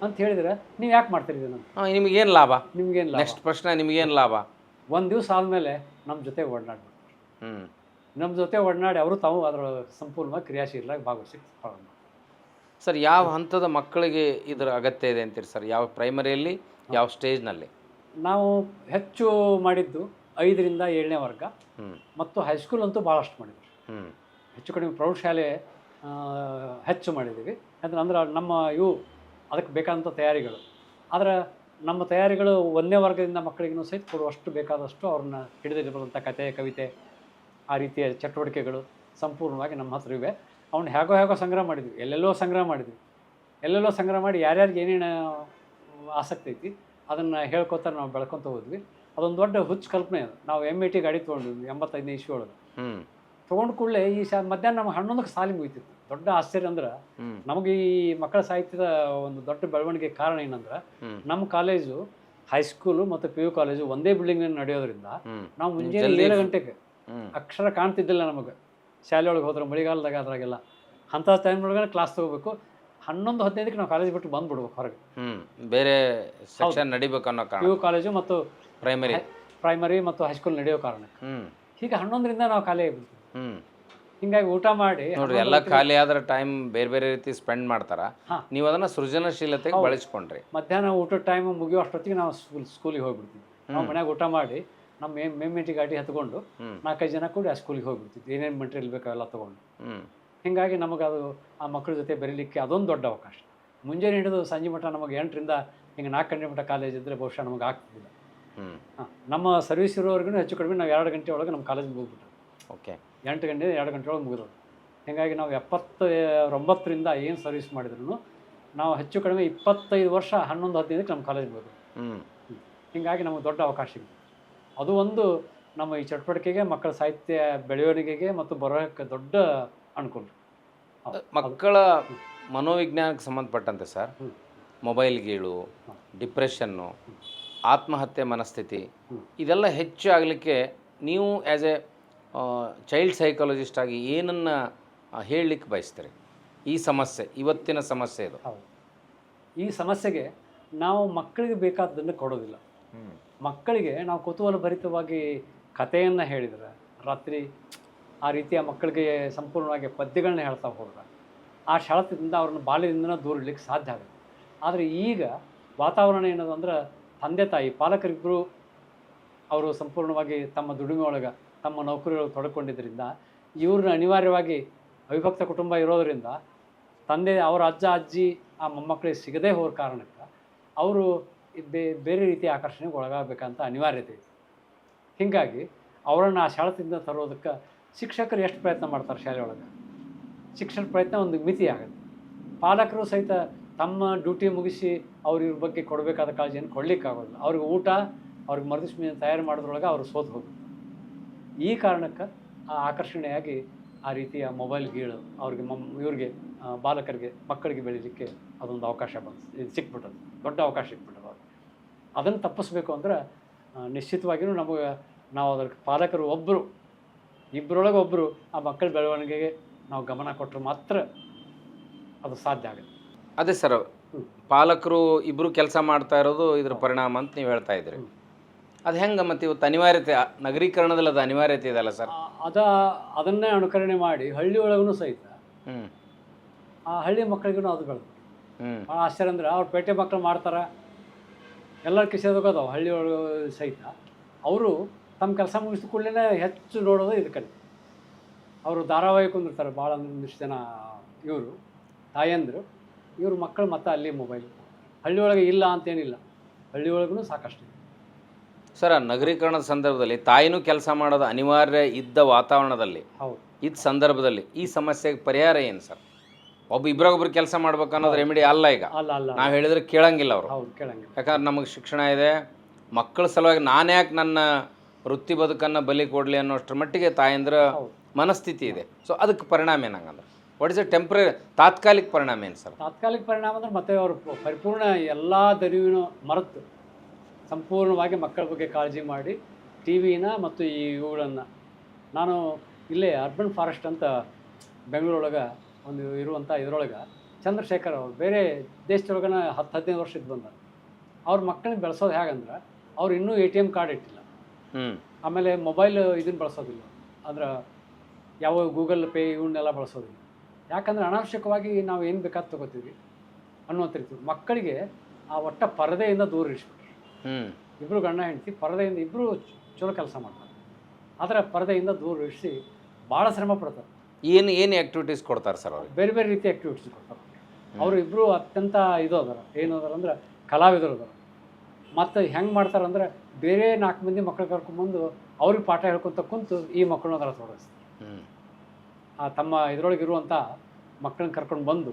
Speaker 1: ಅಂತ ಹೇಳಿದರೆ ನೀವು ಯಾಕೆ ಮಾಡ್ತೀರಿ ಇದನ್ನು?
Speaker 2: ನಿಮಗೇನು ಲಾಭ?
Speaker 1: ನಿಮ್ಗೇನು ಲಾಭ?
Speaker 2: ನೆಕ್ಸ್ಟ್ ಪ್ರಶ್ನೆ, ನಿಮಗೇನು ಲಾಭ?
Speaker 1: ಒಂದು ದಿವಸ ಆದಮೇಲೆ ನಮ್ಮ ಜೊತೆ ಒಡನಾಡ್ಬೇಕು. ನಮ್ಮ ಜೊತೆ ಒಡನಾಡಿ ಅವರು ತಾವು ಅದರ ಸಂಪೂರ್ಣವಾಗಿ ಕ್ರಿಯಾಶೀಲರಾಗಿ ಭಾಗವಹಿಸಿ ಪ್ರಾರಂಭ.
Speaker 2: ಸರ್, ಯಾವ ಹಂತದ ಮಕ್ಕಳಿಗೆ ಇದರ ಅಗತ್ಯ ಇದೆ ಅಂತೀರಿ ಸರ್? ಯಾವ ಪ್ರೈಮರಿಯಲ್ಲಿ, ಯಾವ ಸ್ಟೇಜ್ನಲ್ಲಿ?
Speaker 1: ನಾವು ಹೆಚ್ಚು ಮಾಡಿದ್ದು 5ರಿಂದ 7ನೇ ವರ್ಗ ಮತ್ತು ಹೈಸ್ಕೂಲ್ ಅಂತೂ ಭಾಳಷ್ಟು ಮಾಡಿದ್ವಿ. ಹೆಚ್ಚು ಕಡಿಮೆ ಪ್ರೌಢಶಾಲೆ ಹೆಚ್ಚು ಮಾಡಿದ್ದೀವಿ. ಅಂದ್ರೆ ನಮ್ಮ ಇವು ಅದಕ್ಕೆ ಬೇಕಾದಂಥ ತಯಾರಿಗಳು. ಆದರೆ ನಮ್ಮ ತಯಾರಿಗಳು 1ನೇ ವರ್ಗದಿಂದ ಮಕ್ಕಳಿಗೂ ಸಹಿತ ಕೊಡುವಷ್ಟು ಬೇಕಾದಷ್ಟು ಅವ್ರನ್ನ ಹಿಡಿದಿರಬಲ್ಲಂಥ ಕತೆ, ಕವಿತೆ, ಆ ರೀತಿಯ ಚಟುವಟಿಕೆಗಳು ಸಂಪೂರ್ಣವಾಗಿ ನಮ್ಮ ಹತ್ರ ಇವೆ. ಅವನ್ನ ಹೇಗೋ ಸಂಗ್ರಹ ಮಾಡಿದ್ವಿ, ಎಲ್ಲೆಲ್ಲೋ ಸಂಗ್ರಹ ಮಾಡಿ ಯಾರ್ಯಾರಿಗೆ ಏನೇನು ಆಸಕ್ತಿ ಐತಿ ಅದನ್ನು ಹೇಳ್ಕೊತಾರೆ, ನಾವು ಬೆಳ್ಕೊತ ಹೋದ್ವಿ. ಅದೊಂದು ದೊಡ್ಡ ಹುಚ್ಚು ಕಲ್ಪನೆ ಅದು. ನಾವು MIT ಗಾಡಿ ತೊಗೊಂಡಿದ್ವಿ 85ನೇ ಇಸ್ವಿ ಒಳಗೆ. ತೊಗೊಂಡು ಕೂಡಲೇ ಈ ಮಧ್ಯಾಹ್ನ ನಮ್ಗೆ 11ಕ್ಕೆ ಸಾಲಿ ಮುಗಿತಿತ್ತು. ದೊಡ್ಡ ಆಶ್ಚರ್ಯ ಅಂದ್ರೆ, ನಮಗೆ ಈ ಮಕ್ಕಳ ಸಾಹಿತ್ಯದ ಒಂದು ದೊಡ್ಡ ಬೆಳವಣಿಗೆ ಕಾರಣ ಏನಂದ್ರೆ, ನಮ್ಮ ಕಾಲೇಜು ಹೈಸ್ಕೂಲು ಮತ್ತು PU ಕಾಲೇಜು ಒಂದೇ ಬಿಲ್ಡಿಂಗ್ನಲ್ಲಿ ನಡೆಯೋದ್ರಿಂದ ನಾವು ಮುಂಜಾನೆ 7 ಗಂಟೆಗೆ ಅಕ್ಷರ ಕಾಣ್ತಿದ್ದಿಲ್ಲ ನಮಗೆ. ಶಾಲೆಯೊಳಗೆ ಹೋದ್ರೆ ಮಳೆಗಾಲದಾಗ ಅದ್ರಾಗೆಲ್ಲ ಅಂಥ ಟೈಮ್ನೊಳಗೆ ಕ್ಲಾಸ್ ತೊಗೋಬೇಕು. 11:15ಕ್ಕೆ ನಾವು ಕಾಲೇಜ್ ಬಿಟ್ಟು ಬಂದುಬಿಡ್ಬೇಕು ಹೊರಗೆ.
Speaker 2: ಬೇರೆ ಸೆಕ್ಷನ್ ನಡಿಬೇಕು ಅನ್ನೋ ಕಾರಣ,
Speaker 1: PU ಕಾಲೇಜು ಮತ್ತು ಪ್ರೈಮರಿ ಮತ್ತು ಹೈಸ್ಕೂಲ್ ನಡೆಯೋ ಕಾರಣಕ್ಕೆ ಹೀಗೆ 11ರಿಂದ ನಾವು ಖಾಲಿ ಆಗಿಬಿಡ್ತೀವಿ. ಹಿಂಗಾಗಿ ಊಟ ಮಾಡಿ
Speaker 2: ನೋಡ್ರಿ, ಎಲ್ಲ ಖಾಲಿ ಆದ್ರೆ ಟೈಮ್ ಬೇರೆ ಬೇರೆ ರೀತಿ ಸ್ಪೆಂಡ್ ಮಾಡ್ತಾರ. ನೀವು ಅದನ್ನ ಸೃಜನಶೀಲತೆಗೆ ಬಳಸ್ಕೊಂಡ್ರಿ.
Speaker 1: ಮಧ್ಯಾಹ್ನ ಊಟದ ಟೈಮ್ ಮುಗಿಯೋ ಅಷ್ಟೊತ್ತಿಗೆ ನಾವು ಸ್ಕೂಲಿಗೆ ಹೋಗ್ಬಿಡ್ತೀವಿ. ನಾವು ಮನ್ಯಾಗ ಊಟ ಮಾಡಿ ನಮ್ಮ MIT ಗಾಡಿ ಹತ್ಕೊಂಡು 4-5 ಜನ ಕೂಡಿ ಆ ಸ್ಕೂಲಿಗೆ ಹೋಗ್ಬಿಡ್ತೀವಿ. ಏನೇನು ಮೆಟೀರಿಯಲ್ ಬೇಕೋ ಎಲ್ಲ ತೊಗೊಂಡು. ಹೀಗಾಗಿ ನಮಗೆ ಅದು ಆ ಮಕ್ಕಳ ಜೊತೆ ಬೆರೀಲಿಕ್ಕೆ ಅದೊಂದು ದೊಡ್ಡ ಅವಕಾಶ. ಮುಂಜಾನೆ ಹಿಡಿದು ಸಂಜೆ ಮಟ್ಟ ನಮಗೆ 8ರಿಂದ ಹಿಂಗೆ 4 ಗಂಟೆ ಮಟ್ಟ ಕಾಲೇಜ್ ಇದ್ದರೆ ಬಹುಶಃ ನಮಗೆ ಆಗ್ತಿಲ್ಲ. ನಮ್ಮ ಸರ್ವಿಸ್ ಇರೋವರೆಗೂ ಹೆಚ್ಚು ಕಡಿಮೆ ನಾವು 2 ಗಂಟೆ ಒಳಗೆ ನಮ್ಮ ಕಾಲೇಜಿಗೆ ಹೋಗ್ಬಿಟ್ಟು,
Speaker 2: ಓಕೆ,
Speaker 1: 8 ಗಂಟೆ 2 ಗಂಟೆ ಒಳಗೆ ಮುಗಿದೋದು. ಹೀಗಾಗಿ ನಾವು 79ರಿಂದ ಏನು ಸರ್ವಿಸ್ ಮಾಡಿದ್ರು ನಾವು ಹೆಚ್ಚು ಕಡಿಮೆ 25 ವರ್ಷ 11-15ಕ್ಕೆ ನಮ್ಮ ಕಾಲೇಜಿಗೆ ಹೋದ್ವಿ. ಹೀಗಾಗಿ ನಮಗೆ ದೊಡ್ಡ ಅವಕಾಶ ಇದೆ. ಅದು ಒಂದು ನಮ್ಮ ಈ ಚಟುವಟಿಕೆಗೆ, ಮಕ್ಕಳ ಸಾಹಿತ್ಯ ಬೆಳವಣಿಗೆಗೆ ಮತ್ತು ಬರೋಕ್ಕೆ ದೊಡ್ಡ ಅನುಕೂಲ.
Speaker 2: ಮಕ್ಕಳ ಮನೋವಿಜ್ಞಾನಕ್ಕೆ ಸಂಬಂಧಪಟ್ಟಂತೆ ಸರ್, ಮೊಬೈಲ್ ಗೀಳು, ಡಿಪ್ರೆಷನ್ನು, ಆತ್ಮಹತ್ಯೆ ಮನಸ್ಥಿತಿ, ಇದೆಲ್ಲ ಹೆಚ್ಚು ಆಗಲಿಕ್ಕೆ ನೀವು ಆ್ಯಸ್ ಎ ಚೈಲ್ಡ್ ಸೈಕಾಲಜಿಸ್ಟ್ ಆಗಿ ಏನನ್ನು ಹೇಳಲಿಕ್ಕೆ ಬಯಸ್ತೀರಿ? ಈ ಸಮಸ್ಯೆ, ಇವತ್ತಿನ ಸಮಸ್ಯೆ ಇದು.
Speaker 1: ಈ ಸಮಸ್ಯೆಗೆ ನಾವು ಮಕ್ಕಳಿಗೆ ಬೇಕಾದ್ದನ್ನು ಕೊಡೋದಿಲ್ಲ. ಮಕ್ಕಳಿಗೆ ನಾವು ಕುತೂಹಲಭರಿತವಾಗಿ ಕಥೆಯನ್ನು ಹೇಳಿದರೆ, ರಾತ್ರಿ ಆ ರೀತಿಯ ಮಕ್ಕಳಿಗೆ ಸಂಪೂರ್ಣವಾಗಿ ಪದ್ಯಗಳನ್ನ ಹೇಳ್ತಾ ಹೋದ್ರೆ ಆ ಶಾಳದಿಂದ ಅವ್ರನ್ನ ಬಾಲ್ಯದಿಂದನೇ ದೂರ ಇಡಲಿಕ್ಕೆ ಸಾಧ್ಯ ಆಗುತ್ತೆ. ಆದರೆ ಈಗ ವಾತಾವರಣ ಏನದು ಅಂದ್ರೆ, ತಂದೆ ತಾಯಿ ಪಾಲಕರಿಬ್ಬರು ಅವರು ಸಂಪೂರ್ಣವಾಗಿ ತಮ್ಮ ದುಡಿಮೆ ಒಳಗೆ, ತಮ್ಮ ನೌಕರಿಯೊಳಗೆ ತೊಡ್ಕೊಂಡಿದ್ದರಿಂದ ಇವ್ರನ್ನ ಅನಿವಾರ್ಯವಾಗಿ ಅವಿಭಕ್ತ ಕುಟುಂಬ ಇರೋದರಿಂದ ತಂದೆ ಅವರ ಅಜ್ಜ ಅಜ್ಜಿ ಆ ಮೊಮ್ಮಕ್ಕಳಿಗೆ ಸಿಗದೇ ಹೋದ ಕಾರಣಕ್ಕೆ ಅವರು ಬೇರೆ ರೀತಿಯ ಆಕರ್ಷಣೆಗೆ ಒಳಗಾಗಬೇಕಂತ ಅನಿವಾರ್ಯತೆ ಇದೆ. ಹೀಗಾಗಿ ಅವರನ್ನು ಆ ಶಾಳದಿಂದ ತರೋದಕ್ಕೆ ಶಿಕ್ಷಕರು ಎಷ್ಟು ಪ್ರಯತ್ನ ಮಾಡ್ತಾರೆ ಶಾಲೆಯೊಳಗೆ, ಶಿಕ್ಷಣ ಪ್ರಯತ್ನ ಒಂದು ಮಿತಿ ಆಗುತ್ತೆ. ಪಾಲಕರು ಸಹಿತ ತಮ್ಮ ಡ್ಯೂಟಿ ಮುಗಿಸಿ ಅವ್ರ ಬಗ್ಗೆ ಕೊಡಬೇಕಾದ ಕಾಳಜಿಯನ್ನು ಕೊಡಲಿಕ್ಕಾಗೋದಿಲ್ಲ. ಅವ್ರಿಗೆ ಊಟ, ಅವ್ರಿಗೆ ಮರುದಿವ್ಸ ತಯಾರು ಮಾಡೋದ್ರೊಳಗೆ ಅವರು ಸೋತು ಹೋಗ್ತಾರೆ. ಈ ಕಾರಣಕ್ಕೆ ಆ ಆಕರ್ಷಣೆಯಾಗಿ ಆ ರೀತಿಯ ಮೊಬೈಲ್ ಗೀಳು ಅವ್ರಿಗೆ ಇವ್ರಿಗೆ ಬಾಲಕರಿಗೆ, ಮಕ್ಕಳಿಗೆ ಬೆಳೀಲಿಕ್ಕೆ ಅದೊಂದು ಅವಕಾಶ ಬಂತು, ಇದು ಸಿಕ್ಬಿಟ್ಟದು, ದೊಡ್ಡ ಅವಕಾಶ ಸಿಕ್ಬಿಟ್ಟದು. ಅದನ್ನು ತಪ್ಪಿಸ್ಬೇಕು ಅಂದ್ರೆ ನಿಶ್ಚಿತವಾಗಿಯೂ ನಾವು ಅದಕ್ಕೆ ಪಾಲಕರು ಇಬ್ಬರೊಳಗೆ ಒಬ್ಬರು ಆ ಮಕ್ಕಳ ಬೆಳವಣಿಗೆಗೆ ನಾವು ಗಮನ ಕೊಟ್ಟರೆ ಮಾತ್ರ ಅದು ಸಾಧ್ಯ ಆಗುತ್ತೆ.
Speaker 2: ಅದೇ ಸರ್, ಪಾಲಕರು ಇಬ್ಬರು ಕೆಲಸ ಮಾಡ್ತಾ ಇರೋದು ಇದ್ರ ಪರಿಣಾಮ ಅಂತ ನೀವು ಹೇಳ್ತಾ ಇದ್ರಿ. ಅದು ಹೆಂಗೆ ಮತ್ತೆ ಇವತ್ತು ಅನಿವಾರ್ಯತೆ, ನಗರೀಕರಣದಲ್ಲಿ ಅದು ಅನಿವಾರ್ಯತೆ ಇದೆಯಲ್ಲ ಸರ್?
Speaker 1: ಅದನ್ನೇ ಅನುಕರಣೆ ಮಾಡಿ ಹಳ್ಳಿ ಒಳಗೂ ಸಹಿತ ಆ ಹಳ್ಳಿ ಮಕ್ಕಳಿಗೂ ಅದು ಬೆಳೆದು ಭಾಳ ಆಶ್ಚರ್ಯ ಅಂದ್ರೆ, ಅವ್ರು ಪೇಟೆ ಮಕ್ಕಳು ಮಾಡ್ತಾರೆ, ಎಲ್ಲರ ಕಿಸೆದೋಗೋದು ಹಳ್ಳಿ ಒಳಗೆ ಸಹಿತ ಅವರು ತಮ್ಮ ಕೆಲಸ ಮುಗಿಸಿದ ಕೂಡಲೇ ಹೆಚ್ಚು ನೋಡೋದು ಇದಕ್ಕೆ. ಅವರು ಧಾರಾವಾಹಿ ಕುಂದಿರ್ತಾರೆ ಭಾಳ, ಒಂದಿಷ್ಟು ಜನ ಇವರು ತಾಯಂದರು, ಇವ್ರ ಮಕ್ಕಳು ಮತ್ತು ಅಲ್ಲಿ ಮೊಬೈಲ್. ಹಳ್ಳಿಯೊಳಗೆ ಇಲ್ಲ ಅಂತೇನಿಲ್ಲ, ಹಳ್ಳಿಯೊಳಗೂ ಸಾಕಷ್ಟು.
Speaker 2: ಸರ್, ಆ ನಗರೀಕರಣದ ಸಂದರ್ಭದಲ್ಲಿ ತಾಯಿನೂ ಕೆಲಸ ಮಾಡೋದು ಅನಿವಾರ್ಯ ಇದ್ದ ವಾತಾವರಣದಲ್ಲಿ
Speaker 1: ಹೌದು
Speaker 2: ಇದ್ದ ಸಂದರ್ಭದಲ್ಲಿ ಈ ಸಮಸ್ಯೆಗೆ ಪರಿಹಾರ ಏನು ಸರ್? ಇಬ್ಬರೊಬ್ಬರು ಕೆಲಸ ಮಾಡ್ಬೇಕು ಅನ್ನೋದು ರೆಮಿಡಿ ಅಲ್ಲ. ಈಗ
Speaker 1: ಅಲ್ಲ ಅಲ್ಲ
Speaker 2: ನಾವು ಹೇಳಿದ್ರೆ ಕೇಳಂಗಿಲ್ಲ ಅವರು.
Speaker 1: ಹೌದು ಕೇಳಂಗಿಲ್ಲ.
Speaker 2: ಯಾಕಂದ್ರೆ ನಮಗೆ ಶಿಕ್ಷಣ ಇದೆ, ಮಕ್ಕಳ ಸಲುವಾಗಿ ನಾನ್ಯಾಕೆ ನನ್ನ ವೃತ್ತಿ ಬದುಕನ್ನು ಬಲಿ ಕೊಡಲಿ ಅನ್ನೋಷ್ಟರ ಮಟ್ಟಿಗೆ ತಾಯಂದ್ರ ಮನಸ್ಥಿತಿ ಇದೆ. ಸೊ ಅದಕ್ಕೆ ಪರಿಣಾಮ ಏನಂಗಂದ್ರೆ ವಾಟ್ ಇಸ್ ಎ ಟೆಂಪ್ರರಿ, ತಾತ್ಕಾಲಿಕ ಪರಿಣಾಮ ಏನು ಸರ್?
Speaker 1: ತಾತ್ಕಾಲಿಕ ಪರಿಣಾಮ ಅಂದರೆ ಮತ್ತೆ ಅವರು ಪರಿಪೂರ್ಣ ಎಲ್ಲ ದರಿವಿನ ಮರೆತು ಸಂಪೂರ್ಣವಾಗಿ ಮಕ್ಕಳ ಬಗ್ಗೆ ಕಾಳಜಿ ಮಾಡಿ ಟಿ ವಿನ ಮತ್ತು ಈ ಇವುಗಳನ್ನು, ನಾನು ಇಲ್ಲೇ ಅರ್ಬನ್ ಫಾರೆಸ್ಟ್ ಅಂತ ಬೆಂಗಳೂರೊಳಗೆ ಒಂದು ಇರುವಂಥ ಇದರೊಳಗೆ ಚಂದ್ರಶೇಖರ್ ಅವರು ಬೇರೆ ದೇಶದೊಳಗನ 10-15 ವರ್ಷ ಇದ್ದು ಬಂದ. ಅವ್ರ ಮಕ್ಕಳಿಗೆ ಬೆಳೆಸೋದು ಹೇಗಂದ್ರೆ ಅವ್ರು ಇನ್ನೂ ATM ಕಾರ್ಡ್ ಇಟ್ಟಿಲ್ಲ, ಆಮೇಲೆ ಮೊಬೈಲ್ ಇದನ್ನು ಬಳಸೋದಿಲ್ಲ, ಅಂದ್ರೆ ಯಾವ ಗೂಗಲ್ ಪೇ ಇವನ್ನೆಲ್ಲ ಬಳಸೋದಿಲ್ಲ. ಯಾಕಂದರೆ ಅನಾವಶ್ಯಕವಾಗಿ ನಾವು ಏನು ಬೇಕಾದ ತೊಗೋತೀವಿ ಅನ್ನುವಂಥ ರೀತಿ ಮಕ್ಕಳಿಗೆ ಆ ಒಟ್ಟ ಪರದೆಯಿಂದ ದೂರ ಇರಿಸ್ಬಿಟ್ರು. ಇಬ್ಬರು ಗಂಡ ಹೆಂಡತಿ ಪರದೆಯಿಂದ ಇಬ್ಬರು ಚಲೋ ಕೆಲಸ ಮಾಡ್ತಾರೆ, ಆದರೆ ಪರದೆಯಿಂದ ದೂರ ಇರಿಸಿ ಭಾಳ ಶ್ರಮ ಪಡ್ತಾರೆ.
Speaker 2: ಏನು ಆ್ಯಕ್ಟಿವಿಟೀಸ್ ಕೊಡ್ತಾರೆ ಸರ್ ಅವ್ರಿಗೆ?
Speaker 1: ಬೇರೆ ಬೇರೆ ರೀತಿ ಆ್ಯಕ್ಟಿವಿಟೀಸ್ ಕೊಡ್ತಾರೆ. ಅವರು ಇಬ್ಬರು ಅತ್ಯಂತ ಇದು ಅದಾರ, ಏನು ಅದಾರ ಅಂದ್ರೆ ಕಲಾವಿದರು ಅದಾರ. ಮತ್ತು ಹೆಂಗೆ ಮಾಡ್ತಾರೆ ಅಂದರೆ ಬೇರೆ 4 ಮಂದಿ ಮಕ್ಕಳು ಕರ್ಕೊಂಡ್ಬಂದು ಅವ್ರಿಗೆ ಪಾಠ ಹೇಳ್ಕೊತ ಕುಂತು ಈ ಮಕ್ಕಳನ್ನ ಅದರ ತೊಡಗಿಸ್ತಾರೆ. ಆ ತಮ್ಮ ಇದರೊಳಗಿರುವಂಥ ಮಕ್ಕಳನ್ನ ಕರ್ಕೊಂಡು ಬಂದು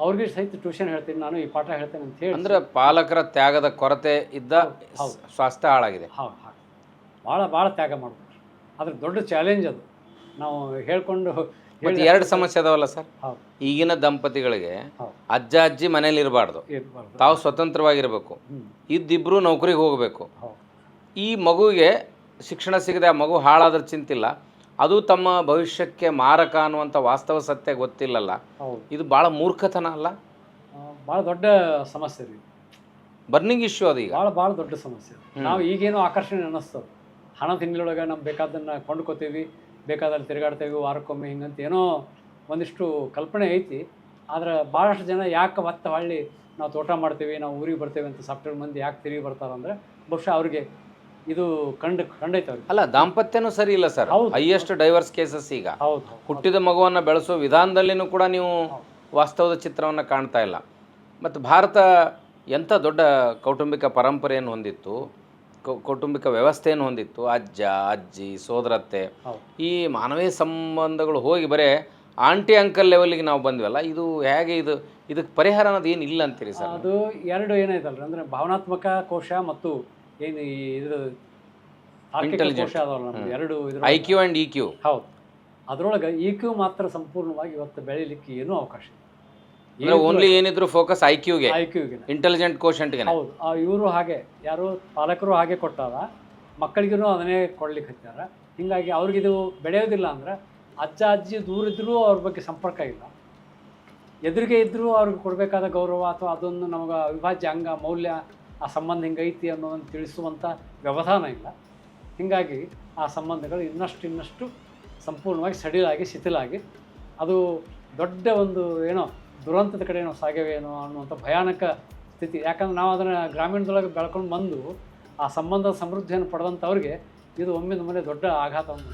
Speaker 1: ಅವ್ರಿಗೆ ಸಹಿತ ಟ್ಯೂಷನ್ ಹೇಳ್ತೀನಿ, ನಾನು ಈ ಪಾಠ ಹೇಳ್ತೇನೆ ಅಂತ ಹೇಳಿ.
Speaker 2: ಅಂದರೆ ಪಾಲಕರ ತ್ಯಾಗದ ಕೊರತೆ ಇದ್ದ ಸ್ವಾಸ್ಥ್ಯ ಹಾಳಾಗಿದೆ.
Speaker 1: ಹೌದು ಭಾಳ ಭಾಳ ತ್ಯಾಗ ಮಾಡ್ತಾರೆ. ಅದ್ರ ದೊಡ್ಡ ಚಾಲೆಂಜ್ ಅದು. ನಾವು ಹೇಳ್ಕೊಂಡು
Speaker 2: ಮತ್ತೆ 2 ಸಮಸ್ಯೆ ಅದಾವಲ್ಲ ಸರ್. ಈಗಿನ ದಂಪತಿಗಳಿಗೆ ಅಜ್ಜ ಅಜ್ಜಿ ಮನೇಲಿ ಇರಬಾರ್ದು, ತಾವು ಸ್ವತಂತ್ರವಾಗಿರಬೇಕು, ಇದ್ದಿಬ್ರು ನೌಕರಿಗೆ ಹೋಗಬೇಕು. ಈ ಮಗುವಿಗೆ ಶಿಕ್ಷಣ ಸಿಗದೆ ಆ ಮಗು ಹಾಳಾದ್ರ ಚಿಂತಿಲ್ಲ, ಅದು ತಮ್ಮ ಭವಿಷ್ಯಕ್ಕೆ ಮಾರಕ ಅನ್ನುವಂಥ ವಾಸ್ತವ ಸತ್ಯ ಗೊತ್ತಿಲ್ಲಲ್ಲ. ಇದು ಭಾಳ ಮೂರ್ಖತನ ಅಲ್ಲ?
Speaker 1: ಭಾಳ ದೊಡ್ಡ ಸಮಸ್ಯೆ ರೀ,
Speaker 2: ಬರ್ನಿಂಗ್ ಇಶ್ಯೂ ಅದು. ಈಗ
Speaker 1: ಭಾಳ ದೊಡ್ಡ ಸಮಸ್ಯೆ. ನಾವು ಈಗೇನೋ ಆಕರ್ಷಣೆ ಅನ್ನಿಸ್ತದೆ, ಹಣ ತಿಂಗಳೊಳಗೆ ನಮ್ಗೆ ಬೇಕಾದನ್ನು ಕೊಂಡ್ಕೋತೀವಿ, ಬೇಕಾದಲ್ಲಿ ತಿರುಗಾಡ್ತೇವೆ ವಾರಕ್ಕೊಮ್ಮೆ ಹಿಂಗಂತ ಏನೋ ಒಂದಿಷ್ಟು ಕಲ್ಪನೆ ಐತಿ. ಆದ್ರೆ ಭಾಳಷ್ಟು ಜನ ಯಾಕೆ ಹೊಳ್ಳಿ ನಾವು ತೋಟ ಮಾಡ್ತೀವಿ, ನಾವು ಊರಿಗೆ ಬರ್ತೇವೆ ಅಂತ ಸಾಫ್ಟ್ವೇರ್ ಮಂದಿ ಯಾಕೆ ತಿರುಗಿ ಬರ್ತಾರಂದ್ರೆ ಬಹುಶಃ ಅವ್ರಿಗೆ ಇದು ಖಂಡೈತೆ ಅವ್ರಿಗೆ.
Speaker 2: ಅಲ್ಲ, ದಾಂಪತ್ಯನೂ ಸರಿ ಇಲ್ಲ ಸರ್. ಹೈಯೆಸ್ಟ್ ಡೈವರ್ಸ್ ಕೇಸಸ್ ಈಗ. ಹುಟ್ಟಿದ ಮಗುವನ್ನು ಬೆಳೆಸೋ ವಿಧಾನದಲ್ಲಿನೂ ಕೂಡ ನೀವು ವಾಸ್ತವದ ಚಿತ್ರವನ್ನು ಕಾಣ್ತಾ ಇಲ್ಲ. ಮತ್ತು ಭಾರತ ಎಂಥ ದೊಡ್ಡ ಕೌಟುಂಬಿಕ ಪರಂಪರೆಯನ್ನು ಹೊಂದಿತ್ತು, ಕೌಟುಂಬಿಕ ವ್ಯವಸ್ಥೆಯನ್ನು ಹೊಂದಿತ್ತು. ಅಜ್ಜ ಅಜ್ಜಿ ಸೋದರತ್ತೆ, ಈ ಮಾನವೀಯ ಸಂಬಂಧಗಳು ಹೋಗಿ ಬರೇ ಆಂಟಿ ಅಂಕಲ್ ಲೆವೆಲ್ಗೆ ನಾವು ಬಂದ್ವಲ್ಲ. ಇದು ಹೇಗೆ, ಇದಕ್ಕೆ ಪರಿಹಾರ ಅನ್ನೋದು ಏನು ಇಲ್ಲ ಅಂತೀರಿ ಸರ್?
Speaker 1: ಅದು 2 ಏನಾಯ್ತಲ್ರಿ ಅಂದರೆ ಭಾವನಾತ್ಮಕ ಕೋಶ ಮತ್ತು ಏನು ಇದು ಕೋಶ ಅದಾವಲ್ಲ, 2
Speaker 2: IQ ಆ್ಯಂಡ್ EQ.
Speaker 1: ಹೌದು, ಅದರೊಳಗೆ EQ ಮಾತ್ರ ಸಂಪೂರ್ಣವಾಗಿ ಇವತ್ತು ಬೆಳೀಲಿಕ್ಕೆ ಏನೂ ಅವಕಾಶ ಇಲ್ಲ.
Speaker 2: ಓನ್ಲಿ ಏನಿದ್ರು ಫೋಕಸ್ ಐಕ್ಯೂಗೆ, ಇಂಟೆಲಿಜೆಂಟ್ ಕೋಶೆಂಟ್ಗೆ.
Speaker 1: ಹೌದು, ಇವರು ಹಾಗೆ ಯಾರು ಪಾಲಕರು ಹಾಗೆ ಕೊಟ್ಟಾರ, ಮಕ್ಕಳಿಗೂ ಅದನ್ನೇ ಕೊಡ್ಲಿಕ್ಕೆ ಹಚ್ಚಾರ. ಹೀಗಾಗಿ ಅವ್ರಿಗಿದು ಬೆಳೆಯೋದಿಲ್ಲ. ಅಂದ್ರೆ ಅಜ್ಜ ಅಜ್ಜಿ ದೂರ ಇದ್ದರೂ ಅವ್ರ ಬಗ್ಗೆ ಸಂಪರ್ಕ ಇಲ್ಲ, ಎದುರಿಗೆ ಇದ್ದರೂ ಅವ್ರಿಗೆ ಕೊಡಬೇಕಾದ ಗೌರವ ಅಥವಾ ಅದೊಂದು ನಮಗೆ ಅವಿಭಾಜ್ಯ ಅಂಗ ಮೌಲ್ಯ, ಆ ಸಂಬಂಧ ಹಿಂಗೈತಿ ಅನ್ನೋದನ್ನು ತಿಳಿಸುವಂಥ ವ್ಯವಧಾನ ಇಲ್ಲ. ಹೀಗಾಗಿ ಆ ಸಂಬಂಧಗಳು ಇನ್ನಷ್ಟು ಸಂಪೂರ್ಣವಾಗಿ ಸಡಿಲಾಗಿ ಶಿಥಿಲಾಗಿ ಅದು ದೊಡ್ಡ ಒಂದು ಏನೋ ದುರಂತದ ಕಡೆ ನಾವು ಸಾಗ್ಯವೇನೋ ಅನ್ನುವಂಥ ಭಯಾನಕ ಸ್ಥಿತಿ. ಯಾಕಂದ್ರೆ ನಾವು ಅದನ್ನು ಗ್ರಾಮೀಣದೊಳಗೆ ಬೆಳ್ಕೊಂಡು ಬಂದು ಆ ಸಂಬಂಧದ ಸಮೃದ್ಧಿಯನ್ನು ಪಡೆದಂಥವ್ರಿಗೆ ಇದು ಒಮ್ಮಿಂದ ಮೇಲೆ ದೊಡ್ಡ ಆಘಾತವನ್ನು